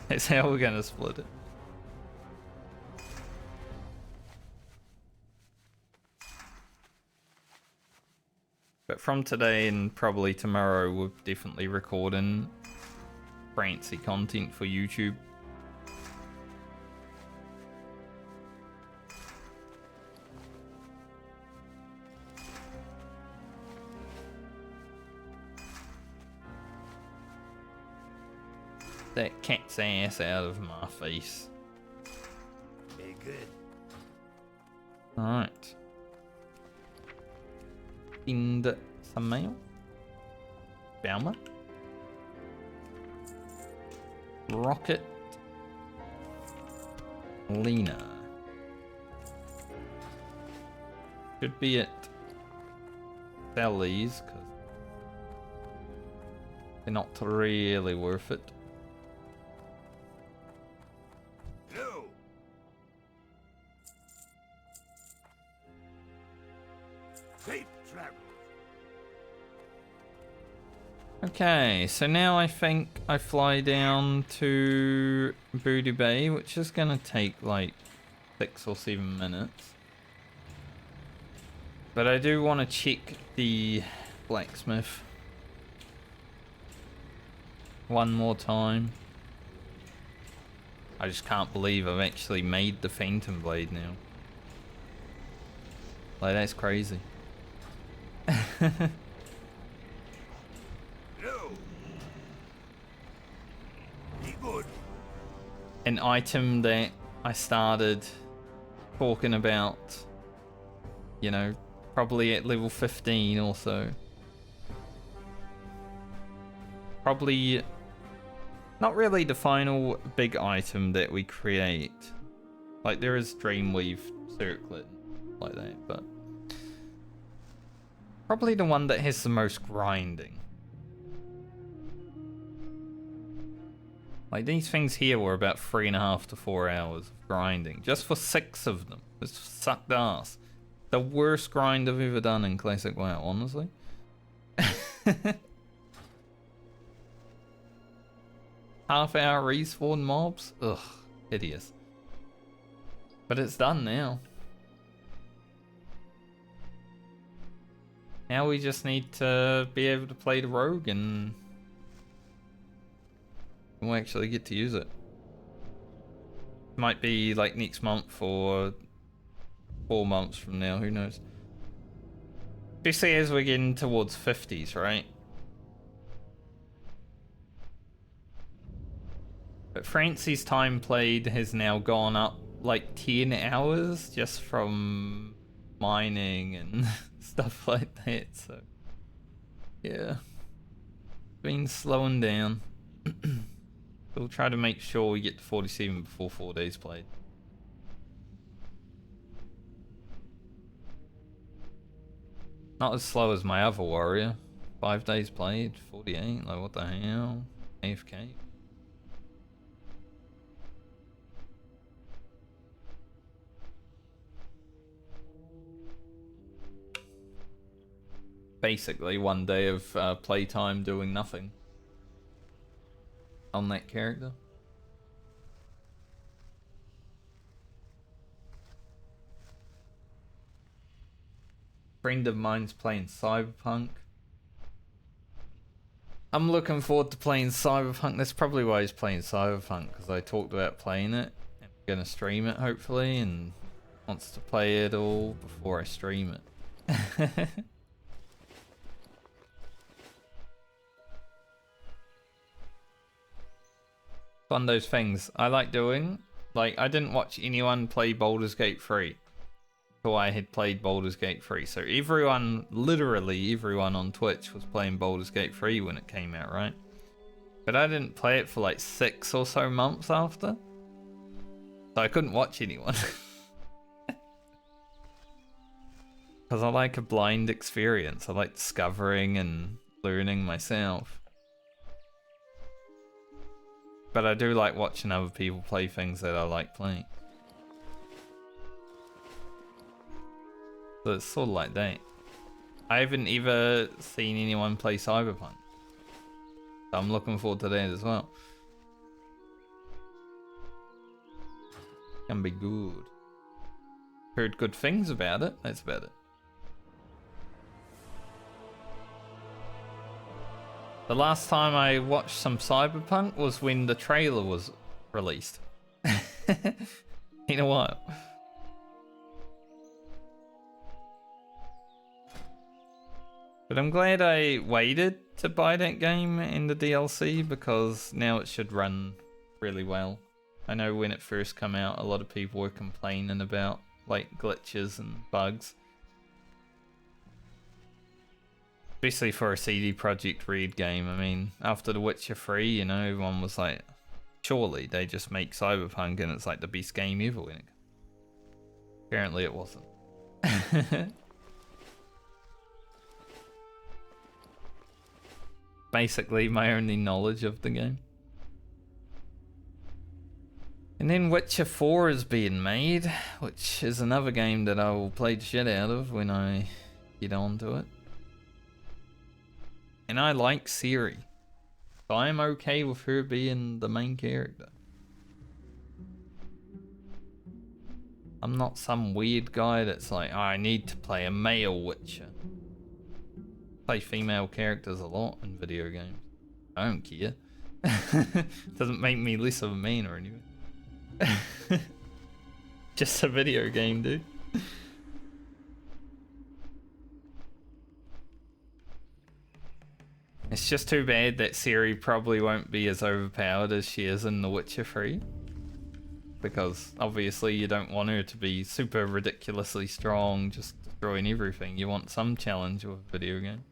That's how we're gonna split it. But from today and probably tomorrow, we're definitely recording fancy content for YouTube. That cat's ass out of my face. Very good. Alright. Send some mail. Baumer. Rocket. Lena. Should be it. Sell these, because they're not really worth it. No. Safe travels. Okay, so now I think I fly down to Voodoo Bay, which is gonna take like 6 or 7 minutes. But I do want to check the blacksmith one more time. I just can't believe I've actually made the Phantom Blade now. Like, that's crazy. No. Be good. An item that I started talking about, you know, probably at level 15 or so. Probably not really the final big item that we create. Like, there is Dreamweave Circlet like that, but probably the one that has the most grinding. Like, these things here were about 3.5 to 4 hours of grinding just for 6 of them. It's sucked ass. The worst grind I've ever done in Classic WoW, honestly. Half-hour respawn mobs? Ugh, hideous. But it's done now. Now we just need to be able to play the rogue and we'll actually get to use it. Might be like next month or 4 months from now, who knows. Especially as we're getting towards 50s, right? But Francie's time played has now gone up like 10 hours just from mining and stuff like that, so yeah. Been slowing down. We'll try to make sure we get to 47 before 4 days played. Not as slow as my other warrior. 5 days played, 48, like what the hell? AFK. Basically 1 day of playtime doing nothing on that character. Friend of mine's playing Cyberpunk. I'm looking forward to playing Cyberpunk. That's probably why he's playing Cyberpunk, because I talked about playing it. I'm gonna stream it hopefully, and wants to play it all before I stream it. One of those things I like doing. Like, I didn't watch anyone play Baldur's Gate 3 until I had played Baldur's Gate 3. So everyone, literally everyone on Twitch was playing Baldur's Gate 3 when it came out, right? But I didn't play it for like 6 or so months after. So I couldn't watch anyone. Because I like a blind experience. I like discovering and learning myself. But I do like watching other people play things that I like playing. So it's sort of like that. I haven't ever seen anyone play Cyberpunk. So I'm looking forward to that as well. Can be good. Heard good things about it. That's about it. The last time I watched some Cyberpunk was when the trailer was released. In a while. But I'm glad I waited to buy that game in the DLC because now it should run really well. I know when it first came out, a lot of people were complaining about like glitches and bugs. Especially for a CD Projekt Red game. I mean, after The Witcher 3, you know, everyone was like, surely they just make Cyberpunk and it's like the best game ever. Apparently it wasn't. Basically my only knowledge of the game. And then Witcher 4 is being made, which is another game that I will play the shit out of when I get onto it. And I like Ciri, so I'm okay with her being the main character. I'm not some weird guy that's like, oh, I need to play a male Witcher. I play female characters a lot in video games. I don't care. Doesn't make me less of a man or anything. Just a video game, dude. It's just too bad that Ciri probably won't be as overpowered as she is in The Witcher 3. Because obviously you don't want her to be super ridiculously strong, just destroying everything. You want some challenge with a video game.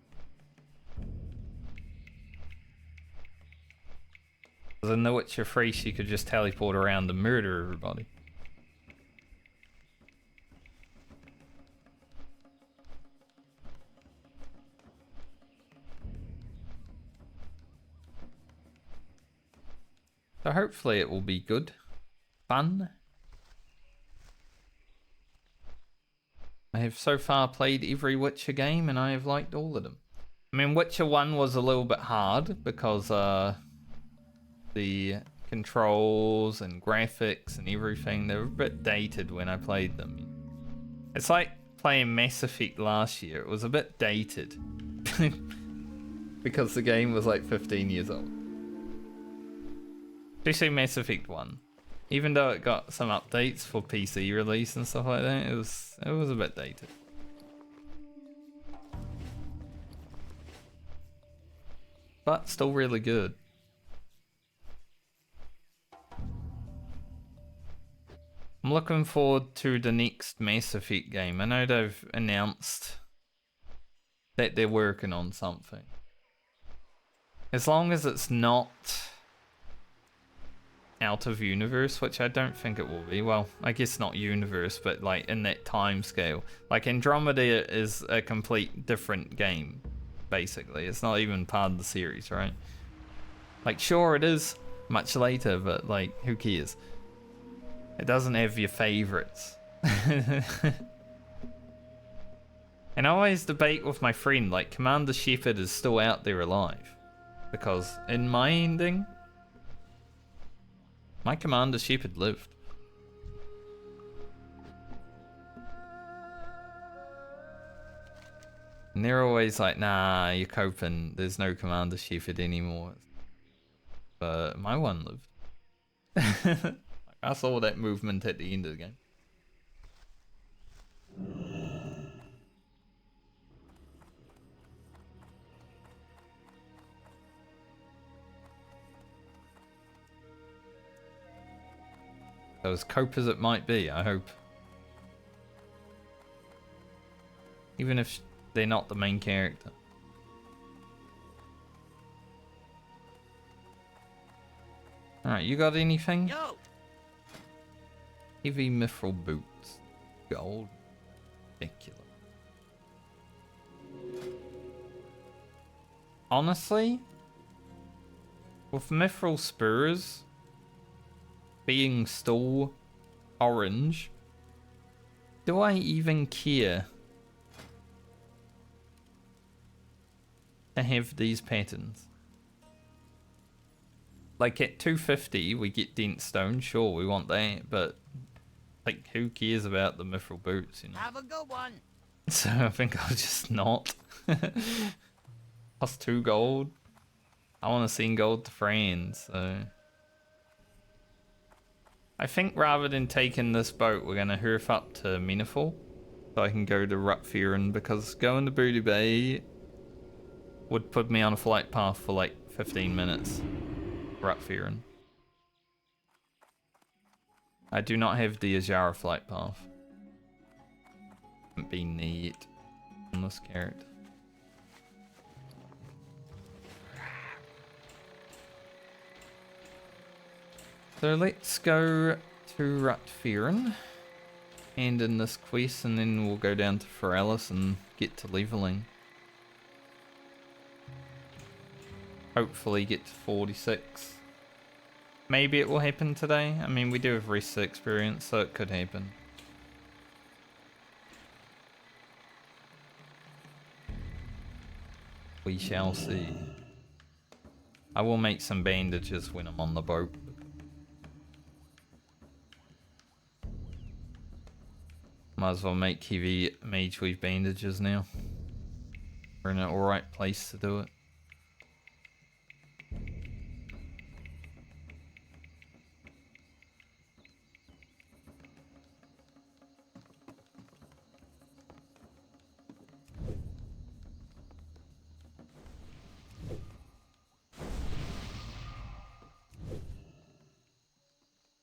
Because in The Witcher 3 she could just teleport around and murder everybody. So hopefully it will be good. Fun. I have so far played every Witcher game and I have liked all of them. I mean, Witcher 1 was a little bit hard because the controls and graphics and everything, they were a bit dated when I played them. It's like playing Mass Effect last year. It was a bit dated because the game was like 15 years old. Especially Mass Effect 1. Even though it got some updates for PC release and stuff like that, it was a bit dated. But still really good. I'm looking forward to the next Mass Effect game. I know they've announced that they're working on something. As long as it's not out of universe, which I don't think it will be. Well, I guess not universe, but like in that time scale. Like Andromeda is a complete different game, basically. It's not even part of the series, right? Like, sure, it is much later, but like, who cares? It doesn't have your favorites. And I always debate with my friend, like, Commander Shepard is still out there alive. Because in my ending, my Commander Shepard lived. And they're always like, nah, you're coping. There's no Commander Shepard anymore. But my one lived. I saw that movement at the end of the game. So as cope as it might be, I hope. Even if they're not the main character. Alright, you got anything? Yo! Heavy mithril boots. Gold. Ridiculous. Honestly, with mithril spurs being still orange, do I even care to have these patterns? Like at 250 we get dent stone, sure we want that, but like who cares about the mithril boots, you know? Have a good one. So I think I'll just not. Plus 2 gold. I want to send gold to friends, so I think rather than taking this boat, we're gonna hurf up to Medley so I can go to Rutferin, because going to Booty Bay would put me on a flight path for like 15 minutes. Rutferin. I do not have the Ajara flight path. Haven't been there yet on this character. So let's go to Rutferin and in this quest, and then we'll go down to Foralis and get to leveling. Hopefully get to 46. Maybe it will happen today. I mean, we do have rest experience, so it could happen. We shall see. I will make some bandages when I'm on the boat. Might as well make heavy mage weave bandages now. We're in an alright place to do it.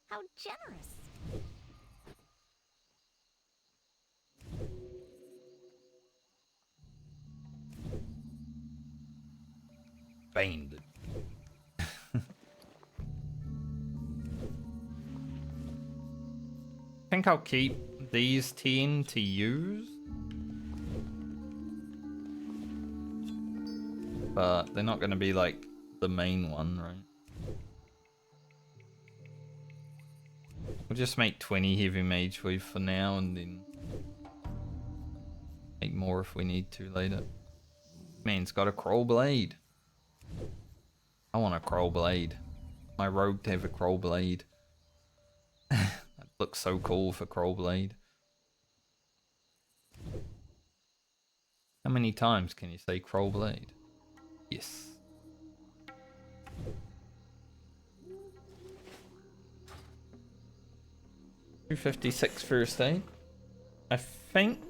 How generous. Bandage. I think I'll keep these 10 to use. But they're not going to be like the main one, right? We'll just make 20 heavy mage weave for now and then make more if we need to later. Man's got a crawl blade. I want a crawl blade. My rogue to have a crawl blade. That looks so cool for crawl blade. How many times can you say crawl blade? Yes. $256 first aid. I think,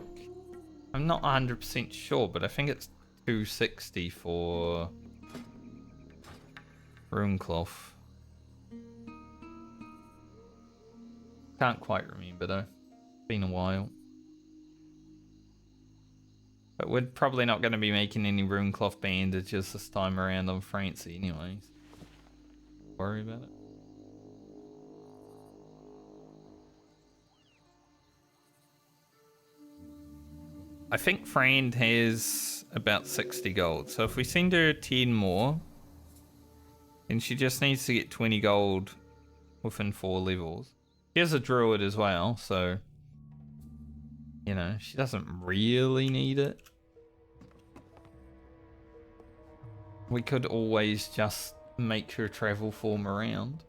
I'm not 100% sure, but I think it's 260 for rune cloth. Can't quite remember though. Been a while. But we're probably not going to be making any rune cloth bandages this time around on Francie anyways. Worry about it. I think Frand has about 60 gold, so if we send her 10 more, then she just needs to get 20 gold within 4 levels. She has a druid as well, so you know, she doesn't really need it. We could always just make her travel form around.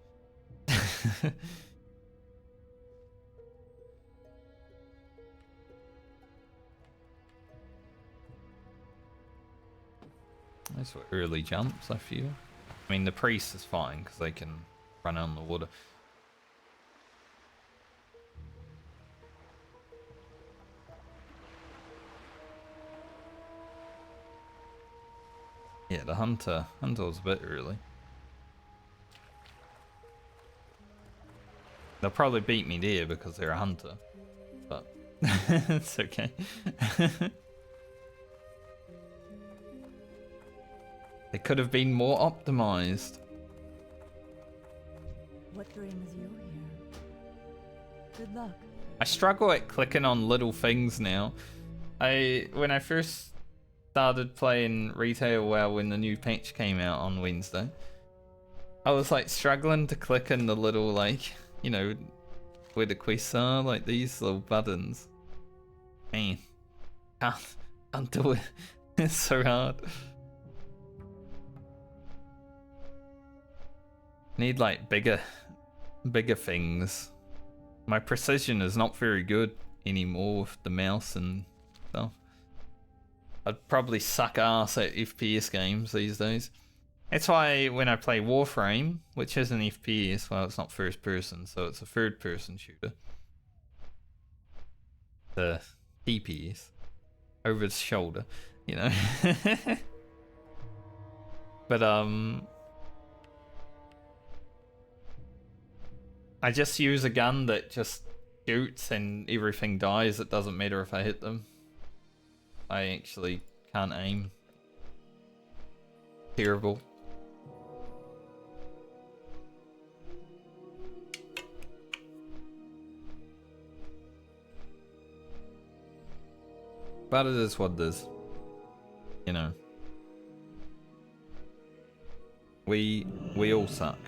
Those were early jumps, I feel. I mean, the priest is fine because they can run on the water. Yeah, the hunter was a bit early. They'll probably beat me there because they're a hunter, but it's okay. They could have been more optimized. What brings you here? Good luck. I struggle at clicking on little things now. When I first started playing retail WoW when the new patch came out on Wednesday, I was like struggling to click on the little, like, you know, where the quests are, like these little buttons. Man, can't do it. It's so hard. Need like bigger things. My precision is not very good anymore with the mouse and stuff. I'd probably suck ass at FPS games these days. That's why when I play Warframe, which is an FPS, well, it's not first person, so it's a third person shooter. The TPS. Over the shoulder, you know. But, I just use a gun that just shoots and everything dies. It doesn't matter if I hit them. I actually can't aim. Terrible. But it is what it is. You know. We all suck.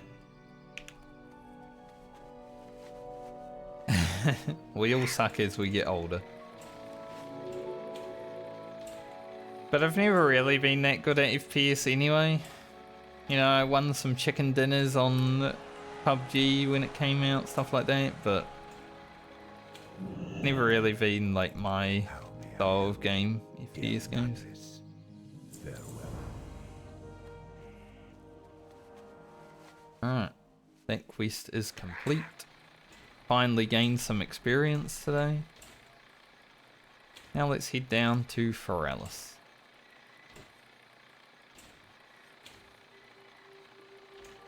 We all suck as we get older. But I've never really been that good at FPS anyway. You know, I won some chicken dinners on PUBG when it came out, stuff like that, but never really been like my style of game, FPS games. Alright, that quest is complete. Finally gained some experience today. Now let's head down to Foralis.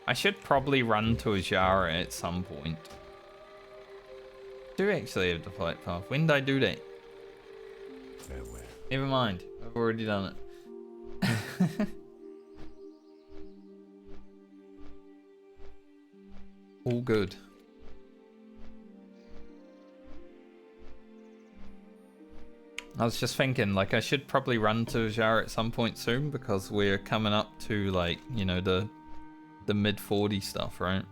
I should probably run to Ajara at some point. I do actually have the flight path. When did I do that? Farewell. Never mind. I've already done it. All good. I was just thinking, like, I should probably run to Ajara at some point soon because we're coming up to, like, you know, the mid-40 stuff, right?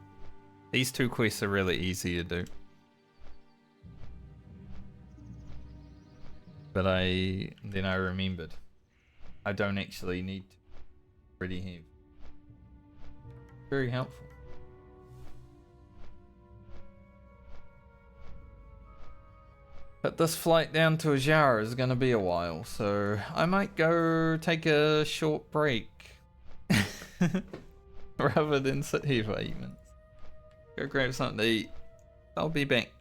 These two quests are really easy to do. But then I remembered. I don't actually need to really have. Very helpful. But this flight down to Ajara is going to be a while, so I might go take a short break. Rather than sit here for 8 minutes. Go grab something to eat. I'll be back.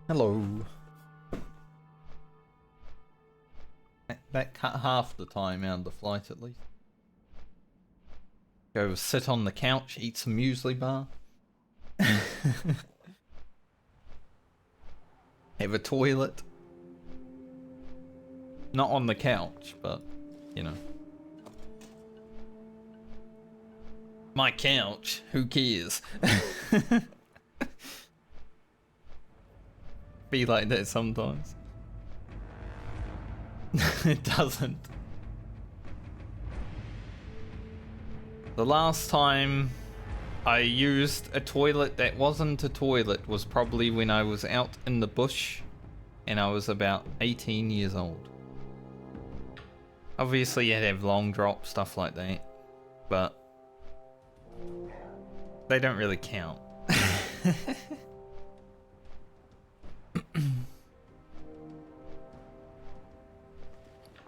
Hello. That cut half the time out of the flight at least. Go sit on the couch, eat some muesli bar. Have a toilet. Not on the couch, but, you know. My couch, who cares? Be like that sometimes. It doesn't. The last time I used a toilet that wasn't a toilet was probably when I was out in the bush and I was about 18 years old. Obviously you'd have long drop, stuff like that, but they don't really count.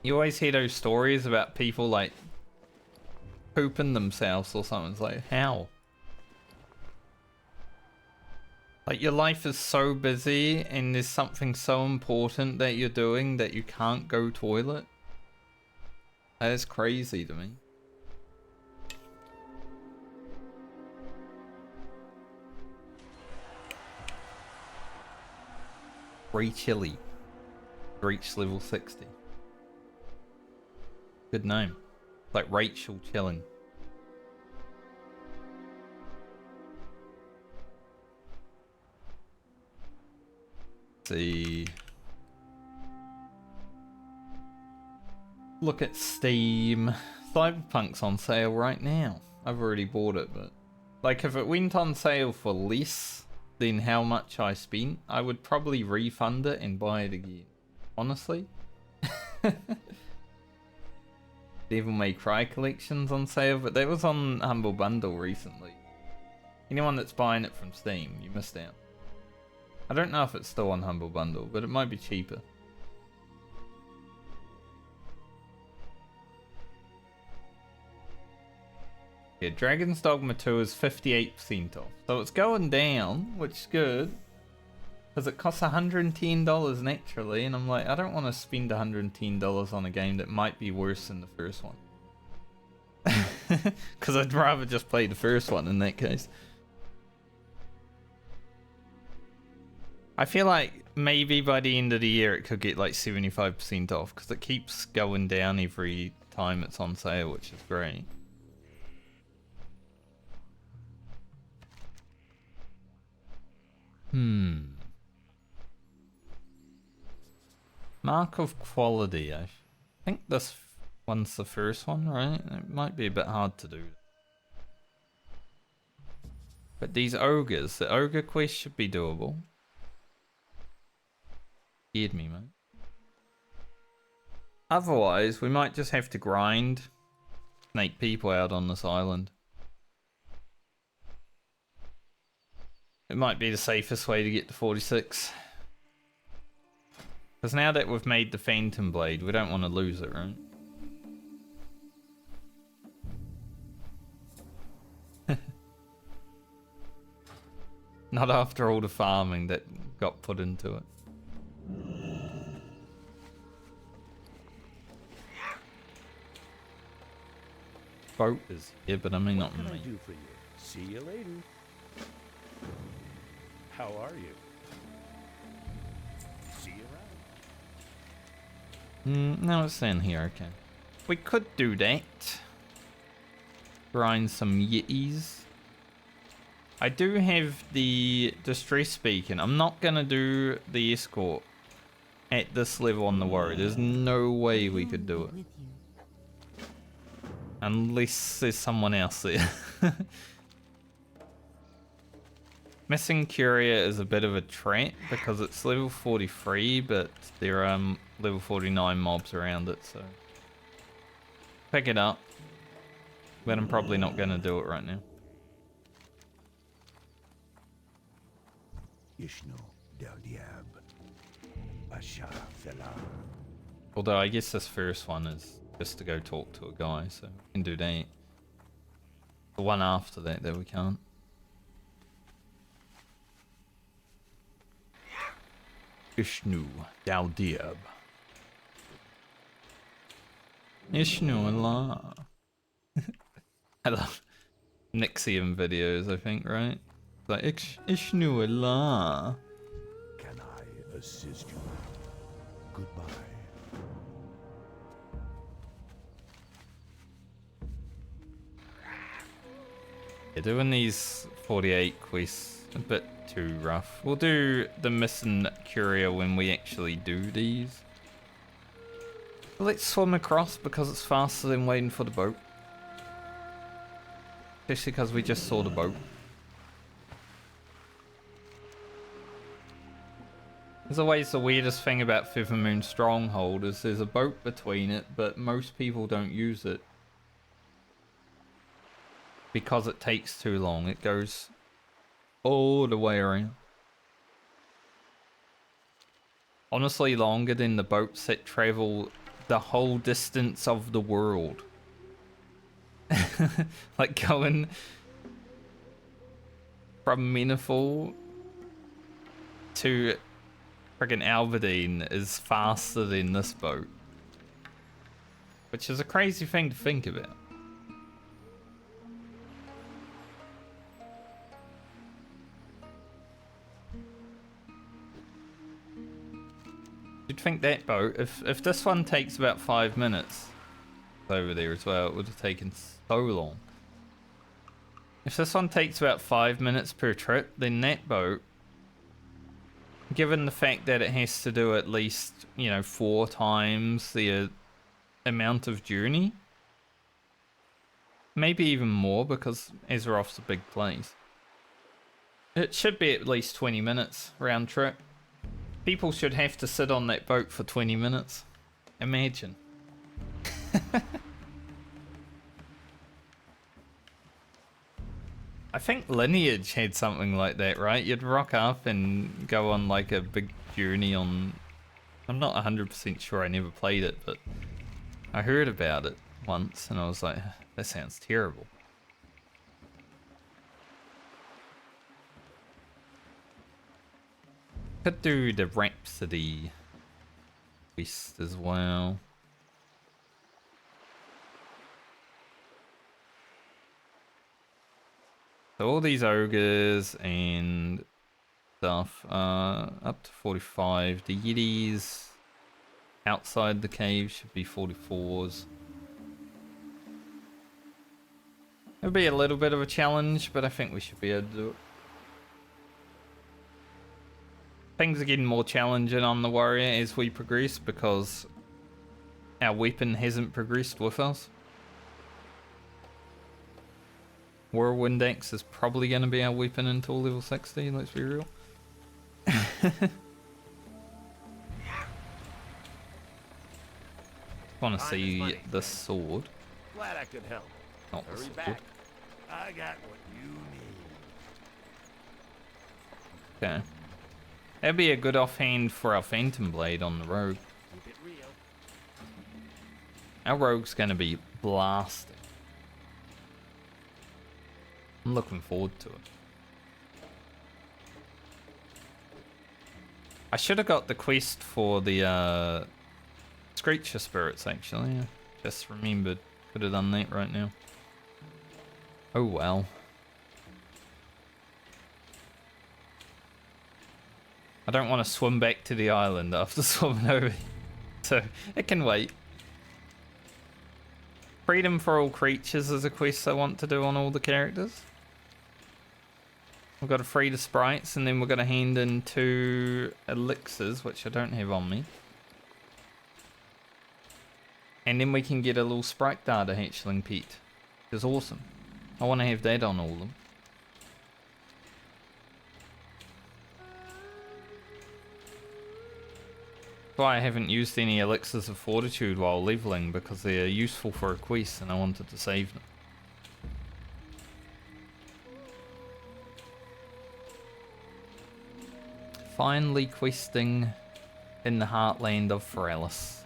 You always hear those stories about people like pooping themselves or something. It's like, how? Like your life is so busy and there's something so important that you're doing that you can't go toilet. That is crazy to me. Free chili. Reach level 60. Good name. Like Rachel chilling. See. Look at Steam. Cyberpunk's on sale right now. I've already bought it, but like if it went on sale for less than how much I spent, I would probably refund it and buy it again. Honestly. Devil May Cry collection's on sale, but that was on Humble Bundle recently. Anyone that's buying it from Steam, you missed out. I don't know if it's still on Humble Bundle, but it might be cheaper. Yeah, Dragon's Dogma 2 is 58% off. So it's going down, which is good. Because it costs $110 naturally, and I'm like, I don't want to spend $110 on a game that might be worse than the first one. Because I'd rather just play the first one in that case. I feel like maybe by the end of the year it could get like 75% off, because it keeps going down every time it's on sale, which is great. Mark of quality. I think this one's the first one, right? It might be a bit hard to do. But these ogres, the ogre quest should be doable. Scared me, mate. Otherwise, we might just have to grind, snake people out on this island. It might be the safest way to get to 46. Because now that we've made the Phantom Blade, we don't want to lose it, right? Not after all the farming that got put into it. Boat is here, but I mean not What can I me. do for you? See you later. How are you? See you around. No, it's in here, okay. We could do that. Grind some yetis. I do have the distress beacon. I'm not gonna do the escort at this level on the warrior. There's no way we could do it. Unless there's someone else there. Missing Courier is a bit of a trap because it's level 43, but there are level 49 mobs around it, so pick it up. But I'm probably not going to do it right now. Although I guess this first one is just to go talk to a guy, so we can do that. The one after that we can't. Ishnu Daldiab. Ishnu Allah. I love Nixium videos, I think, right? Like Ishnu Allah. Can I assist you? Goodbye. Yeah, doing these 48 quests a bit too rough. We'll do the Missing Curia when we actually do these. Let's swim across because it's faster than waiting for the boat. Especially because we just saw the boat. As always, the weirdest thing about Feathermoon Stronghold is there's a boat between it, but most people don't use it. Because it takes too long. It goes all the way around. Honestly, longer than the boats that travel the whole distance of the world. Like going from Meniful to friggin' Alvadine is faster than this boat. Which is a crazy thing to think about. You'd think that boat, if this one takes about 5 minutes over there as well, it would have taken so long. If this one takes about 5 minutes per trip, then that boat, given the fact that it has to do at least, you know, 4 times the amount of journey, maybe even more because Azeroth's a big place, it should be at least 20 minutes round trip. People should have to sit on that boat for 20 minutes. Imagine. I think Lineage had something like that, right? You'd rock up and go on like a big journey on... I'm not 100% sure, I never played it, but I heard about it once and I was like, that sounds terrible. Could do the Rhapsody quest as well. So all these ogres and stuff are up to 45. The Yetis outside the cave should be 44s. It'll be a little bit of a challenge, but I think we should be able to do it. Things are getting more challenging on the warrior as we progress because our weapon hasn't progressed with us. Whirlwind Axe is probably going to be our weapon until level 60, let's be real. Want to see the sword. Glad I could help. Not the Hurry sword. back. I got what you need. Okay. That'd be a good offhand for our Phantom Blade on the rogue. Keep it real. Our rogue's going to be blasting. I'm looking forward to it. I should have got the quest for the Screecher Spirits actually. Just remembered. Could have done that right now. Oh well. I don't want to swim back to the island after swimming over, so it can wait. Freedom for all creatures is a quest I want to do on all the characters. We've got to free the sprites, and then we're going to hand in 2 elixirs, which I don't have on me. And then we can get a little sprite data hatchling pet, which is awesome. I want to have that on all of them. That's why I haven't used any elixirs of fortitude while leveling, because they're useful for a quest and I wanted to save them. Finally questing in the heartland of Feralis.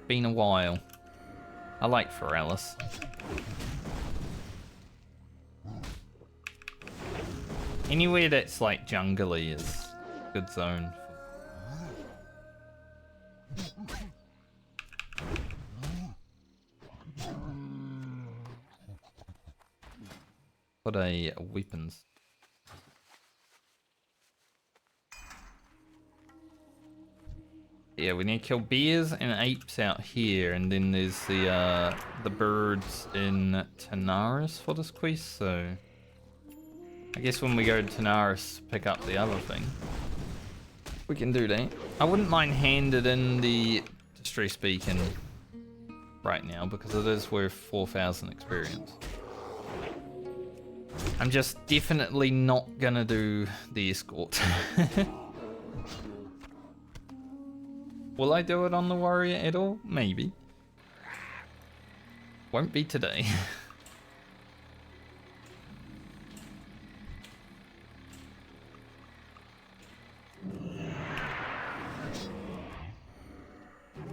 Been a while. I like Feralis. Anywhere that's like jungly is a good zone. What a weapons. Yeah, we need to kill bears and apes out here, and then there's the birds in Tanaris for this quest, so I guess when we go to Tanaris pick up the other thing, we can do that. I wouldn't mind handed in the distress beacon right now because it is worth 4,000 experience. I'm just definitely not gonna do the escort. Will I do it on the warrior at all? Maybe. Won't be today.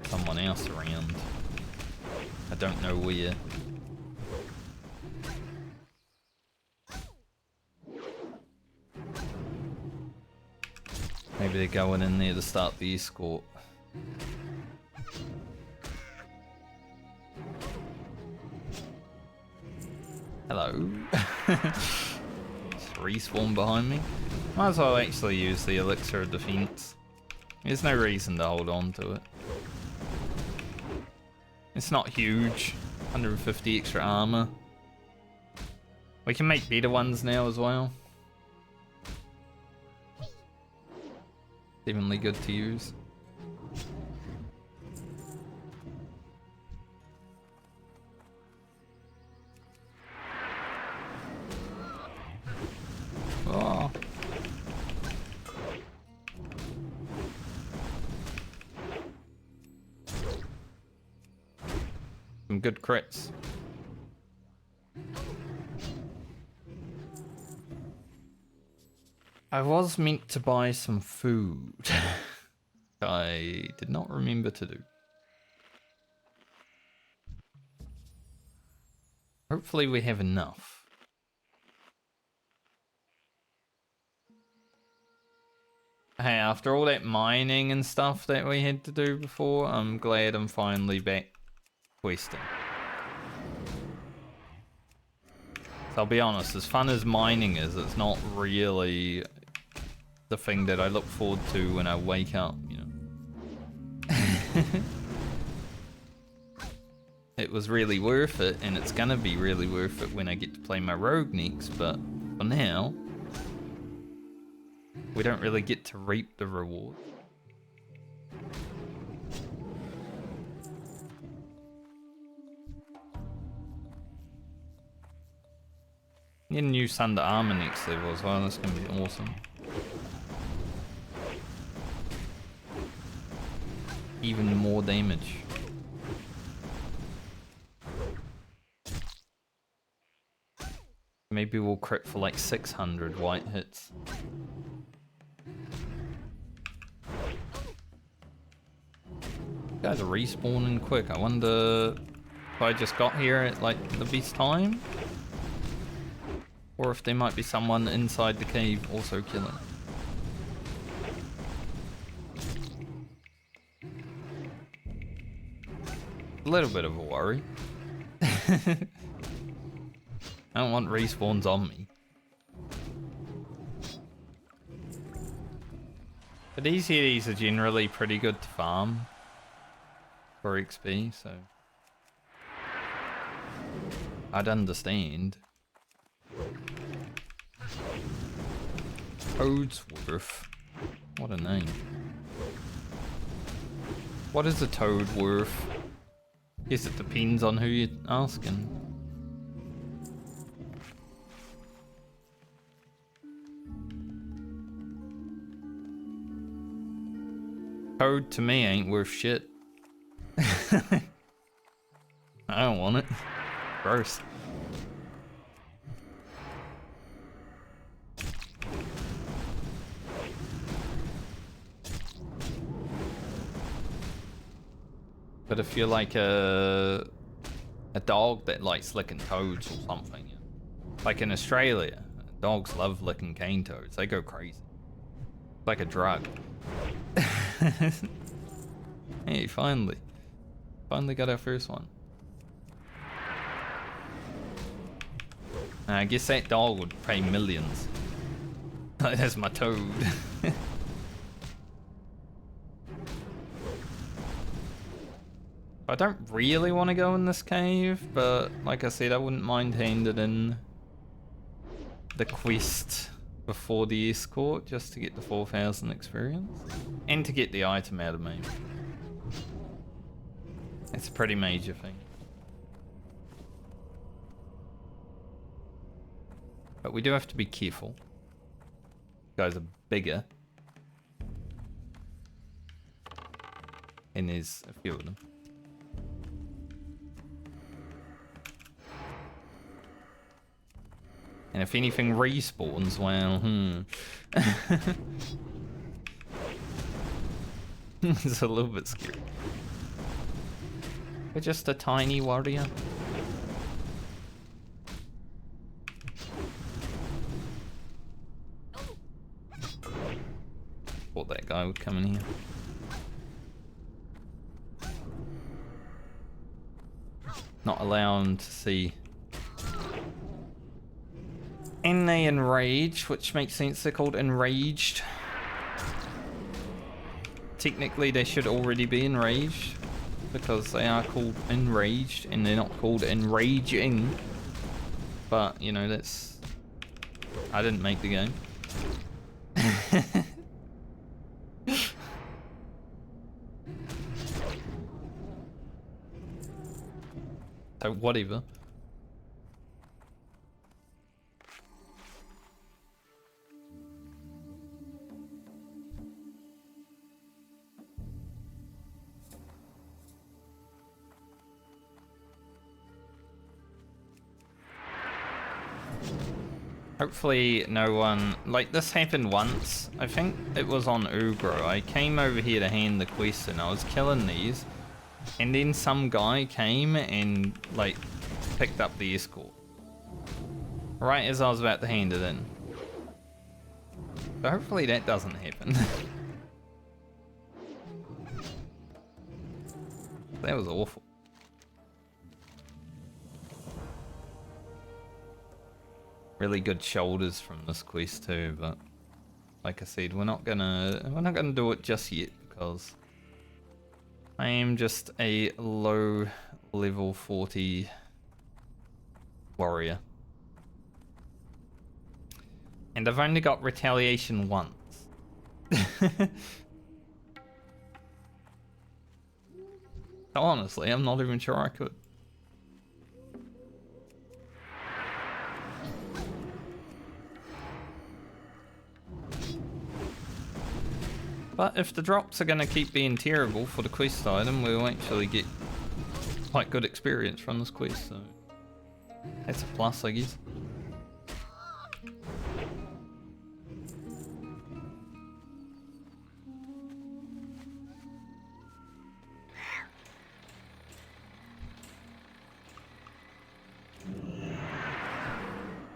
Someone else around. I don't know where. Maybe they're going in there to start the escort. Hello. Respawn behind me. Might as well actually use the elixir of defense. There's no reason to hold on to it. It's not huge. 150 extra armor. We can make better ones now as well. Seemingly good to use. Oh. Some good crits. I was meant to buy some food. I did not remember to do. Hopefully we have enough. Hey, after all that mining and stuff that we had to do before, I'm glad I'm finally back questing. So I'll be honest, as fun as mining is, it's not really the thing that I look forward to when I wake up, you know. It was really worth it, and it's gonna be really worth it when I get to play my rogue next, but for now, we don't really get to reap the reward. Get a new Thunder Armor next level as well, that's gonna be awesome. Even more damage. Maybe we'll crit for like 600 white hits. You guys are respawning quick. I wonder if I just got here at like the best time? Or if there might be someone inside the cave also killing. A little bit of a worry. I don't want respawns on me. But these are generally pretty good to farm for XP, so I'd understand. Toadsworth. What a name. What is a toad worth? Guess it depends on who you're asking. Toad to me ain't worth shit. I don't want it. Gross. But if you're like a dog that likes licking toads or something, like in Australia, Dogs love licking cane toads. They go crazy. Like a drug. Hey, finally. Finally got our first one. I guess that dog would pay millions. That's my toad. I don't really want to go in this cave, but like I said, I wouldn't mind handing in the quest before the escort just to get the 4,000 experience and to get the item out of me. It's a pretty major thing. But we do have to be careful. Guys are bigger. And there's a few of them. And if anything respawns, well, It's a little bit scary. We're just a tiny warrior. Thought that guy would come in here. Not allowed to see. And they enrage, which makes sense, they're called enraged. Technically they should already be enraged because they are called enraged and they're not called enraging. But, you know, that's... I didn't make the game. So whatever. Hopefully no one... Like, this happened once. I think it was on Ugro. I came over here to hand the quest and I was killing these. And then some guy came and, like, picked up the escort. Right as I was about to hand it in. So hopefully that doesn't happen. That was awful. Really good shoulders from this quest too, but like I said, we're not gonna do it just yet because I am just a low level 40 warrior. And I've only got retaliation once. Honestly, I'm not even sure I could. But if the drops are going to keep being terrible for the quest item, we'll actually get quite good experience from this quest, so that's a plus, I guess.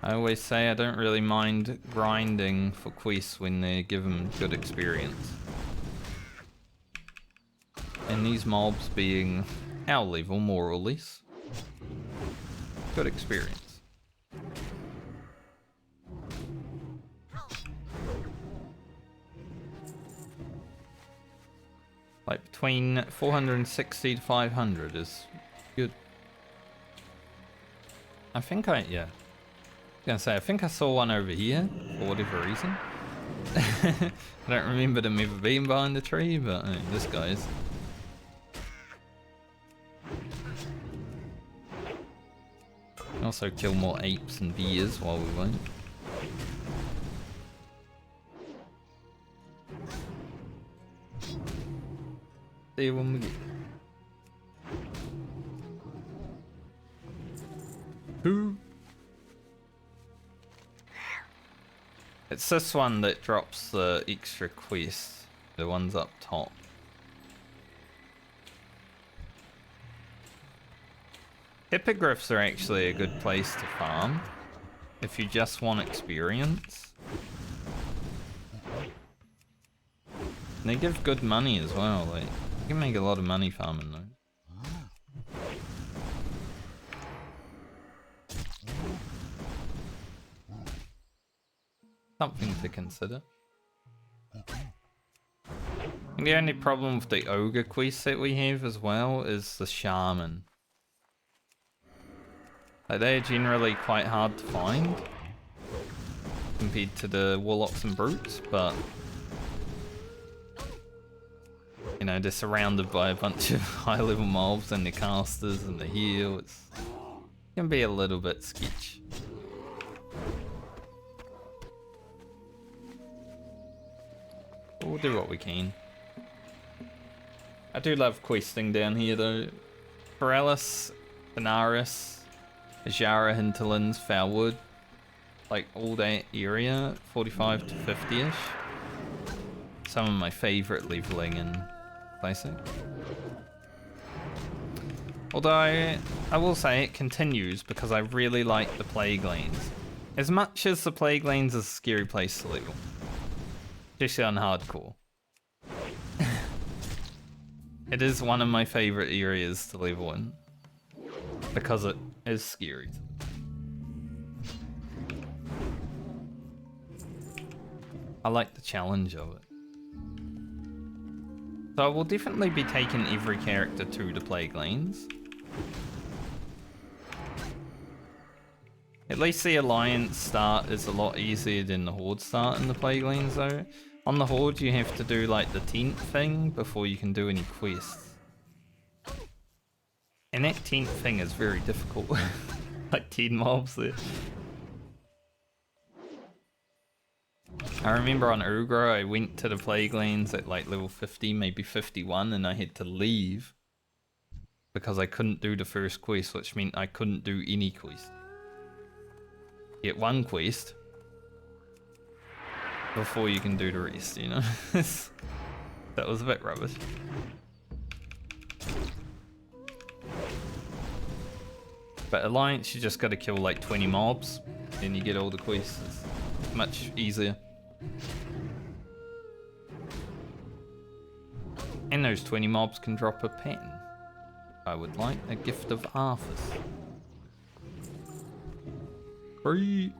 I always say I don't really mind grinding for quests when they're given good experience. And these mobs being our level, more or less. Good experience. Like between 460 to 500 is good. I think I think I saw one over here for whatever reason. I don't remember them ever being behind the tree, but this guy's. Also kill more apes and bears while we wait. See you when we get who? It's this one that drops the extra quest. The ones up top. Hippogriffs are actually a good place to farm. if you just want experience. And they give good money as well, like, you can make a lot of money farming those. Something to consider. And the only problem with the ogre quest that we have as well is the shaman. Like, they're generally quite hard to find compared to the warlocks and brutes, but you know, they're surrounded by a bunch of high level mobs and the casters and the heal. It can be a little bit sketch. But we'll do what we can. I do love questing down here though. Paralis, Benaris, Ajara, Hinterlands, Foulwood. Like all that area, 45 to 50-ish. Some of my favourite leveling in Classic. Although I will say it continues because I really like the Plague Lanes. As much as the Plague Lanes is a scary place to level. Especially on hardcore. It is one of my favourite areas to level in. Because it is scary. I like the challenge of it. So I will definitely be taking every character to the Plague Lanes. At least the Alliance start is a lot easier than the Horde start in the Plague Lanes though. On the Horde you have to do like the tent thing before you can do any quests. And that tent thing is very difficult. Like 10 mobs there. I remember on Ugra I went to the Plague Lanes at like level 50, maybe 51, and I had to leave because I couldn't do the first quest, which meant I couldn't do any quest. Get one quest before you can do the rest, you know? That was a bit rubbish. But Alliance, you just gotta kill like 20 mobs, then you get all the quests. It's much easier. And those 20 mobs can drop a pen. I would like a gift of Arthas. Free.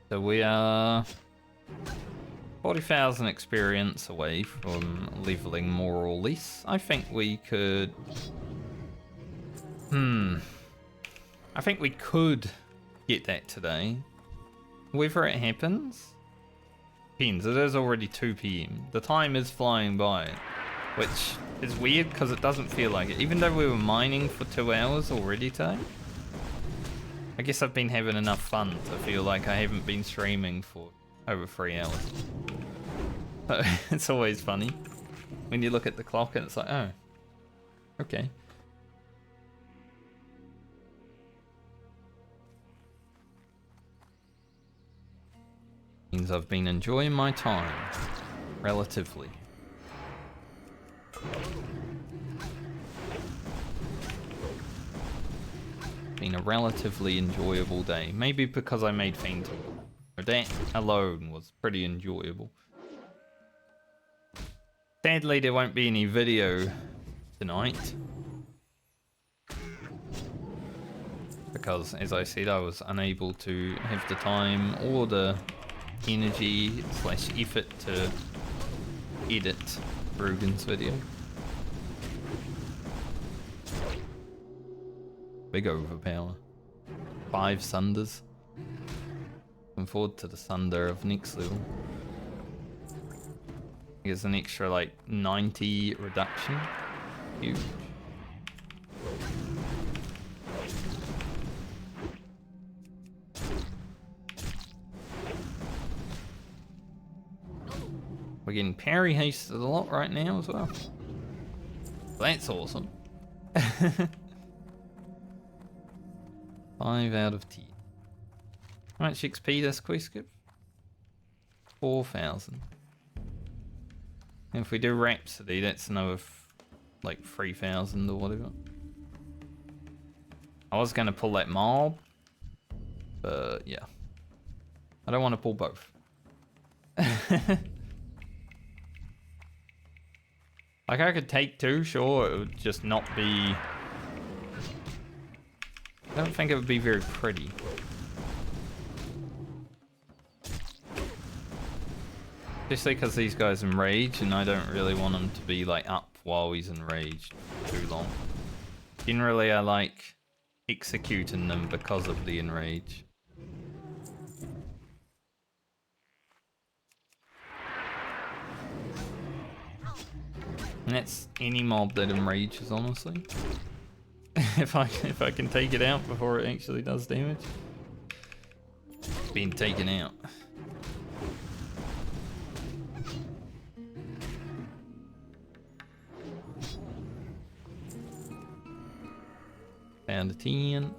So we are 40,000 experience away from leveling more or less. I think we could... I think we could get that today. Whether it happens, depends. It is already 2 PM. The time is flying by, which is weird because it doesn't feel like it. Even though we were mining for 2 hours already today. I guess I've been having enough fun to feel like I haven't been streaming for over 3 hours. So it's always funny when you look at the clock and it's like, oh, okay. Means I've been enjoying my time, relatively. Been a relatively enjoyable day. Maybe because I made Fainting. That alone was pretty enjoyable. Sadly, there won't be any video tonight. Because, as I said, I was unable to have the time or the energy / effort to edit Rugen's video. Big overpower. 5 Sunders. Looking forward to the Sunder of next level. There's an extra like 90 reduction. Huge. We're getting parry hasted a lot right now as well. That's awesome. 5 out of 10. How much XP this quest give? 4,000. And if we do Rhapsody, that's another like 3,000 or whatever. I was gonna pull that mob, but yeah. I don't want to pull both. Like, I could take 2, sure, it would just not be... I don't think it would be very pretty. Especially because these guys enrage, and I don't really want him to be like up while he's enraged too long. Generally, I like executing them because of the enrage. And that's any mob that enrages, honestly. if I can take it out before it actually does damage. It's been taken out. Down to 10.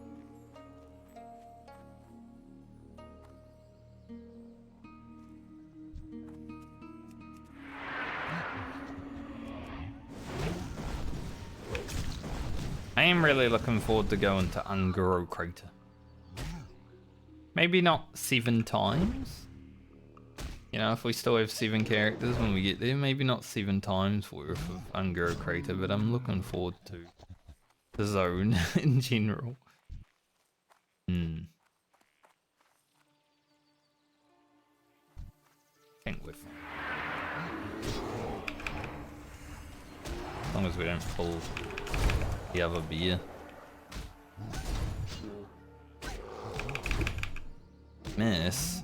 I am really looking forward to going to Ungoro Crater. Maybe not 7 times. You know, if we still have 7 characters when we get there, maybe not 7 times worth of Ungoro Crater, but I'm looking forward to the zone in general. I think we're fine. As long as we don't pull the other beer. Miss.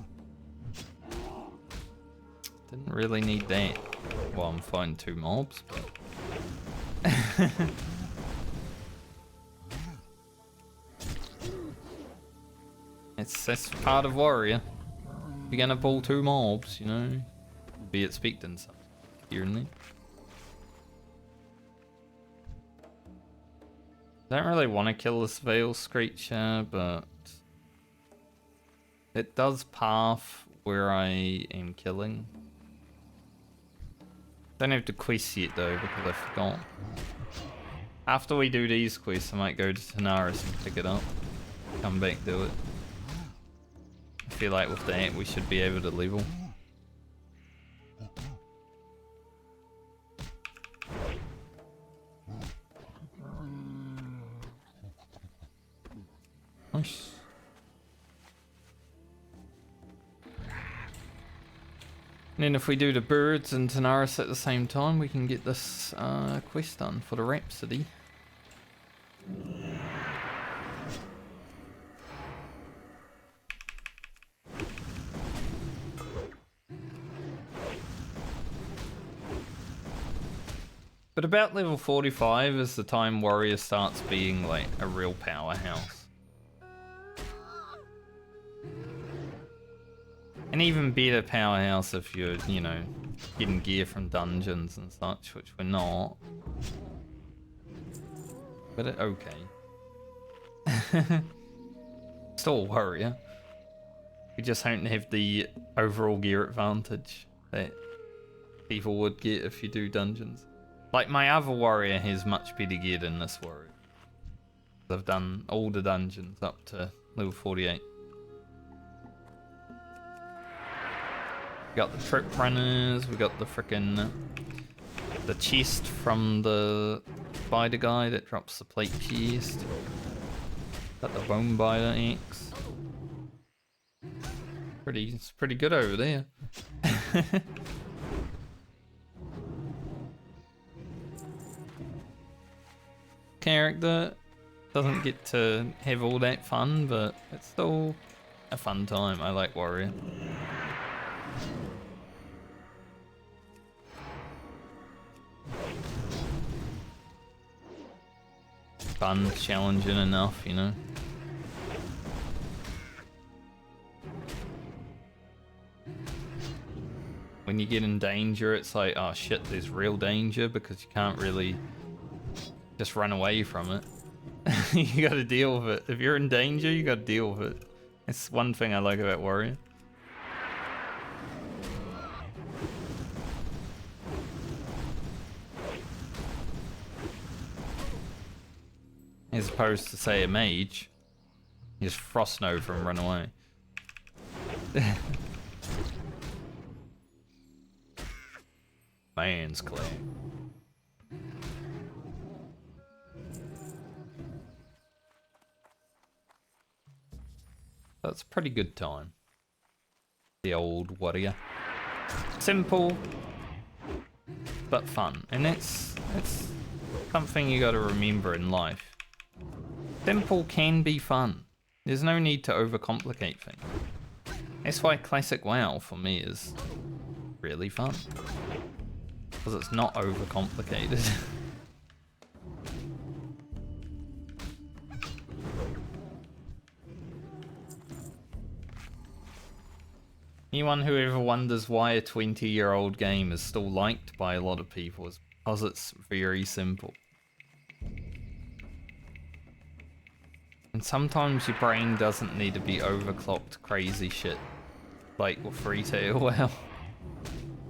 Didn't really need that. Well, I'm fighting 2 mobs, but... That's part of warrior. If you're gonna pull 2 mobs, you know, be expecting something here and there. Don't really want to kill this Veil Screecher, but it does path where I am killing. Don't have to quest yet though, because I forgot. After we do these quests, I might go to Tanaris and pick it up. Come back, do it. I feel like with that, we should be able to level. Nice. And then if we do the birds and Tanaris at the same time, we can get this quest done for the Rhapsody. But about level 45 is the time warrior starts being like a real powerhouse. An even better powerhouse if you're, you know, getting gear from dungeons and such, which we're not. But okay. Still a warrior. We just don't have the overall gear advantage that people would get if you do dungeons. Like, my other warrior has much better gear than this warrior. I've done all the dungeons up to level 48. We got the trip runners, we got the frickin' the chest from the spider guy that drops the plate chest. Got the bone biter axe. It's pretty good over there. Character doesn't get to have all that fun, but it's still a fun time. I like warrior. Fun, challenging enough, you know. When you get in danger, it's like, oh shit, there's real danger, because you can't really just run away from it. You gotta deal with it. If you're in danger, you gotta deal with it. It's one thing I like about Warrior. As opposed to, say, a mage. You just frost over and run away. Man's clear. That's a pretty good time. The old warrior. Simple, but fun. And it's something you gotta remember in life. Simple can be fun. There's no need to overcomplicate things. That's why classic WoW for me is really fun. Because it's not overcomplicated. Anyone who ever wonders why a 20-year-old game is still liked by a lot of people is because it's very simple. And sometimes your brain doesn't need to be overclocked crazy shit. Like with retail WoW.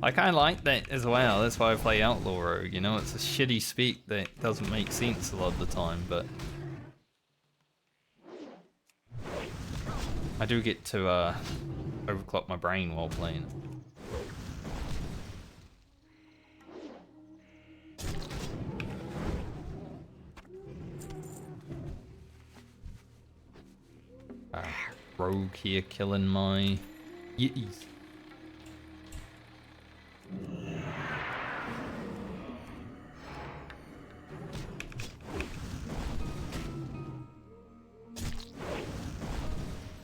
Like, I like that as well, that's why I play Outlaw Rogue, you know? It's a shitty speak that doesn't make sense a lot of the time, but... I do get to, overclock my brain while playing it. Rogue here killing my Yetis.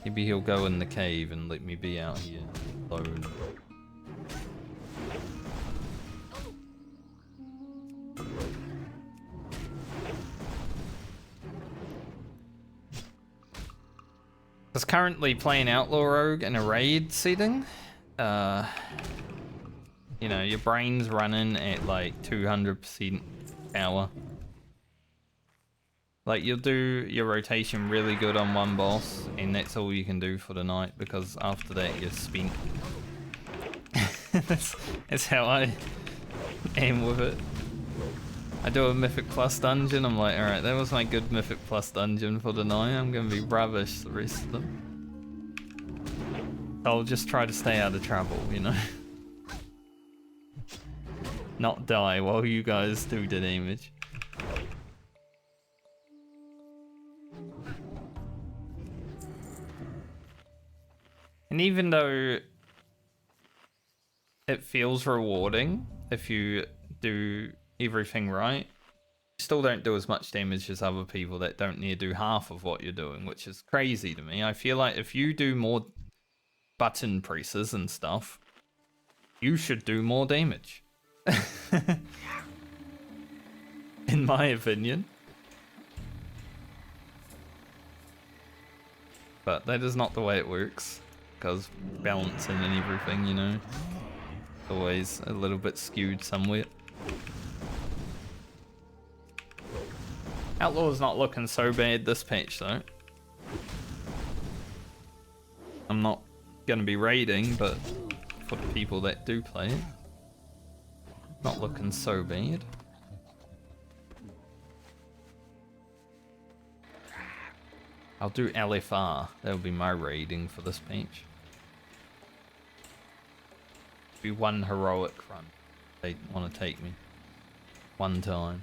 Maybe he'll go in the cave and let me be out here alone. Because currently playing Outlaw Rogue in a raid setting, you know, your brain's running at like 200% power. Like, you'll do your rotation really good on one boss, and that's all you can do for the night, because after that you're spent. that's how I am with it. I do a Mythic Plus dungeon, I'm like, alright, that was my good Mythic Plus dungeon for the night, I'm gonna be rubbish the rest of them. I'll just try to stay out of trouble, you know? Not die while you guys do the damage. And even though it feels rewarding if you do everything right, you still don't do as much damage as other people that don't need to do half of what you're doing, which is crazy to me. I feel like if you do more button presses and stuff, you should do more damage. In my opinion. But that is not the way it works. Because balancing and everything, you know, always a little bit skewed somewhere. Outlaw's not looking so bad this patch though. I'm not gonna be raiding, but for the people that do play it, not looking so bad. I'll do LFR, that'll be my raiding for this patch. Be one heroic run. They want to take me. One time.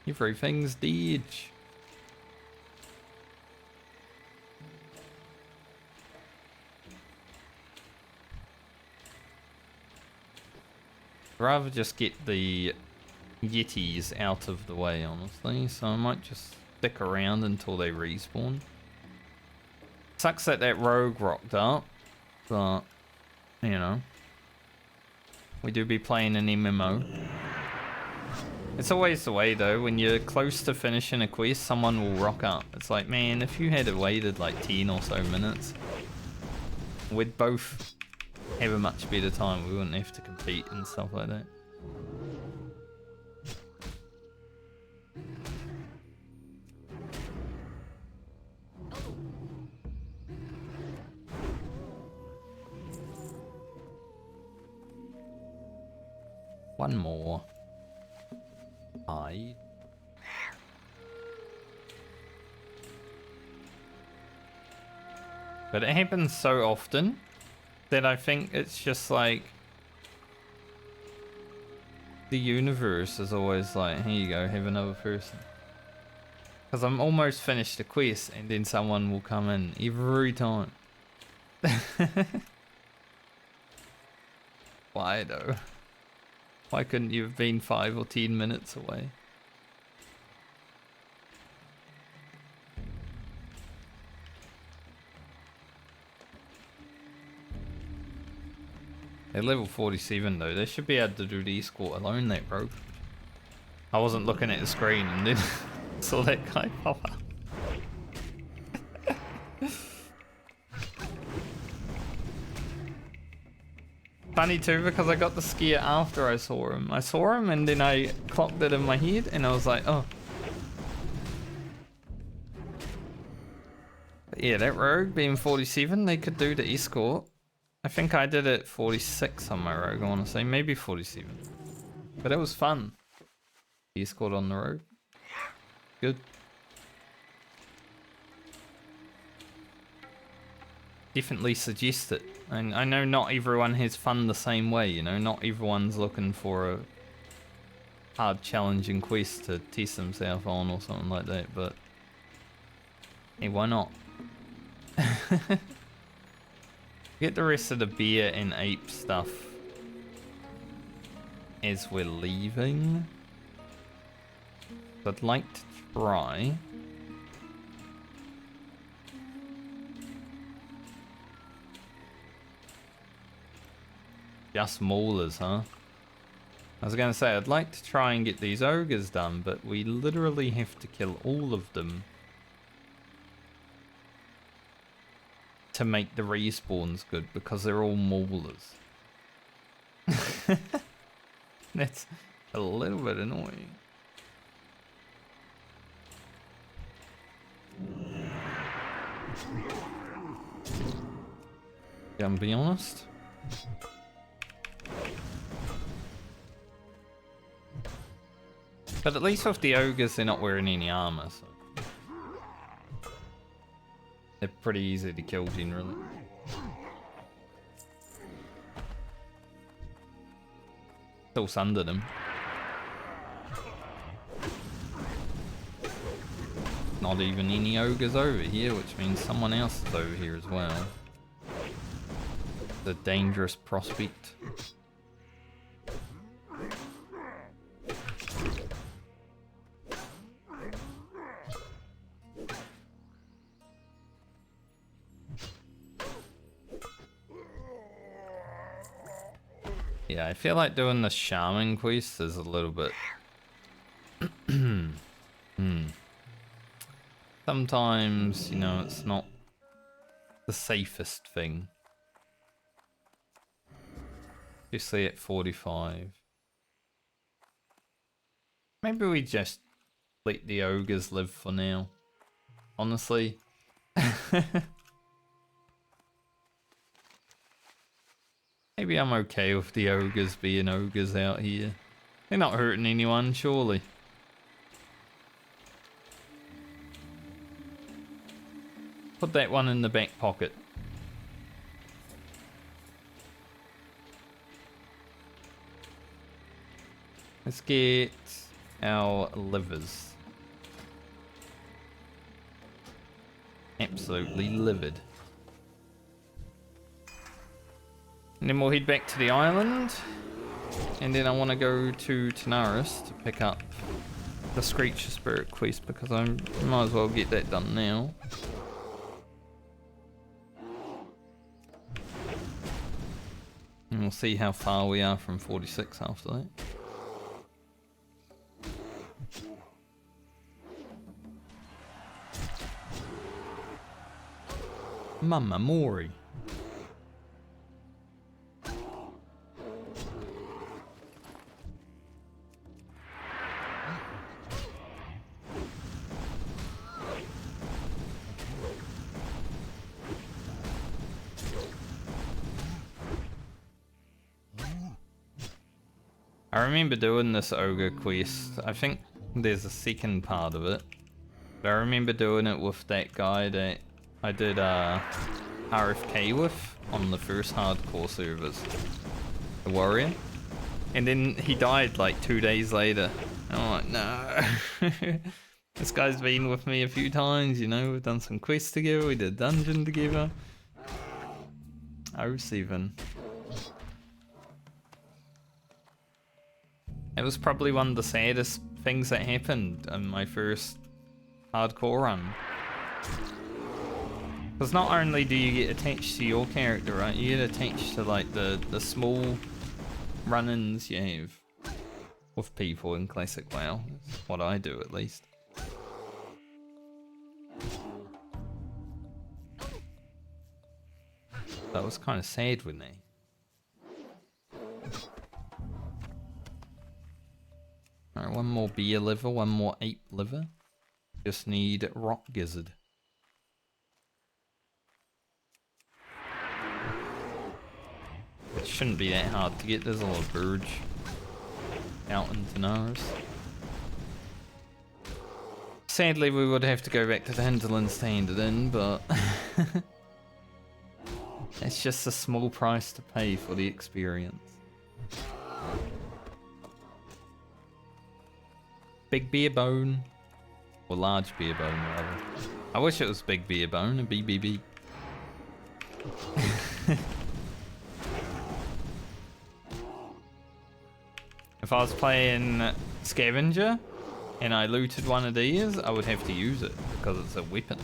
Everything's dead. Rather just get the Yetis out of the way, honestly, so I might just stick around until they respawn. Sucks that that rogue rocked up, but, you know, we do be playing an MMO. It's always the way though, when you're close to finishing a quest, someone will rock up. It's like, man, if you had waited like 10 or so minutes, we'd both have a much better time. We wouldn't have to compete and stuff like that. One more. But it happens so often that I think it's just like the universe is always like, here you go, have another person. Because I'm almost finished a quest and then someone will come in every time. Why though? Why couldn't you have been 5 or 10 minutes away? They're level 47 though, they should be able to do the escort alone, that rogue. I wasn't looking at the screen and then saw that guy pop up. Funny too, because I got the scare after I saw him. I saw him and then I clocked it in my head and I was like, oh. But yeah, that rogue being 47, they could do the escort. I think I did it 46 on my rogue, I want to say, maybe 47. But it was fun. The escort on the rogue. Good. Definitely suggest it. And I know not everyone has fun the same way, you know, not everyone's looking for a hard challenging quest to test themselves on or something like that, but hey, why not? Get the rest of the bear and ape stuff as we're leaving. I'd like to try. Just maulers, huh? I was gonna say, I'd like to try and get these ogres done, but we literally have to kill all of them to make the respawns good, because they're all maulers. That's a little bit annoying. Gonna be honest. But at least with the ogres, they're not wearing any armor, so they're pretty easy to kill generally. Still sundered him. Not even any ogres over here, which means someone else is over here as well. It's a dangerous prospect. Yeah, I feel like doing the shaman quest is a little bit... Sometimes, you know, it's not the safest thing. Especially at 45. Maybe we just let the ogres live for now. Honestly. Maybe I'm okay with the ogres being ogres out here. They're not hurting anyone, surely. Put that one in the back pocket. Let's get our livers. Absolutely livid. And then we'll head back to the island. And then I want to go to Tanaris to pick up the Screecher Spirit quest, because I might as well get that done now. And we'll see how far we are from 46 after that. Mamma Mori. I remember doing this ogre quest. I think there's a second part of it. But I remember doing it with that guy that I did RFK with on the first hardcore servers. The warrior. And then he died like 2 days later. And I'm like, no. This guy's been with me a few times, you know, we've done some quests together, we did a dungeon together. 07. It was probably one of the saddest things that happened in my first hardcore run. Because not only do you get attached to your character, right? You get attached to like the small run-ins you have with people in Classic WoW. That's what I do at least. That was kind of sad with me. Alright, one more beer liver, one more ape liver. Just need rock gizzard. It shouldn't be that hard to get. There's a lot of birds out in Tanaris. Sadly, we would have to go back to the hinterlands to hand it in, but it's just a small price to pay for the experience. Big beer bone. Or large beer bone, rather. I wish it was big beer bone, a BBB. If I was playing Scavenger and I looted one of these, I would have to use it because it's a weapon.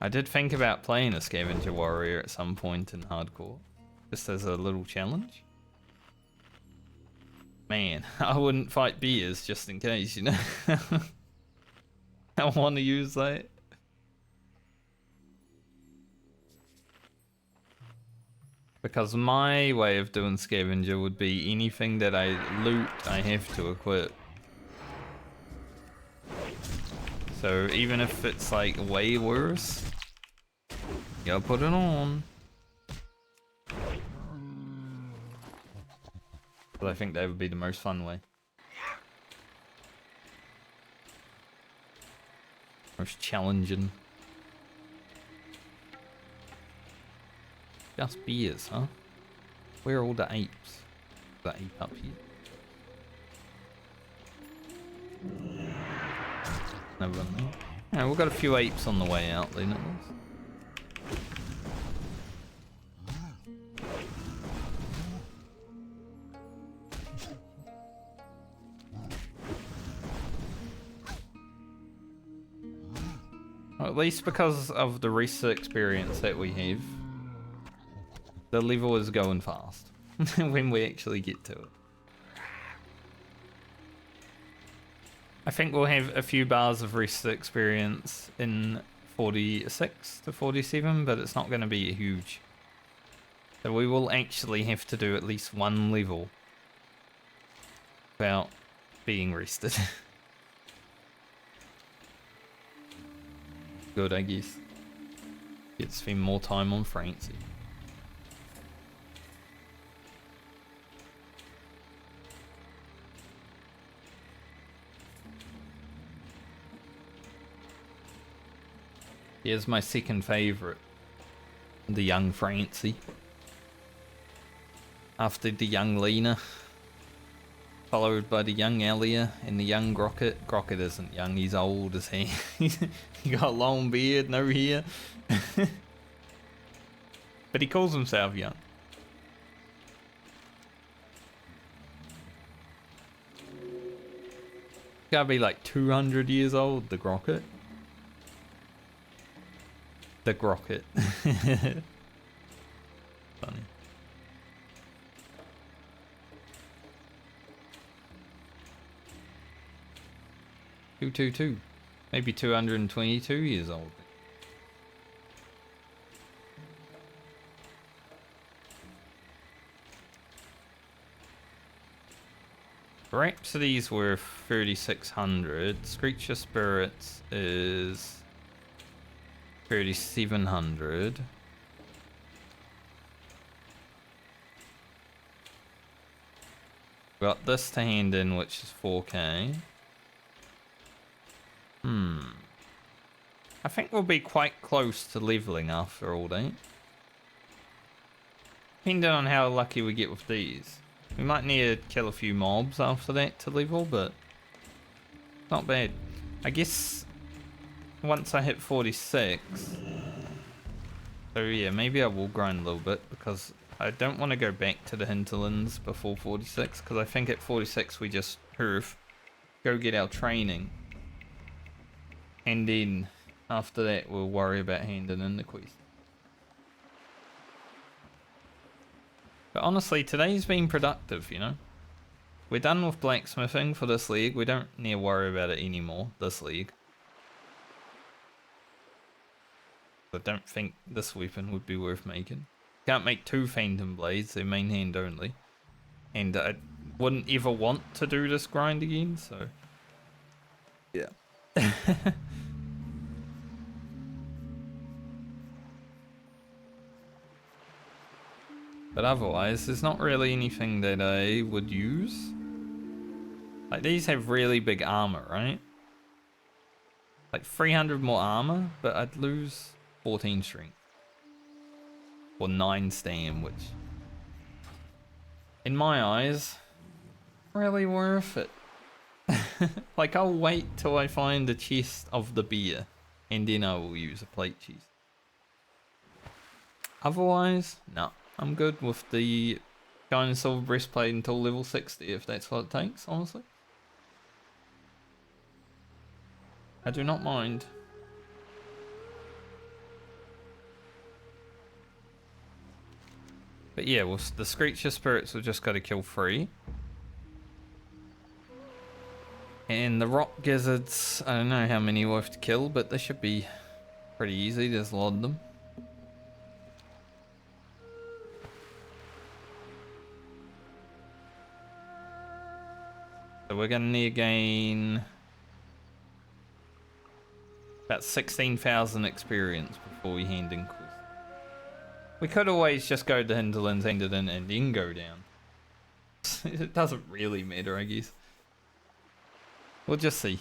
I did think about playing a Scavenger Warrior at some point in hardcore, just as a little challenge. Man, I wouldn't fight beers just in case, you know? I want to use that. Because my way of doing scavenger would be anything that I loot, I have to equip. So even if it's like way worse, you gotta put it on. But I think that would be the most fun way. Most challenging. Just beers, huh? Where are all the apes? Is that ape up here? No one there. Yeah, we've got a few apes on the way out then at least. Well, at least because of the rest experience that we have, the level is going fast when we actually get to it. I think we'll have a few bars of rest experience in 46 to 47, but it's not going to be huge. So we will actually have to do at least one level without being rested. Good, I guess. Get to spend more time on Francie. Here's my second favourite. The young Francie. After the young Lena. Followed by the young Elia and the young Grocket. Grocket isn't young, he's old as he. He got a long beard, no hair. But he calls himself young. Gotta be like 200 years old, the Grocket. The Grocket. Funny. Two. Maybe 222 years old. Rhapsody's worth 3,600. Screecher Spirits is 3,700. Got this to hand in, which is 4k. I think we'll be quite close to leveling after all that. Depending on how lucky we get with these. We might need to kill a few mobs after that to level, but not bad. I guess once I hit 46, so yeah, maybe I will grind a little bit because I don't want to go back to the hinterlands before 46, because I think at 46 we just go get our training, and then after that we'll worry about handing in the quest. But honestly, today's been productive, you know. We're done with blacksmithing for this league. We don't need to worry about it anymore, this league. I don't think this weapon would be worth making. Can't make 2 Phantom Blades, they're main hand only. And I wouldn't ever want to do this grind again, so... yeah. But otherwise, there's not really anything that I would use. Like, these have really big armor, right? Like, 300 more armor, but I'd lose 14 strength. Or 9 stam, which... in my eyes, really worth it. Like, I'll wait till I find the chest of the beer, and then I will use a plate chest. Otherwise, no. I'm good with the Shine and Silver Breastplate until level 60, if that's what it takes, honestly. I do not mind. But yeah, with the Screecher Spirits, we've just got to kill 3. And the Rock Gizzards, I don't know how many we'll have to kill, but they should be pretty easy. There's a lot of them. So we're going to need to gain about 16,000 experience before we hand in quests. We could always just go to hinterlands, hand it in, and then go down. It doesn't really matter, I guess. We'll just see.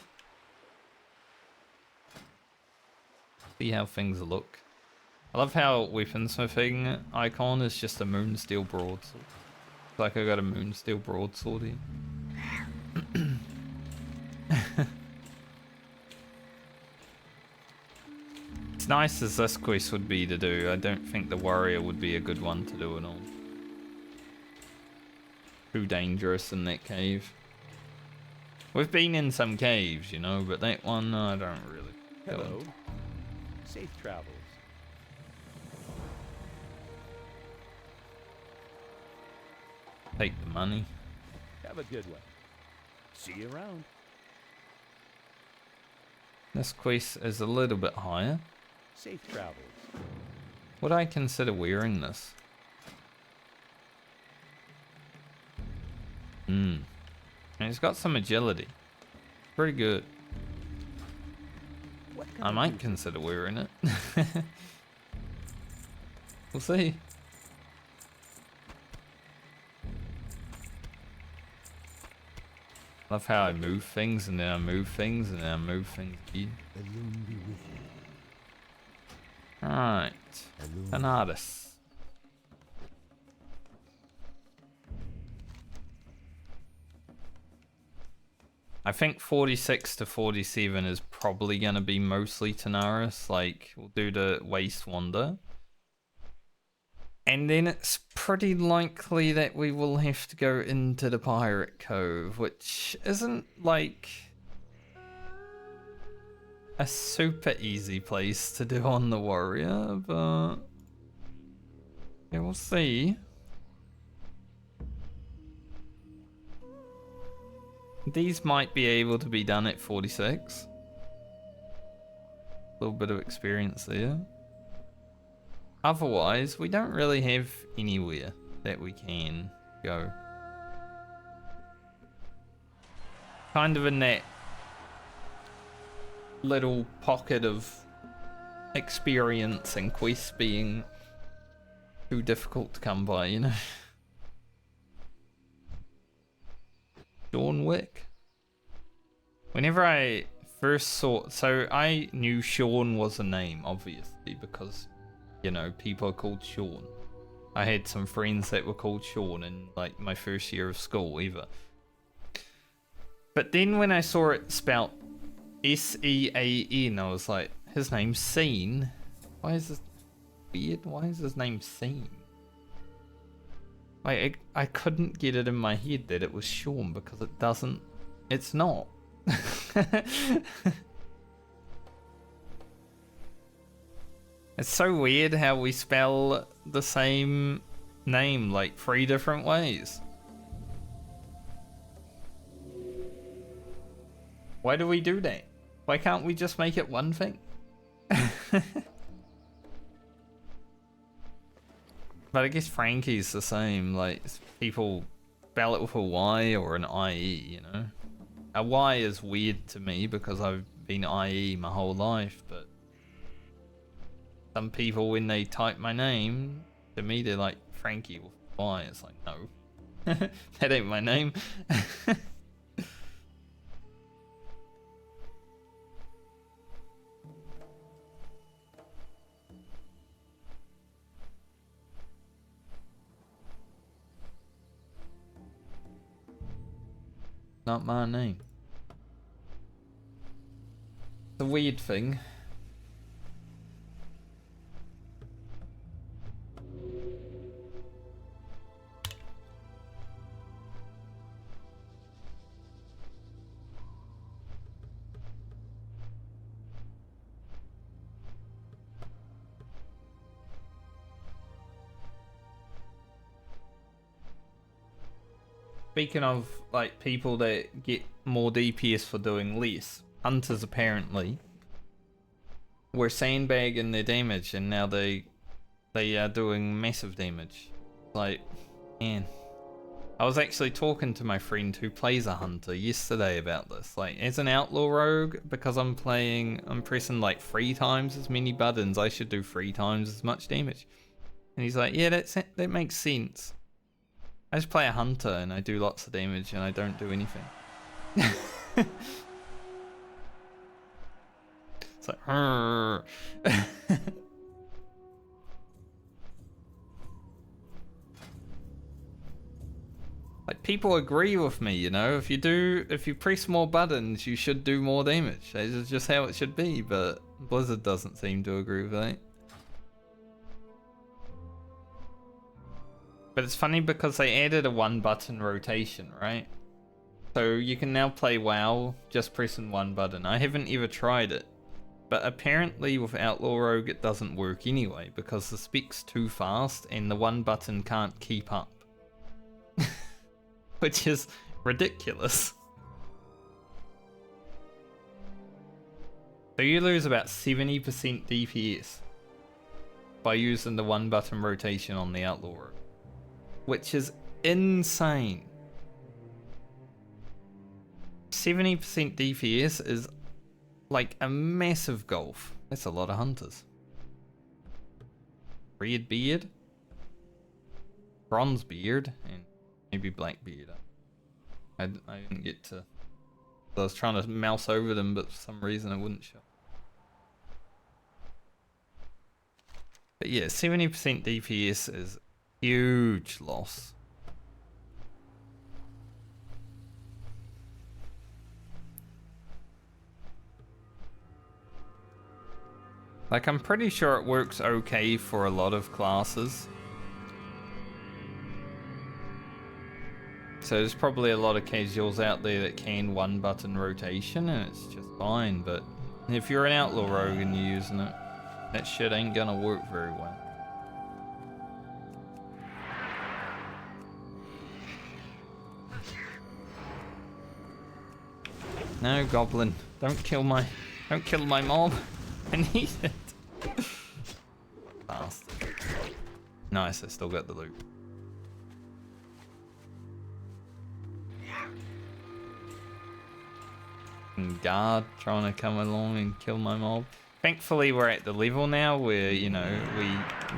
See how things look. I love how weaponsmithing icon is just a moonsteel broadsword. It's like I got a moonsteel broadsword here. As nice as this quest would be to do, I don't think the warrior would be a good one to do at all. Too dangerous in that cave. We've been in some caves, you know, but that one I don't really. Hello. Safe travels. Take the money. Have a good one. See you around. This quest is a little bit higher. Safe travels. Would I consider wearing this? And it's got some agility. Pretty good. What can I might consider wearing it. We'll see. Love how I move things and then I move things and then I move things again. Alone be with you. Alright. An artist. I think 46 to 47 is probably going to be mostly Tanaris. Like, we'll do the Waste Wander. And then it's pretty likely that we will have to go into the Pirate Cove, which isn't, like, a super easy place to do on the Warrior, but yeah, we'll see. These might be able to be done at 46. little bit of experience there. Otherwise, we don't really have anywhere that we can go. Kind of in that little pocket of experience and quests being too difficult to come by, you know? Dawn Wick. Whenever I first saw... So I knew Sean was a name, obviously, because, you know, people are called Sean. I had some friends that were called Sean in, like, my first year of school, ever. But then when I saw it spelt S-E-A-N, I was like, his name's Scene? Why is this weird? Why is his name Scene? Like, I couldn't get it in my head that it was Sean because it doesn't... It's not. It's so weird how we spell the same name like 3 different ways. Why do we do that? Why can't we just make it one thing? But I guess Frankie's the same, like people spell it with a Y or an IE, you know? A Y is weird to me because I've been IE my whole life, but some people when they type my name, to me they're like Frankie with a Y. It's like, no, that ain't my name. Not my name. The weird thing. Speaking of like people that get more DPS for doing less, hunters apparently were sandbagging their damage and now they are doing massive damage. Like, man, I was actually talking to my friend who plays a hunter yesterday about this. Like, as an outlaw rogue, because I'm pressing like 3 times as many buttons, I should do 3 times as much damage. And he's like, yeah, that makes sense. I just play a hunter and I do lots of damage and I don't do anything. It's like, like people agree with me, you know. If you press more buttons, you should do more damage. That's just how it should be. But Blizzard doesn't seem to agree with that. But it's funny because they added a 1-button rotation, right? So you can now play WoW just pressing 1 button. I haven't ever tried it. But apparently with Outlaw Rogue it doesn't work anyway because the spec's too fast and the 1 button can't keep up. Which is ridiculous. So you lose about 70% DPS by using the 1-button rotation on the Outlaw Rogue. Which is insane. 70% DPS is like a massive gulf. That's a lot of hunters. Red beard, bronze beard, and maybe black beard. I didn't get to... I was trying to mouse over them, but for some reason it wouldn't show. But yeah, 70% DPS is huge loss. Like, I'm pretty sure it works okay for a lot of classes. So there's probably a lot of casuals out there that can 1-button rotation and it's just fine, but if you're an outlaw rogue and you're using it, that shit ain't gonna work very well. No, goblin. Don't kill my mob. I need it. Bastard. Nice, I still got the loot. And guard trying to come along and kill my mob. Thankfully, we're at the level now where, you know, we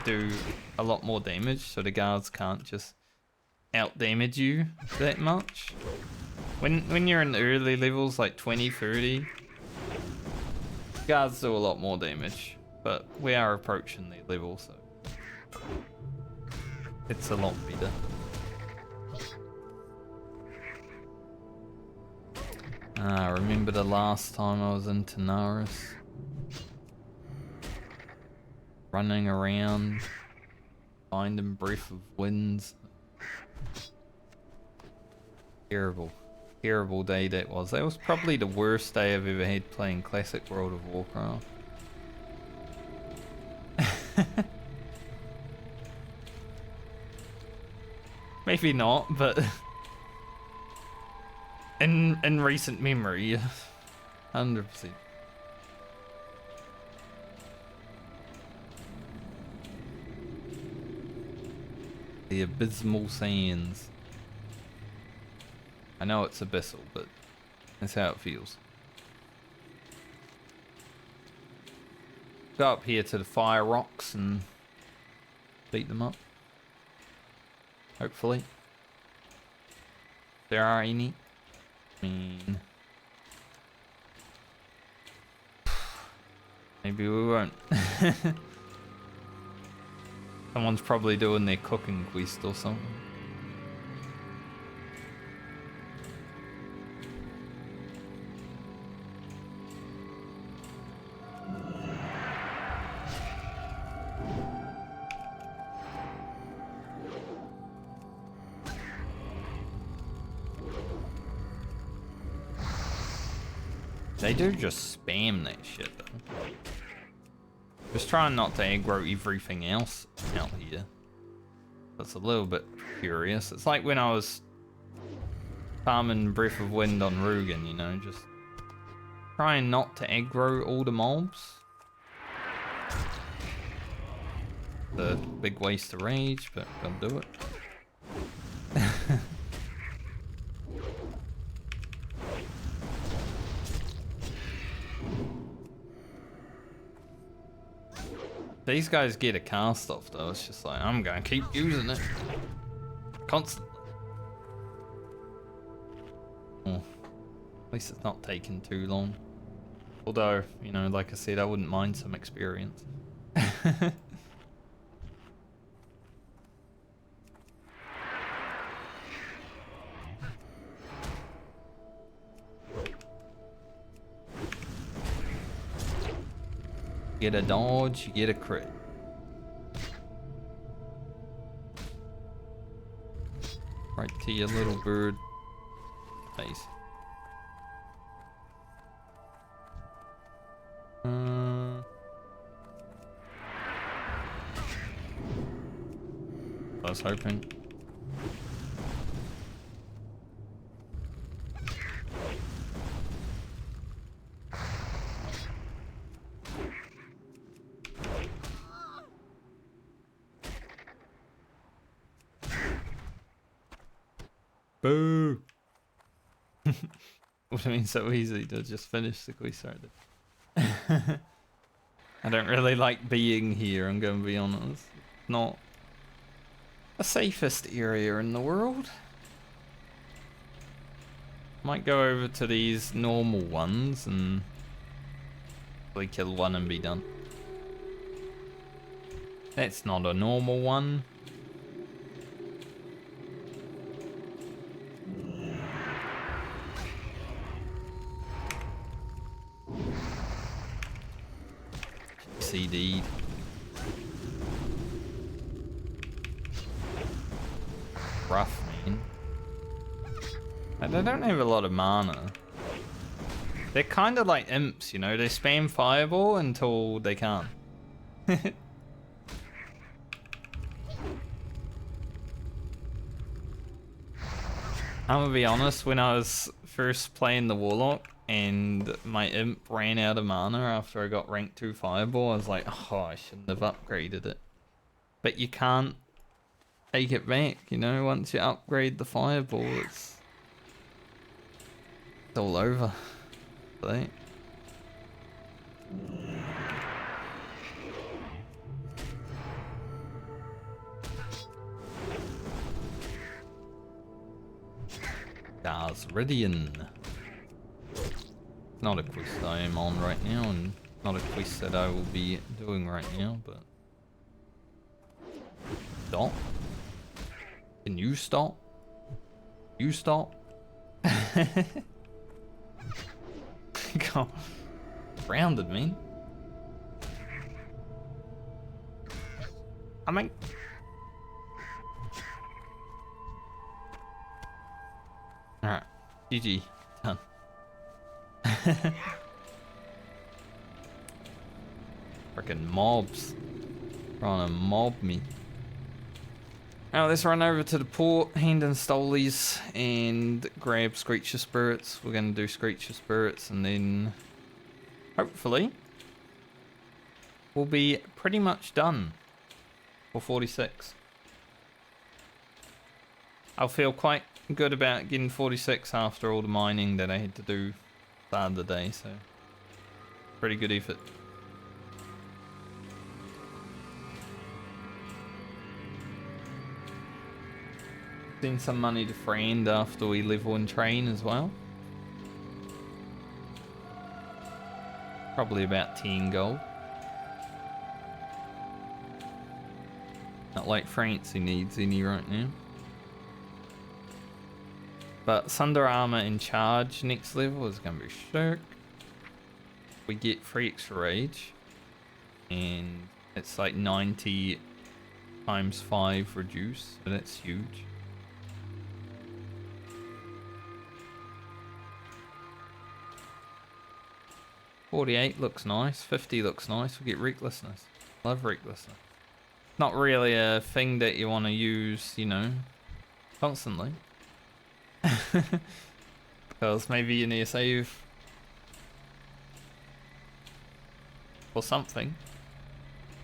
do a lot more damage, so the guards can't just out damage you that much. When you're in the early levels, like 20, 30, guards do a lot more damage, but we are approaching the level, so it's a lot better. I remember the last time I was in Tanaris. Running around, finding Breath of Winds. Terrible, terrible day that was. That was probably the worst day I've ever had playing Classic World of Warcraft. Maybe not, but in recent memory, 100%. The Abysmal Sands. I know it's abyssal, but that's how it feels. Go up here to the fire rocks and beat them up. Hopefully. If there are any. I mean, maybe we won't. Someone's probably doing their cooking quest or something. They do just spam that shit though. Just trying not to aggro everything else out here. That's a little bit curious. It's like when I was farming Breath of Wind on Rugen, you know, just trying not to aggro all the mobs. The big waste of rage, but gotta do it. These guys get a cast off though, it's just like, I'm gonna keep using it. Constantly. Oh, at least it's not taking too long. Although, you know, like I said, I wouldn't mind some experience. Get a dodge, you get a crit. Right to your little bird face. I was hoping. Boo! Would have been so easy to just finish the quest right there. I don't really like being here, I'm going to be honest. Not the safest area in the world. Might go over to these normal ones and probably kill one and be done. That's not a normal one. CD. Rough, man. They don't have a lot of mana. They're kind of like imps, you know? They spam fireball until they can't. I'm gonna be honest, when I was first playing the Warlock and my imp ran out of mana after I got rank 2 fireball. I was like, oh, I shouldn't have upgraded it. But you can't take it back, you know, once you upgrade the fireball, it's all over. Right? Gazridian. Not a quest I am on right now, and not a quest that I will be doing right now, but... Stop? Can you stop? You stop? God. Grounded, man. I mean... Alright. GG. Done. Freaking mobs. Trying to mob me. Now let's run over to the port, hand in stolies, and grab Screecher Spirits. We're going to do Screecher Spirits, and then hopefully we'll be pretty much done for 46. I'll feel quite good about getting 46 after all the mining that I had to do the other day, so pretty good effort. Send some money to friend after we level and train as well. Probably about 10 gold. Not like Francie needs any right now. But Thunder Armor in charge next level is going to be sick. We get free extra rage. And it's like 90 times 5 reduce, so that's huge. $48 looks nice, 50 looks nice, we get Recklessness. Love Recklessness. Not really a thing that you want to use, you know, constantly. Because maybe you need to save for something.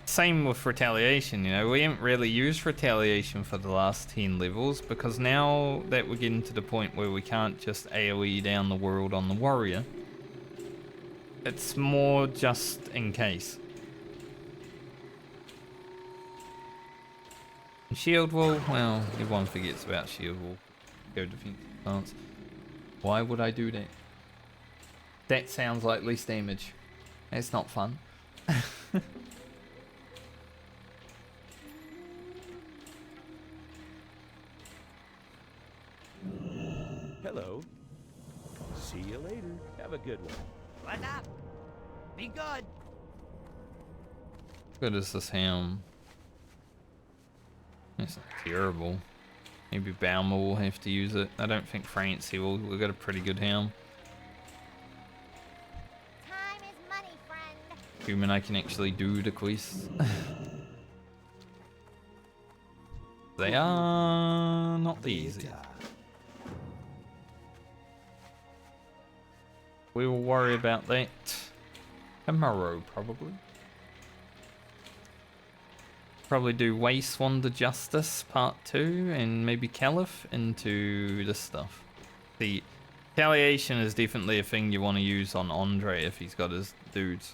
Same with Retaliation, you know, we haven't really used Retaliation for the last 10 levels because now that we're getting to the point where we can't just AoE down the world on the warrior, it's more just in case. And shield wall, well, everyone forgets about shield wall. Go defensive stance. Why would I do that? That sounds like least damage. It's not fun. Hello. See you later. Have a good one. What's up? Be good. Good as this helm. It's not terrible. Maybe Baumer will have to use it. I don't think Francie will. We've got a pretty good helm. Time is money, friend. Human, I can actually do the quests. They are not easy. We will worry about that tomorrow, probably. Probably do Waste Wander Justice Part 2 and maybe Caliph into this stuff. The Retaliation is definitely a thing you want to use on Andre if he's got his dudes.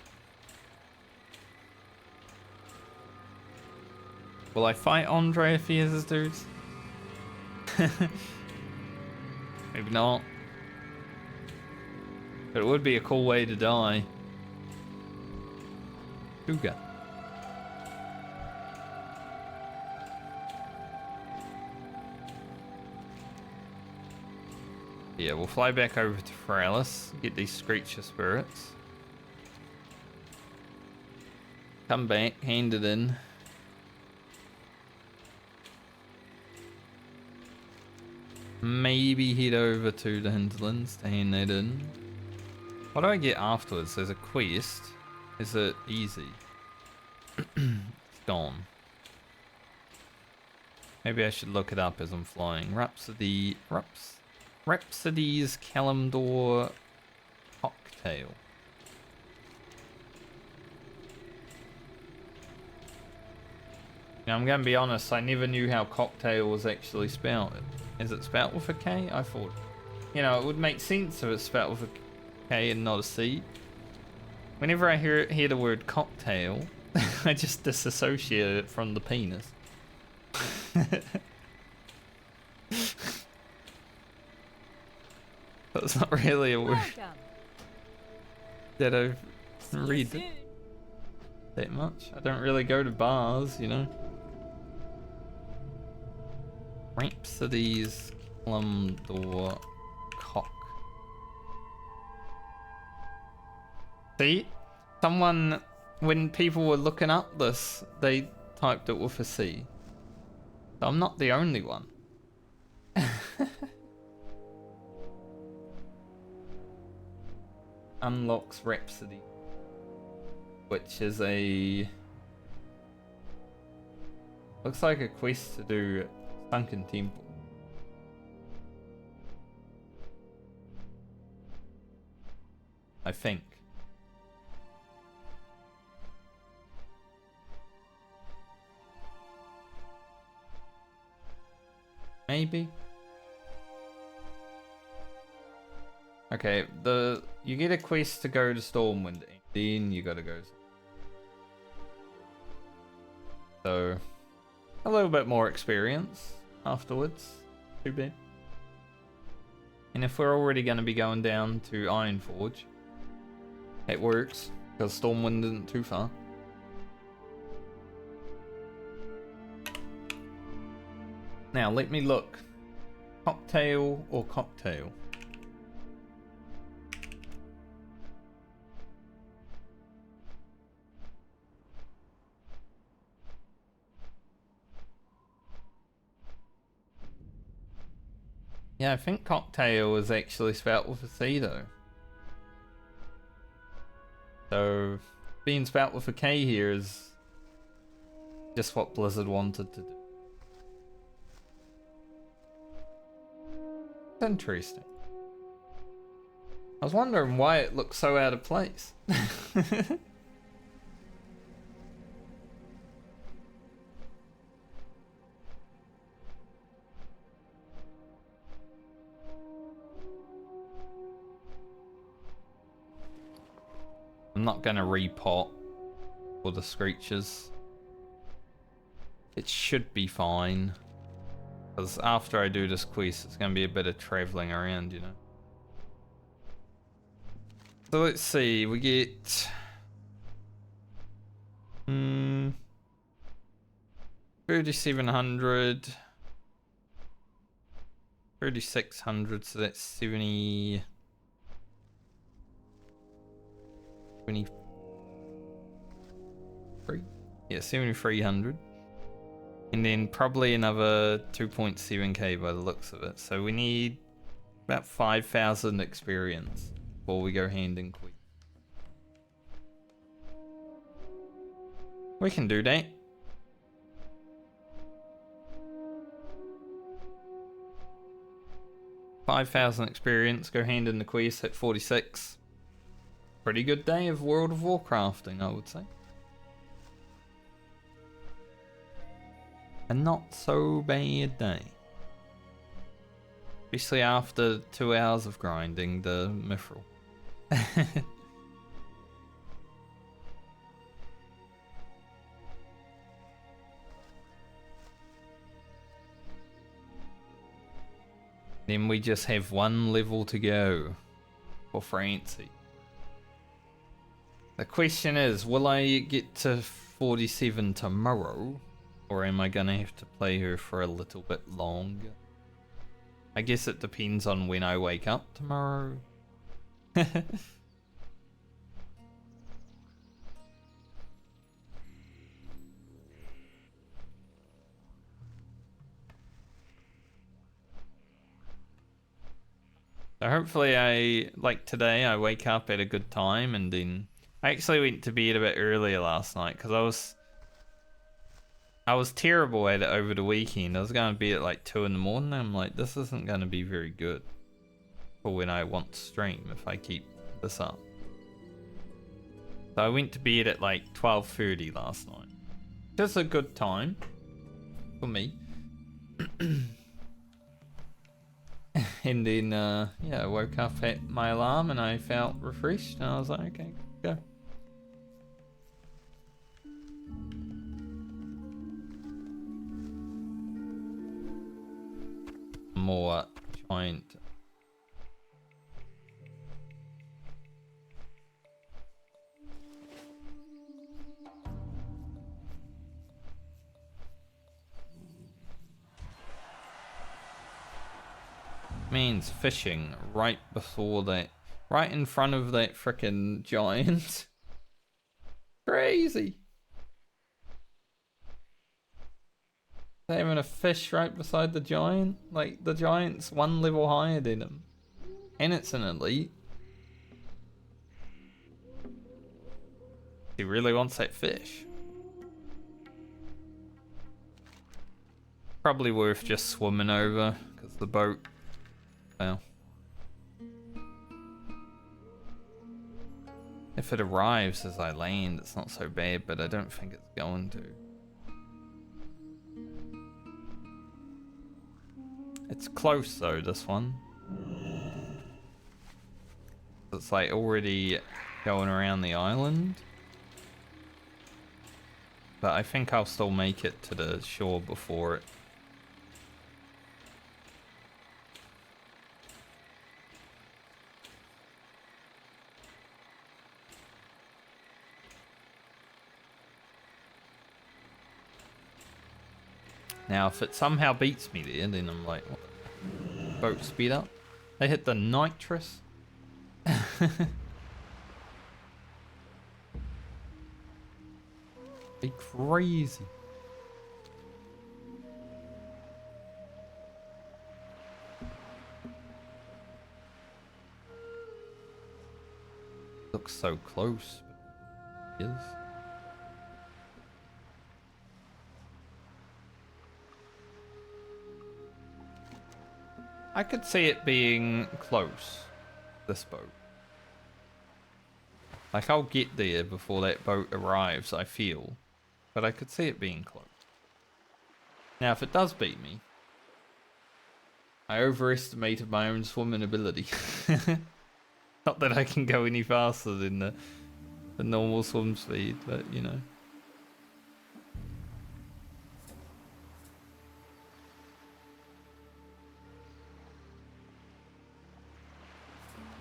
Will I fight Andre if he has his dudes? Maybe not. But it would be a cool way to die. Cougar. Yeah, we'll fly back over to Fralis, get these Screecher Spirits. Come back, hand it in. Maybe head over to the Hinterlands to hand that in. What do I get afterwards? There's a quest. Is it easy? It's gone. Maybe I should look it up as I'm flying. Rhapsody's Kalimdor cocktail. Now, I'm going to be honest, I never knew how cocktail was actually spelled. Is it spelled with a K? I thought, you know, it would make sense if it's spelled with a K and not a C. Whenever I hear the word cocktail, I just disassociate it from the penis. That's not really a word Welcome. that I See you read soon. that much. I don't really go to bars, you know. Rhapsody's Plum Door Cock. See? Someone, when people were looking up this, they typed it with a C. So I'm not the only one. Unlocks Rhapsody, which is a... looks like a quest to do Sunken Temple. I think. Maybe. Okay, you get a quest to go to Stormwind, and then you gotta go. So, a little bit more experience afterwards. Too bad. And if we're already gonna be going down to Ironforge, it works, because Stormwind isn't too far. Now, let me look. Cocktail or cocktail? Yeah, I think cocktail is actually spelt with a C though. So, being spelt with a K here is just what Blizzard wanted to do. Interesting. I was wondering why it looks so out of place. I'm not gonna repot for the screeches. It should be fine. Because after I do this quest, it's gonna be a bit of traveling around, you know. So let's see, we get 3,700, 3,600, so that's 70. 23? Yeah, 7,300. And then probably another 2.7k by the looks of it. So we need about 5,000 experience before we go hand in quick. We can do that. $5,000 experience, go hand in the quest at 46. Pretty good day of World of Warcrafting, I would say. A not so bad day. Especially after 2 hours of grinding the Mithril. Then we just have one level to go for Francie. The question is, will I get to 47 tomorrow? Or am I gonna have to play her for a little bit longer? I guess it depends on when I wake up tomorrow. So hopefully like today, I wake up at a good time, and then I actually went to bed a bit earlier last night because I was terrible at it over the weekend. I was going to be at like 2 in the morning. I'm like, this isn't going to be very good for when I want to stream if I keep this up. So I went to bed at like 12:30 last night. Just a good time for me. And then, yeah, I woke up at my alarm and I felt refreshed. And I was like, okay, go. More giant. Man's fishing right before that, right in front of that frickin' giant. Crazy. They're having a fish right beside the giant. Like, the giant's one level higher than him. And it's an elite. He really wants that fish. Probably worth just swimming over, because the boat, well, if it arrives as I land, it's not so bad, but I don't think it's going to. It's close though, this one. It's like already going around the island. But I think I'll still make it to the shore before it. Now, if it somehow beats me there, then I'm like, what the boat speed up? They hit the nitrous. Be crazy. Looks so close, but it is. I could see it being close, this boat. Like, I'll get there before that boat arrives, I feel. But I could see it being close. Now, if it does beat me, I overestimated my own swimming ability. Not that I can go any faster than the normal swim speed, but, you know.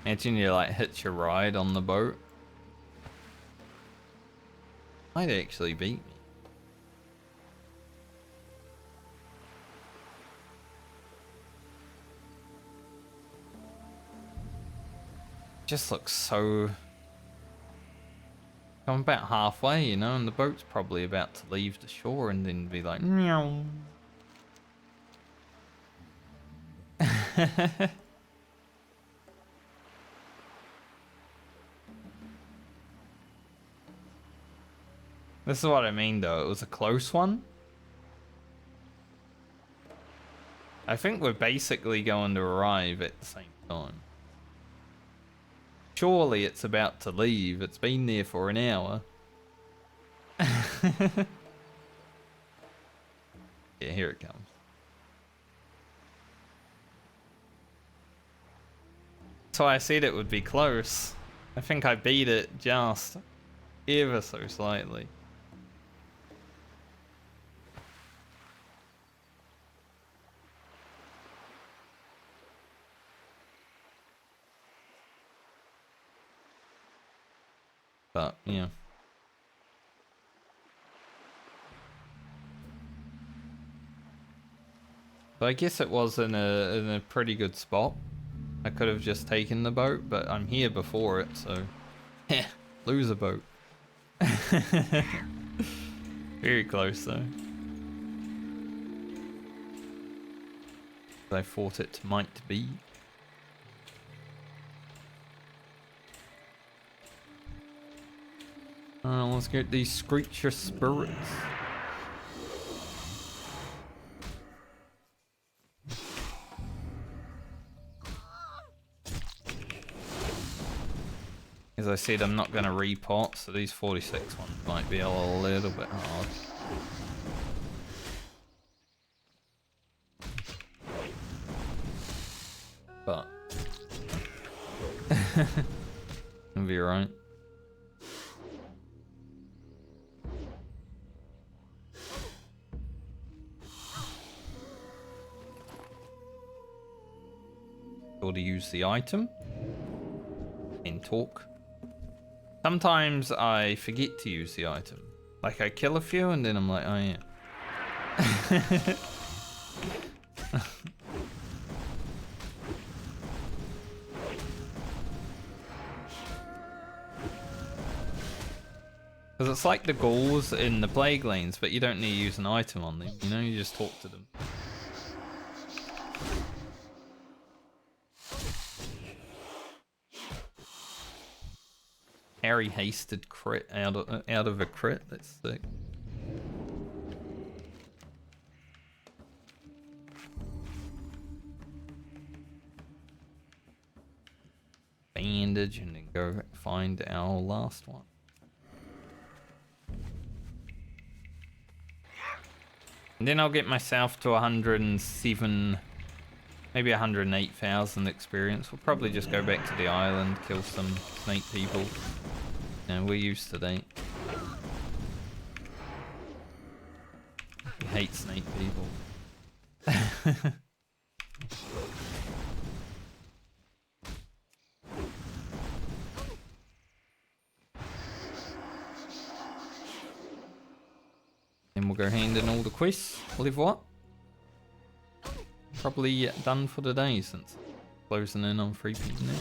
Imagine you like hitch a ride on the boat. Might actually beat me. Just looks so... I'm about halfway, you know, and the boat's probably about to leave the shore and then be like, meow. This is what I mean, though. It was a close one. I think we're basically going to arrive at the same time. Surely it's about to leave. It's been there for an hour. Yeah, here it comes. So I said it would be close. I think I beat it just ever so slightly. But, yeah. So I guess it was in a pretty good spot. I could have just taken the boat, but I'm here before it, so... Heh, lose a boat. Very close, though. I thought it might be. Let's get these screecher spirits. As I said, I'm not going to repot, so these 46 ones might be a little bit hard. But it'll be alright. Or to use the item and talk. Sometimes I forget to use the item. Like I kill a few and then I'm like, oh yeah. Because it's like the ghouls in the plague lanes, but you don't need to use an item on them. You know, you just talk to them. Harry hasted crit out of a crit. That's sick. Bandage and then go find our last one. And then I'll get myself to 107, maybe 108,000 experience. We'll probably just go back to the island, kill some snake people. No, we're used to that. We hate snake people. Then we'll go hand in all the quests. Live what? Probably done for the day since closing in on 3 p.m. now.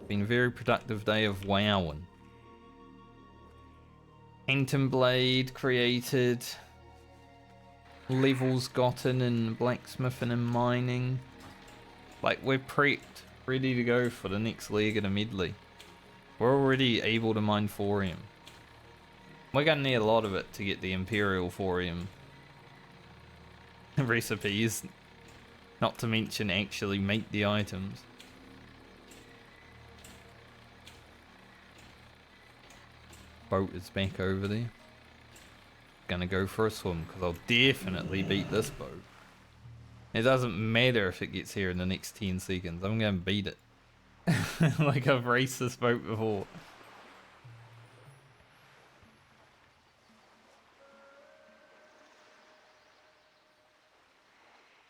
Been a very productive day of wowing. Hampton Blade created. Levels gotten in blacksmithing and mining. Like we're prepped, ready to go for the next leg of the Medley. We're already able to mine thorium. We're gonna need a lot of it to get the Imperial thorium recipes. Not to mention actually make the items. Boat is back over there. Gonna go for a swim because I'll definitely beat this boat. It doesn't matter if it gets here in the next 10 seconds. I'm gonna beat it. Like I've raced this boat before.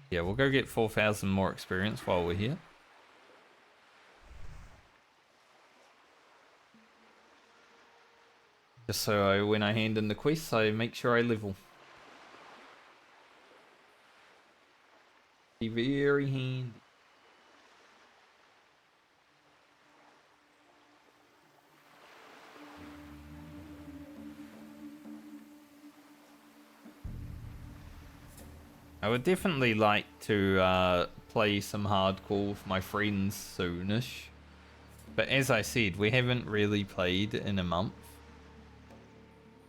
Yeah, we'll go get 4,000 more experience while we're here. Just so when I hand in the quests, I make sure I level. Be very handy. I would definitely like to play some hardcore with my friends soonish. But as I said, we haven't really played in a month.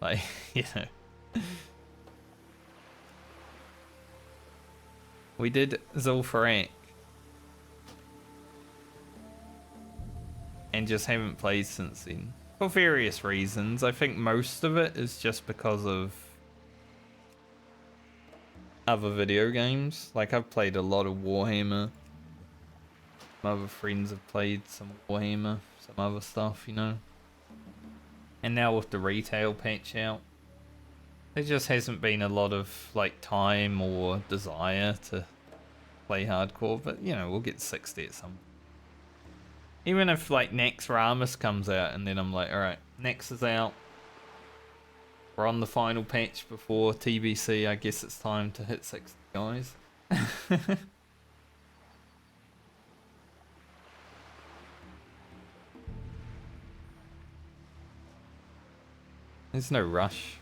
Like, you know. We did Zul'Farrak. And just haven't played since then. For various reasons. I think most of it is just because of other video games. Like, I've played a lot of Warhammer. Some other friends have played some Warhammer. Some other stuff, you know. And now with the retail patch out, there just hasn't been a lot of like time or desire to play hardcore. But you know, we'll get 60 at some. Even if like Nax Ramus comes out and then I'm like, alright, Nax is out. We're on the final patch before TBC. I guess it's time to hit 60, guys. There's no rush.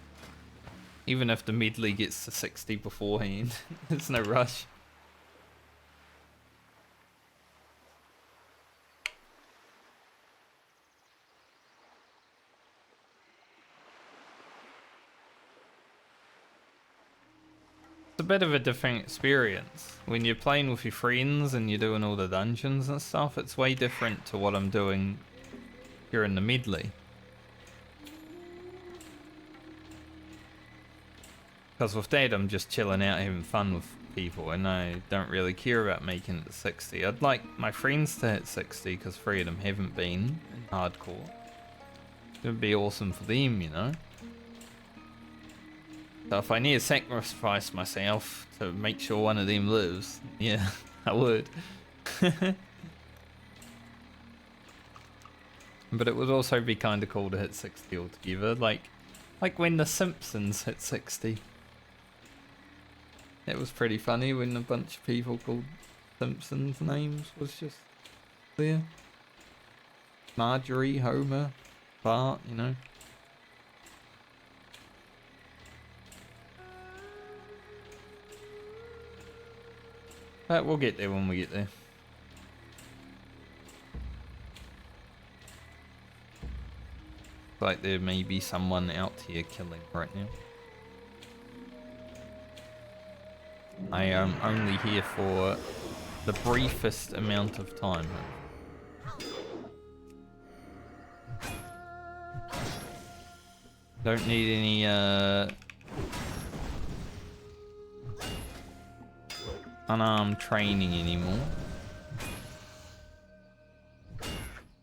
Even if the Medley gets to 60 beforehand, there's no rush. It's a bit of a different experience. When you're playing with your friends and you're doing all the dungeons and stuff, it's way different to what I'm doing here in the Medley. Because with that, I'm just chilling out, having fun with people, and I don't really care about making it to 60. I'd like my friends to hit 60, because 3 of them haven't been in hardcore. It would be awesome for them, you know? So if I need to sacrifice myself to make sure one of them lives, yeah, I would. But it would also be kind of cool to hit 60 altogether, like when The Simpsons hit 60. It was pretty funny when a bunch of people called Simpsons names was just there. Marjorie, Homer, Bart, you know. But we'll get there when we get there. Like there may be someone out here killing right now. I am only here for the briefest amount of time. Don't need any unarmed training anymore.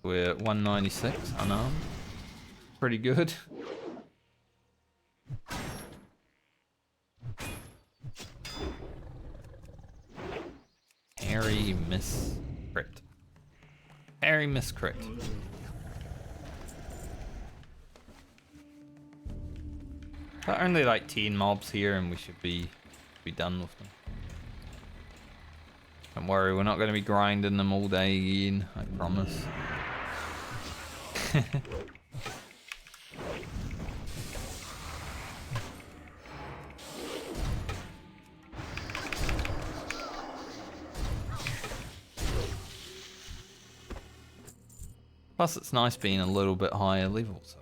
We're 196 unarmed. Pretty good. Harry miss crit. Harry miss crit. But only like 10 mobs here and we should be done with them. Don't worry, we're not going to be grinding them all day again, I promise. Plus it's nice being a little bit higher level, so.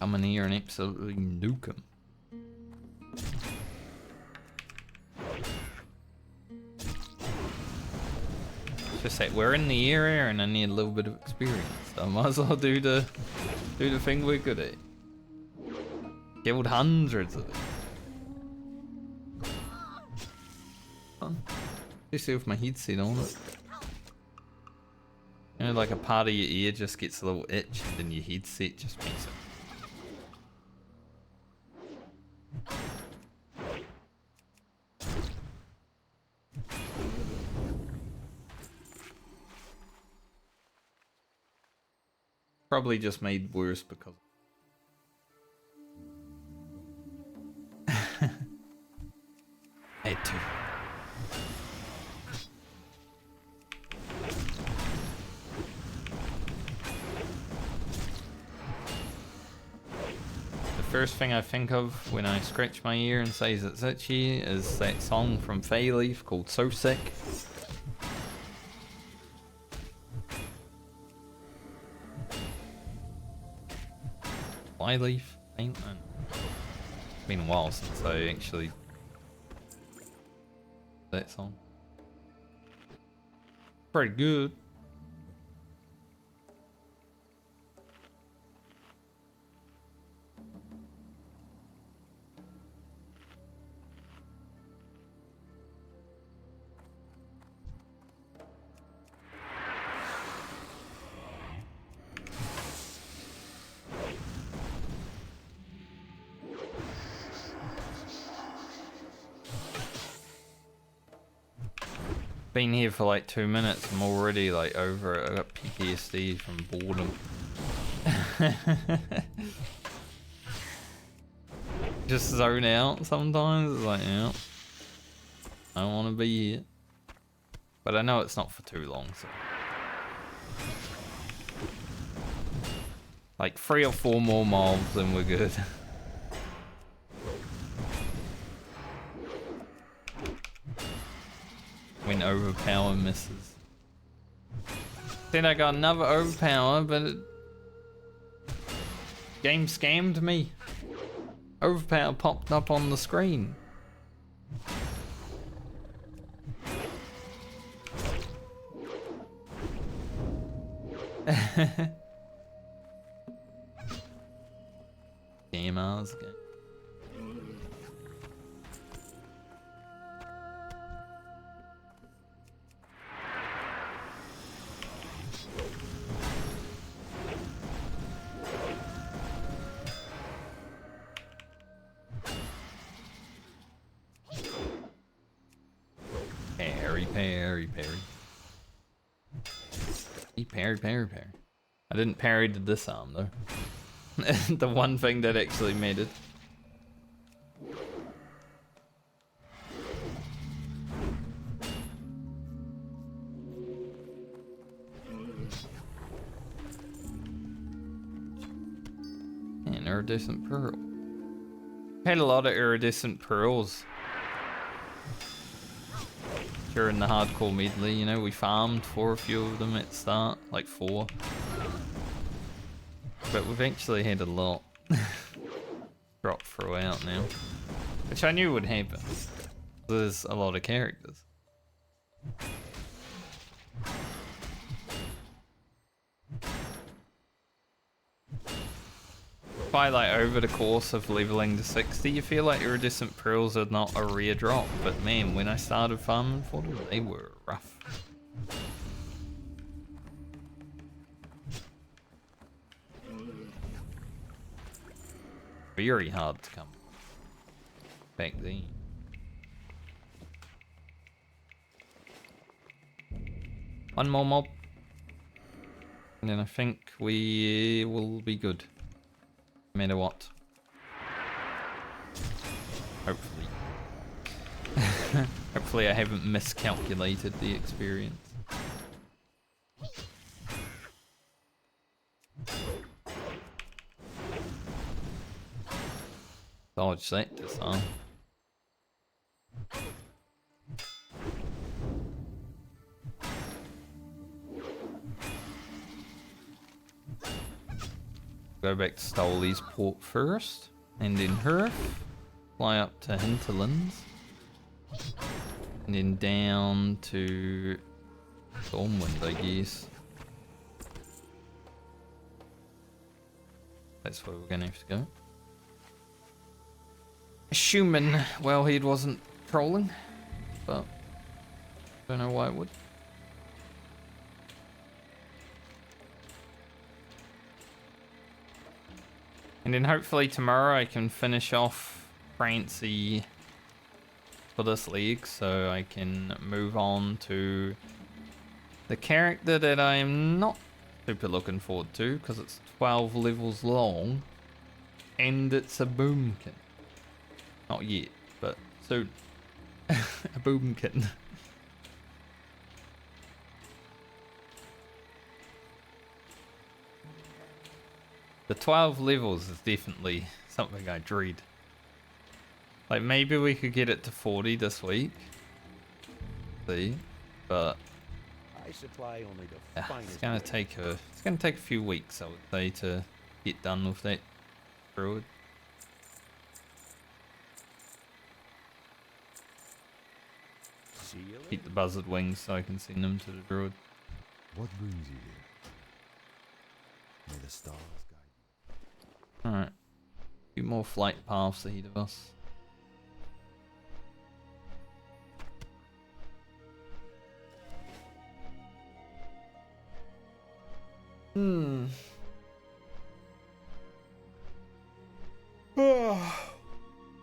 Come in here and absolutely nuke them. Just that we're in the area and I need a little bit of experience, so I might as well do the thing we're good at. Killed hundreds of them. Fun. Especially with my headset on it. You know, like a part of your ear just gets a little itch and then your headset just makes it. Probably just made worse because had to. The first thing I think of when I scratch my ear and say it's itchy is that song from Fayleaf called So Sick. Flyleaf, ain't it? It's been a while since I actually that song. Pretty good. Been here for like 2 minutes. I'm already like over it. I got PTSD from boredom. Just zone out sometimes. It's like, yeah, I don't want to be here. But I know it's not for too long, so. Like 3 or 4 more mobs and we're good. When overpower misses. Then I got another overpower, but game scammed me. Overpower popped up on the screen. Gamers again. Parry. I didn't parry to disarm though. The one thing that actually made it. An iridescent pearl. Had a lot of iridescent pearls during the hardcore medley, you know, we farmed for a few of them at the start, like 4. But we've actually had a lot drop throughout now, which I knew would happen. There's a lot of characters. By like over the course of leveling to 60, you feel like iridescent pearls are not a rare drop, but man, when I started farming for them, they were rough. Very hard to come back then. One more mob, and then I think we will be good. No matter what. Hopefully. Hopefully I haven't miscalculated the experience. Dodge that disarm. Go back to Stoley's port first, and then Hearth, fly up to Hinterlands, and then down to Stormwind, I guess. That's where we're gonna have to go. Assuming Wellhead wasn't trolling, but don't know why it would. And then hopefully tomorrow I can finish off Francie for this league, so I can move on to the character that I am not super looking forward to, because it's 12 levels long, and it's a boomkin. Not yet, but soon. A boomkin. The 12 levels is definitely something I dread. Like, maybe we could get it to 40 this week. See? But I supply only the finest. it's gonna take a few weeks, I would say, to get done with that druid. See you later. Keep the buzzard wings so I can send them to the druid. What brings you here? May the stars guide Alright. A few more flight paths ahead of us.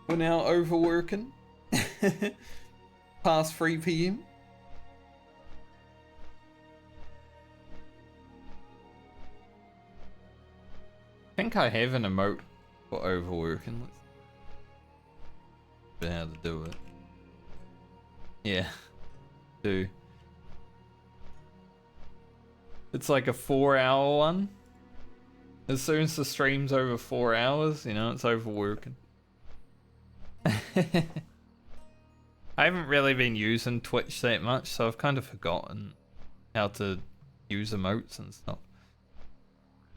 We're now overworking. Past 3 PM. I think I have an emote for overworking. Let's see how to do it. Yeah, do. It's like a 4-hour one. As soon as the stream's over 4 hours, you know, it's overworking. I haven't really been using Twitch that much, so I've kind of forgotten how to use emotes and stuff.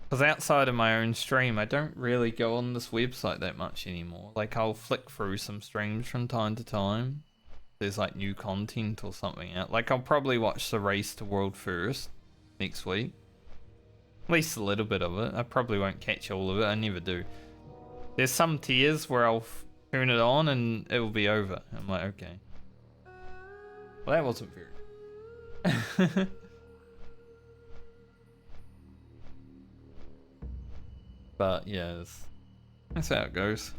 Because outside of my own stream, I don't really go on this website that much anymore. Like, I'll flick through some streams from time to time. There's like new content or something out. Like, I'll probably watch the Race to World First next week. At least a little bit of it. I probably won't catch all of it. I never do. There's some tiers where I'll turn it on and it will be over. I'm like, okay. Well, that wasn't fair. But yeah, that's how it goes.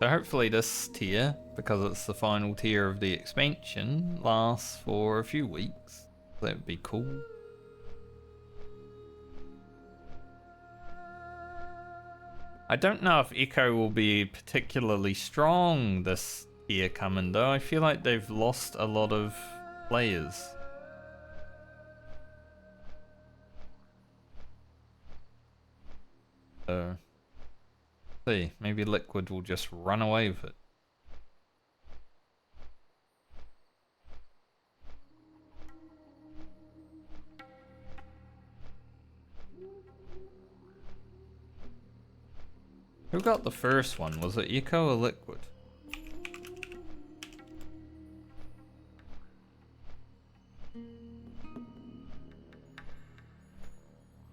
So hopefully this tier, because it's the final tier of the expansion, lasts for a few weeks. That would be cool. I don't know if Echo will be particularly strong this tier coming though. I feel like they've lost a lot of players. So, see, maybe Liquid will just run away with it. Who got the first one? Was it Echo or Liquid?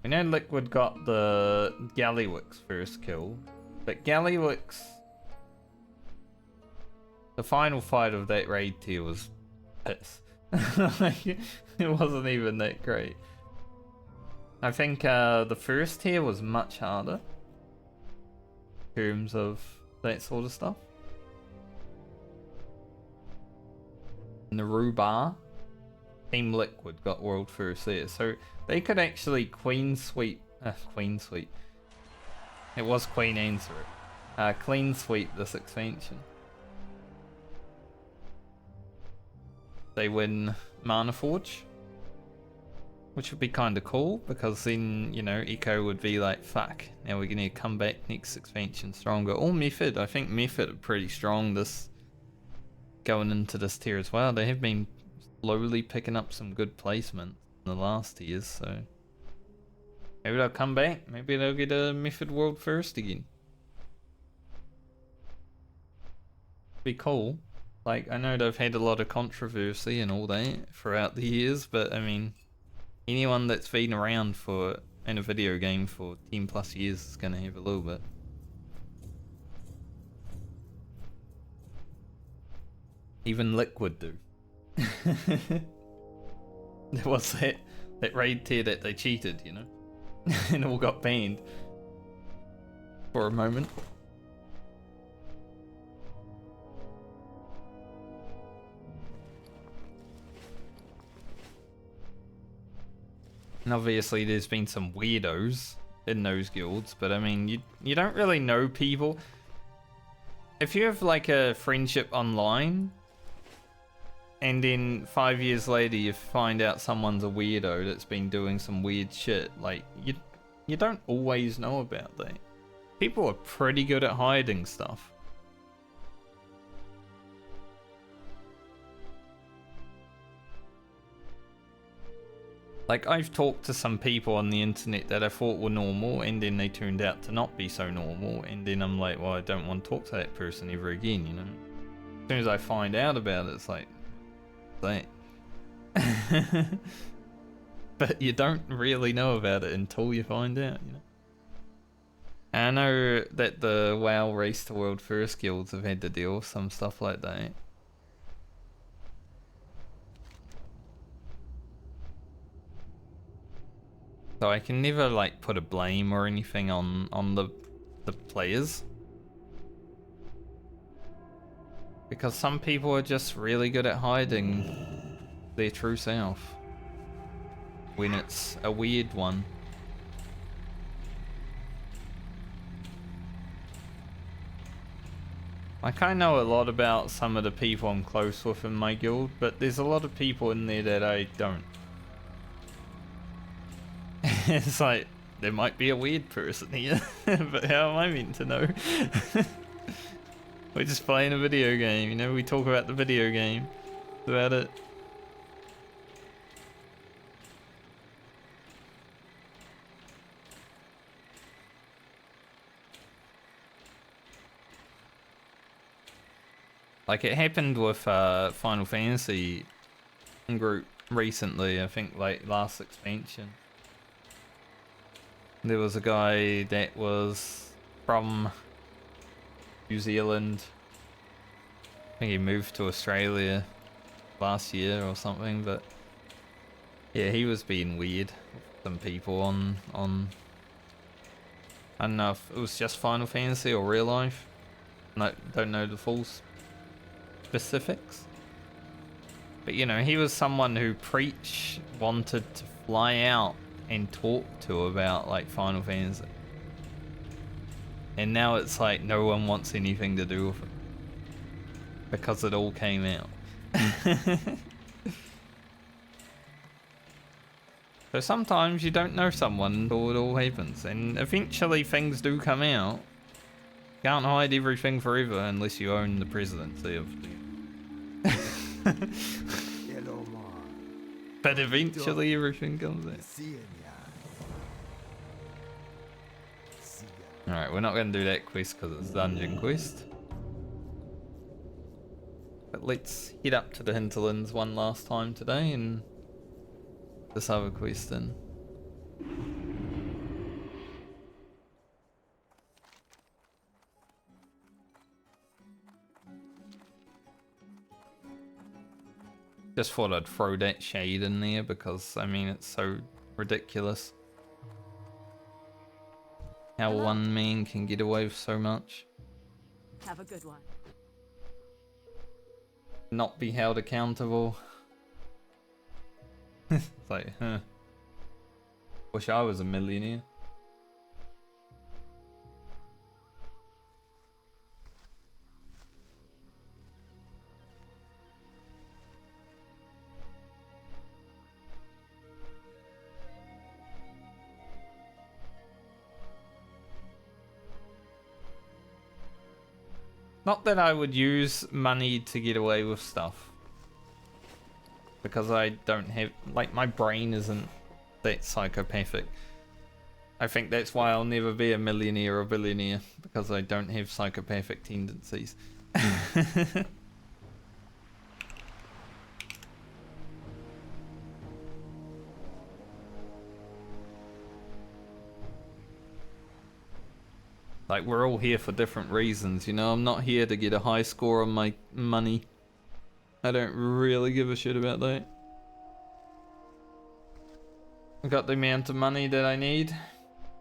I know Liquid got the Gallywix first kill, but Gallywix, the final fight of that raid tier was piss. It wasn't even that great. I think the first tier was much harder in terms of that sort of stuff. And the Rubar, Team Liquid got world first there, so they could actually queen sweep. It was queen answer it. Clean sweep this expansion. They win Mana Forge, which would be kind of cool because then, you know, Echo would be like, fuck, now we're gonna come back next expansion stronger. Or Method. I think Method are pretty strong this going into this tier as well. They have been slowly picking up some good placement in the last years, so maybe they'll come back. Maybe they'll get a Method World first again. Be cool. Like, I know they've had a lot of controversy and all that throughout the years, but I mean, anyone that's been around for in a video game for 10 plus years is gonna have a little bit. Even Liquid do. There was that raid tier that they cheated, you know, and all got banned for a moment. And obviously there's been some weirdos in those guilds, but I mean, you don't really know people. If you have like a friendship online, and then 5 years later you find out someone's a weirdo that's been doing some weird shit, like, you don't always know about that. People are pretty good at hiding stuff. Like, I've talked to some people on the internet that I thought were normal, and then they turned out to not be so normal, and then I'm like, well, I don't want to talk to that person ever again, you know? As soon as I find out about it, it's like, that. But you don't really know about it until you find out, you know? And I know that the WoW Race to World First guilds have had to deal with some stuff like that. So I can never like put a blame or anything on the players, because some people are just really good at hiding their true self when it's a weird one. Like, I know a lot about some of the people I'm close with in my guild, but there's a lot of people in there that I don't. It's like, there might be a weird person here, but how am I meant to know? We're just playing a video game, you know, we talk about the video game. That's about it. Like it happened with Final Fantasy group recently, I think like last expansion. There was a guy that was from New Zealand. I think he moved to Australia last year or something, but yeah, he was being weird with some people on I don't know if it was just Final Fantasy or real life. No, don't know the full specifics. But you know, he was someone who Preach wanted to fly out and talk to about like Final Fantasy. And now it's like no one wants anything to do with it. Because it all came out. So sometimes you don't know someone until it all happens. And eventually things do come out. Can't hide everything forever unless you own the presidency of the... But eventually everything comes out. Alright, we're not going to do that quest because it's dungeon quest. But let's head up to the hinterlands one last time today and this other quest in. Just thought I'd throw that shade in there because, I mean, it's so ridiculous. How one man can get away with so much. Have a good one. Not be held accountable. It's like, huh. Wish I was a millionaire. Not that I would use money to get away with stuff. Because I don't have, like, my brain isn't that psychopathic. I think that's why I'll never be a millionaire or billionaire, because I don't have psychopathic tendencies. Like, we're all here for different reasons, you know? I'm not here to get a high score on my money. I don't really give a shit about that. I got the amount of money that I need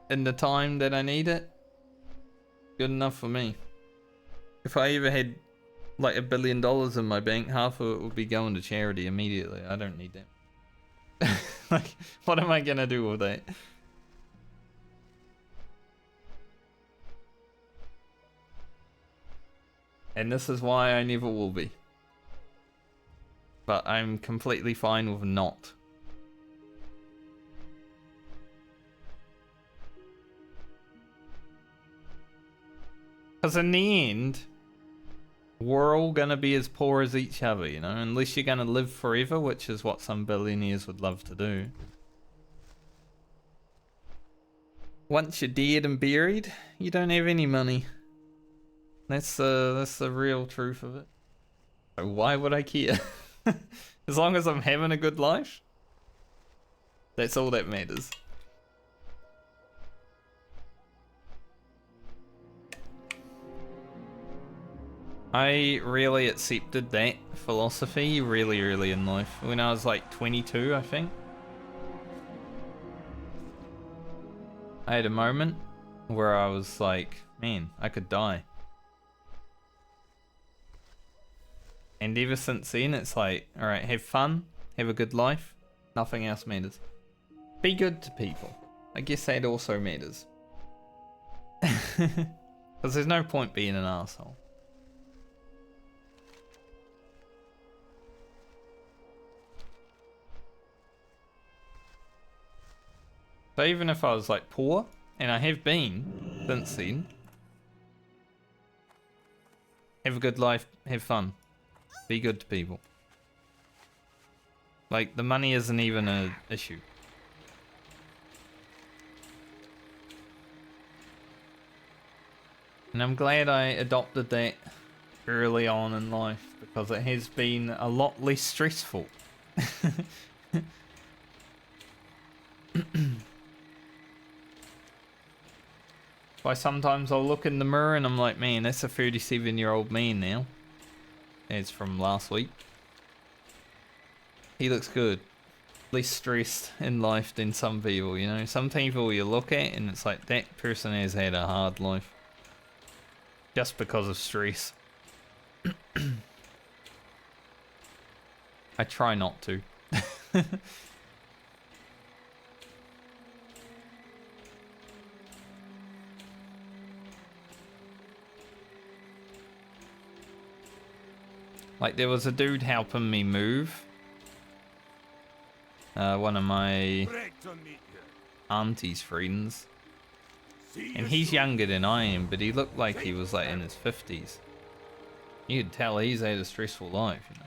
in the time that I need it. Good enough for me. If I ever had like $1 billion in my bank, half of it would be going to charity immediately. I don't need that. Like, what am I gonna do with that? And this is why I never will be. But I'm completely fine with not. Because in the end, we're all gonna be as poor as each other, you know? Unless you're gonna live forever, which is what some billionaires would love to do. Once you're dead and buried, you don't have any money. That's the real truth of it. So why would I care? As long as I'm having a good life, that's all that matters. I really accepted that philosophy really early in life. When I was like 22, I think. I had a moment where I was like, man, I could die. And ever since then, it's like, alright, have fun, have a good life, nothing else matters. Be good to people. I guess that also matters. Because there's no point being an asshole. So even if I was like poor, and I have been since then, have a good life, have fun. Be good to people. Like, the money isn't even an issue. And I'm glad I adopted that early on in life because it has been a lot less stressful. Why sometimes I'll look in the mirror and I'm like, man, that's a 37-year-old man now. It's from last week. He looks good. Less stressed in life than some people, you know. Some people you look at and it's like, that person has had a hard life. Just because of stress. I try not to. Like, there was a dude helping me move. One of my Great to meet you. auntie's friends. See And you he's soon. younger than I am, but he looked like he was like in his 50s. You could tell he's had a stressful life, you know.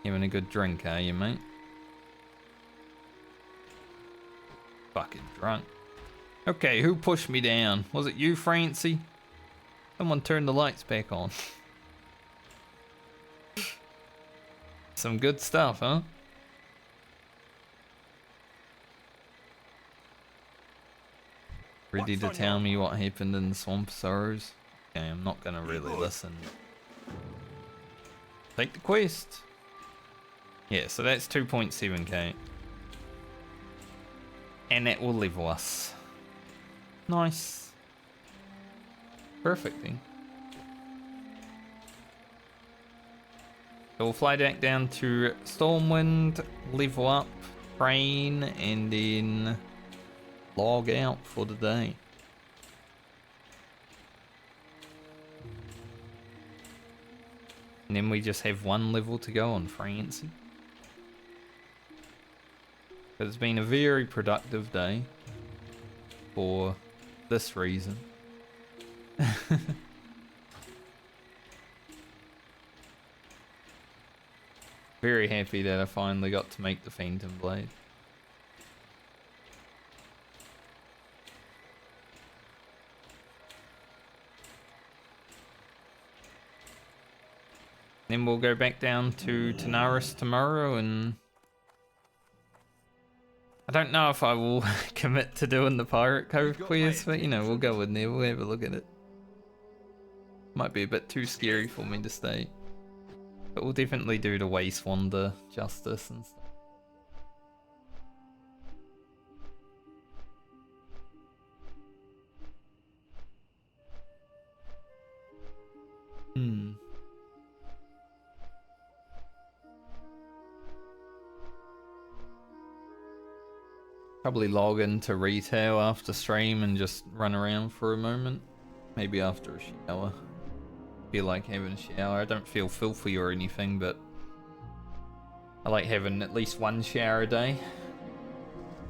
Having a good drink, are you, mate? Fucking drunk. Okay, who pushed me down? Was it you, Francie? Someone turn the lights back on. Some good stuff, huh? Ready to tell me what happened in the Swamp of Sorrows? Okay, I'm not gonna really listen. Take the quest. Yeah, so that's 2.7k. And that will level us. Nice. Perfect then. So we'll fly back down to Stormwind, level up, train, and then log out for the day. And then we just have one level to go on Francie. But it's been a very productive day for this reason. Very happy that I finally got to make the Phantom Blade. Then we'll go back down to Tanaris tomorrow, and I don't know if I will commit to doing the Pirate Cove quest, but you know, we'll go in there, we'll have a look at it. Might be a bit too scary for me to stay. But we'll definitely do the Waste Wander justice and stuff. Probably log into retail after stream and just run around for a moment. Maybe after a shower. Feel like having a shower. I don't feel filthy or anything, but I like having at least one shower a day.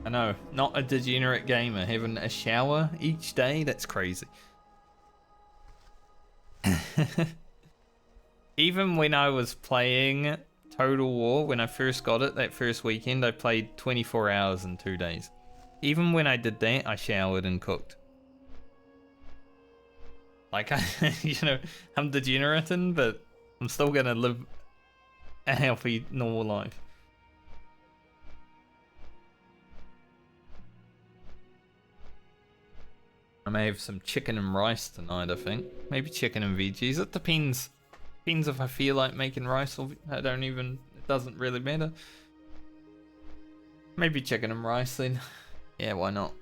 I know, not a degenerate gamer. Having a shower each day, that's crazy. Even when I was playing Total War, when I first got it, that first weekend, I played 24 hours in 2 days. Even when I did that, I showered and cooked. Like, you know, I'm degenerating, but I'm still gonna live a healthy, normal life. I may have some chicken and rice tonight, I think. Maybe chicken and veggies. It depends. Depends if I feel like making rice or I don't even... It doesn't really matter. Maybe chicken and rice then. Yeah, why not?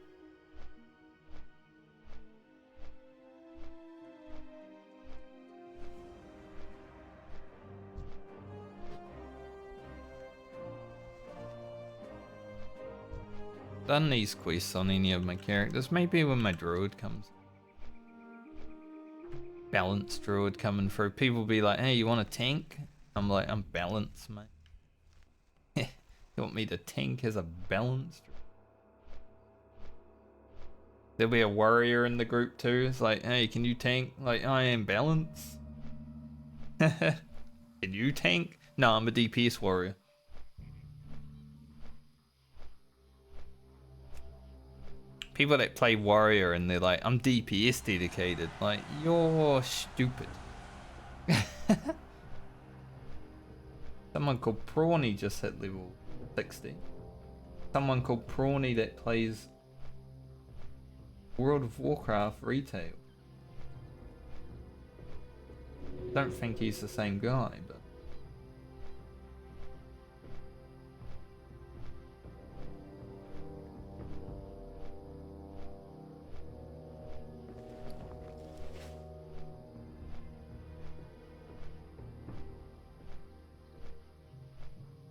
Done these quests on any of my characters. Maybe when my druid comes. Balanced druid coming through. People be like, hey, you want a tank? I'm like, I'm balanced, mate. You want me to tank as a balanced? There'll be a warrior in the group too. It's like, hey, can you tank? Like, I am balanced. Can you tank? No, I'm a DPS warrior. people that play warrior and they're like, I'm DPS dedicated. Like, you're stupid. Someone called Prawny just hit level 60. Someone called Prawny that plays World of Warcraft retail. Don't think he's the same guy, but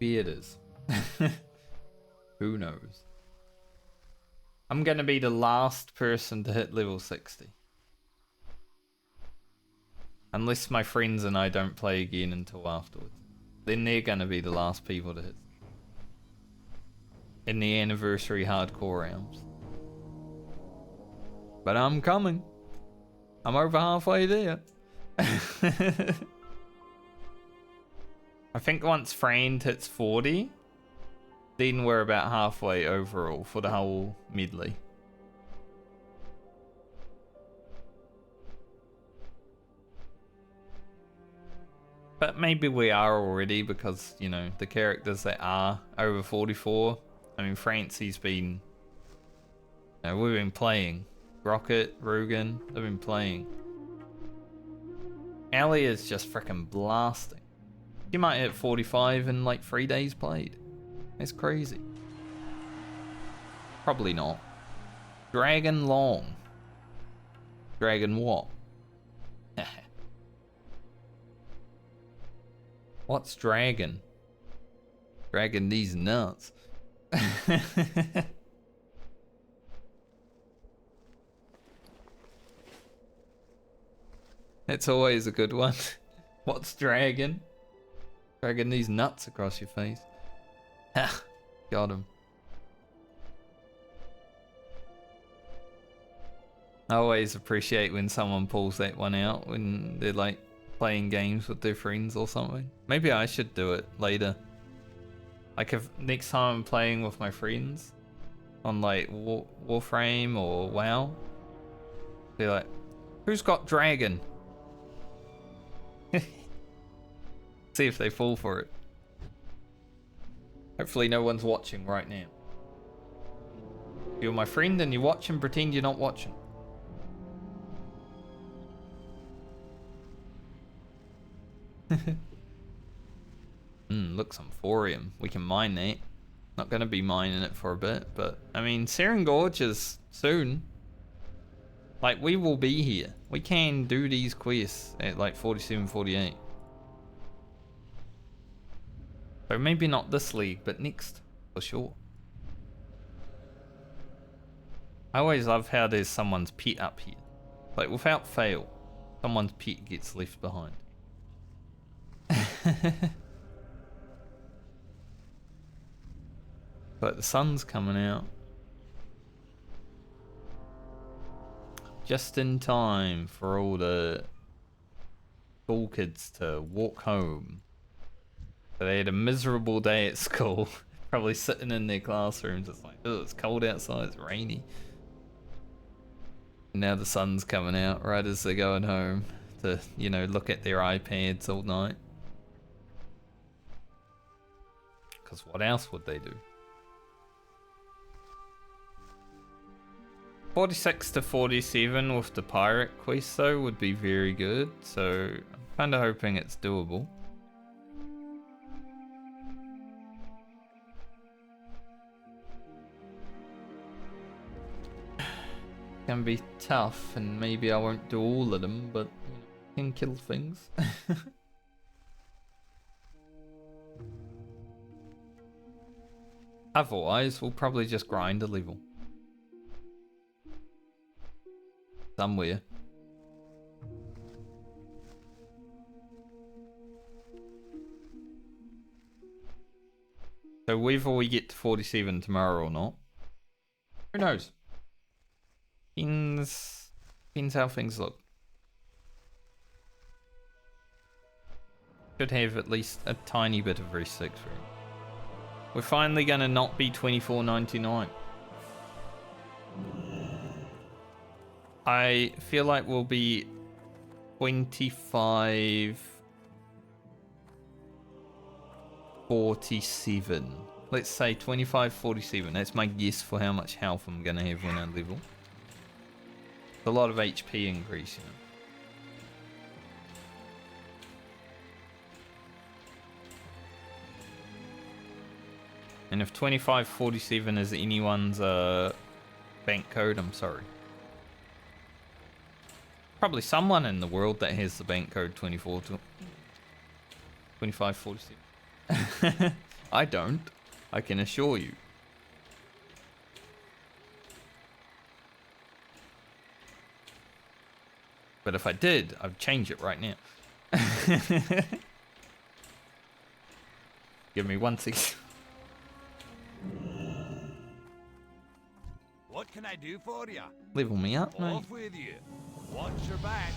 maybe it is. Who knows? I'm gonna be the last person to hit level 60. Unless my friends and I don't play again until afterwards. Then they're gonna be the last people to hit. In the anniversary hardcore rounds. But I'm coming. I'm over halfway there. I think once Friend hits 40, then we're about halfway overall for the whole medley. But maybe we are already because, you know, the characters that are over 44. I mean, Francie's been... You know, we've been playing. Rocket, Rugen, they've been playing. Ellie is just freaking blasting. She might hit 45 in like 3 days played. It's crazy. Probably not. Dragon Long. Dragon what? What's dragon? Dragon these nuts. It's always a good one. What's dragon? Dragging these nuts across your face. Ha! Got him. I always appreciate when someone pulls that one out when they're like playing games with their friends or something. Maybe I should do it later. Like if next time I'm playing with my friends on like Warframe or WoW, they're like, who's got dragon? See if they fall for it. Hopefully no one's watching right now. If you're my friend and you watch and pretend you're not watching. Look, some thorium. We can mine that. Not gonna be mining it for a bit, but I mean, Seren Gorge is soon. Like, we will be here. We can do these quests at like 47, 48. So maybe not this league, but next, for sure. I always love how there's someone's pet up here. Like, without fail, someone's pet gets left behind. But the sun's coming out. Just in time for all the school kids to walk home. So they had a miserable day at school. Probably sitting in their classrooms. It's like, oh, it's cold outside, it's rainy. And now the sun's coming out right as they're going home to, you know, look at their iPads all night. Because what else would they do? 46 to 47 with the pirate quest though would be very good. So I'm kind of hoping it's doable. Can be tough, and maybe I won't do all of them, but you know, can kill things. Otherwise, we'll probably just grind a level somewhere. So whether we get to 47 tomorrow or not, who knows? Depends how things look. Should have at least a tiny bit of research for it. We're finally gonna not be $24.99. I feel like we'll be 25, 47. Let's say 25, 47. That's my guess for how much health I'm gonna have when I level. It's a lot of HP increase, you know. And if 2547 is anyone's bank code, I'm sorry. Probably someone in the world that has the bank code 2547. I don't. I can assure you. But if I did, I'd change it right now. Give me 1 second. What can I do for you? Level me up, mate. Off with you. Watch your back.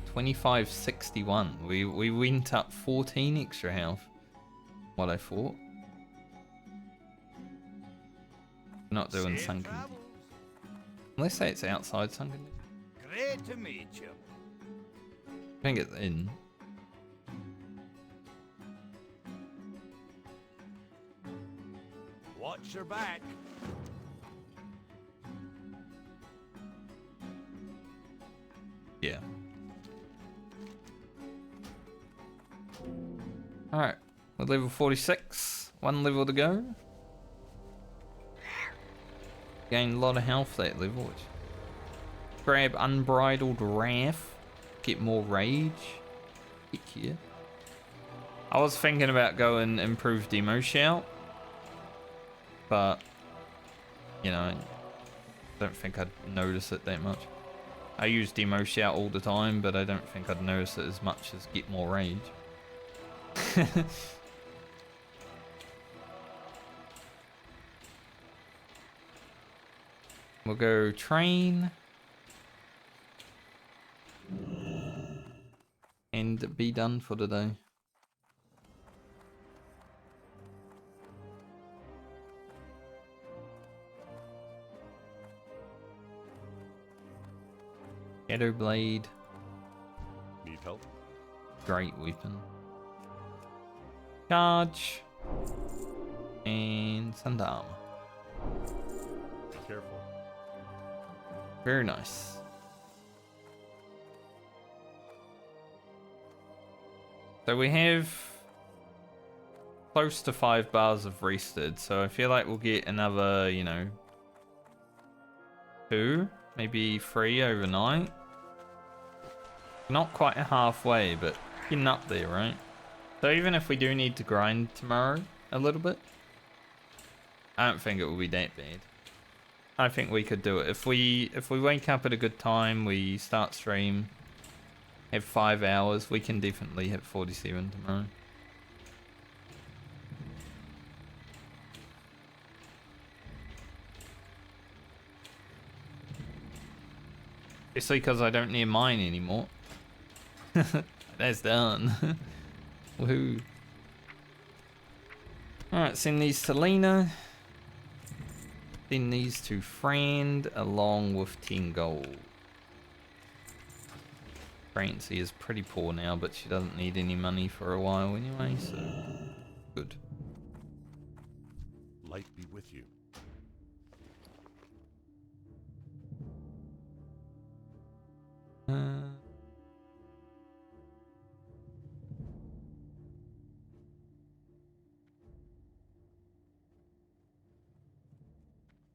2561. We went up 14 extra health. What I thought. Not doing Safe sunken. travels. Let's say it's outside sunken. Great to meet you. I think it's in. Watch your back. Yeah. Alright. We're level 46. 1 level to go. Gained a lot of health that level. Which... Grab Unbridled Wrath. Get more rage. Heck yeah. I was thinking about going improve Demo Shout. But, you know, I don't think I'd notice it that much. I use Demo Shout all the time, but I don't think I'd notice it as much as Get More Rage. We'll go train. And be done for the day. Shadow Blade. Need help? Great weapon. Charge. And Thunder Armor. Be careful. Very nice. So we have close to 5 bars of rested, so I feel like we'll get another, you know, 2, maybe 3 overnight. Not quite halfway, but getting up there, right? So even if we do need to grind tomorrow a little bit, I don't think it will be that bad. I think we could do it. If we wake up at a good time, we start stream, have 5 hours, we can definitely hit 47 tomorrow. Especially because I don't need mine anymore. That's done. Woohoo. Alright, send these to Lena. Send these to Friend along with 10 gold. Francie is pretty poor now, but she doesn't need any money for a while anyway, so good. Light be with you.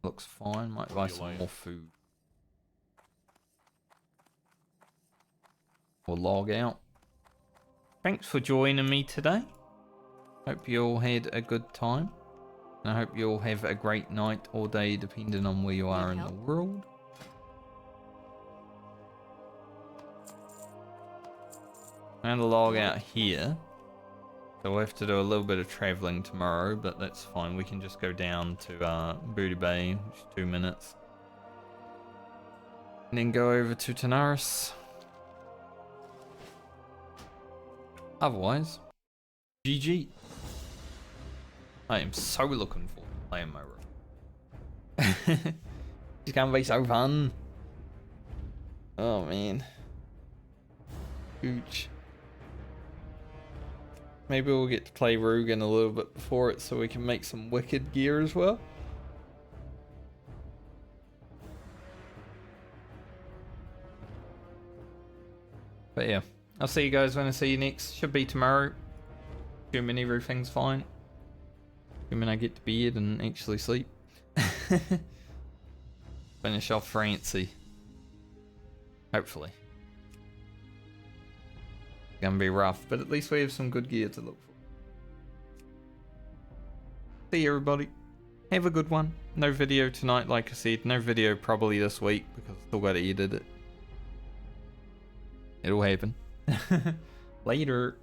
Looks fine. Might buy some more food. Or log out. Thanks for joining me today. Hope you all had a good time. And I hope you all have a great night or day, depending on where you are in the world. I'm gonna log out here. So we'll have to do a little bit of travelling tomorrow, but that's fine. We can just go down to Booty Bay, which is 2 minutes. And then go over to Tanaris. Otherwise, GG. I am so looking forward to playing my room. It's gonna be so fun. Oh man. Ooch. Maybe we'll get to play Rugen a little bit before it so we can make some wicked gear as well. But yeah, I'll see you guys when I see you next. Should be tomorrow. Assuming everything's fine. Assuming I get to bed and actually sleep. Finish off Francie. Hopefully. It's gonna be rough, but at least we have some good gear to look for. See you everybody. Have a good one. No video tonight, like I said. No video probably this week because I still gotta edit it. It'll happen. Later.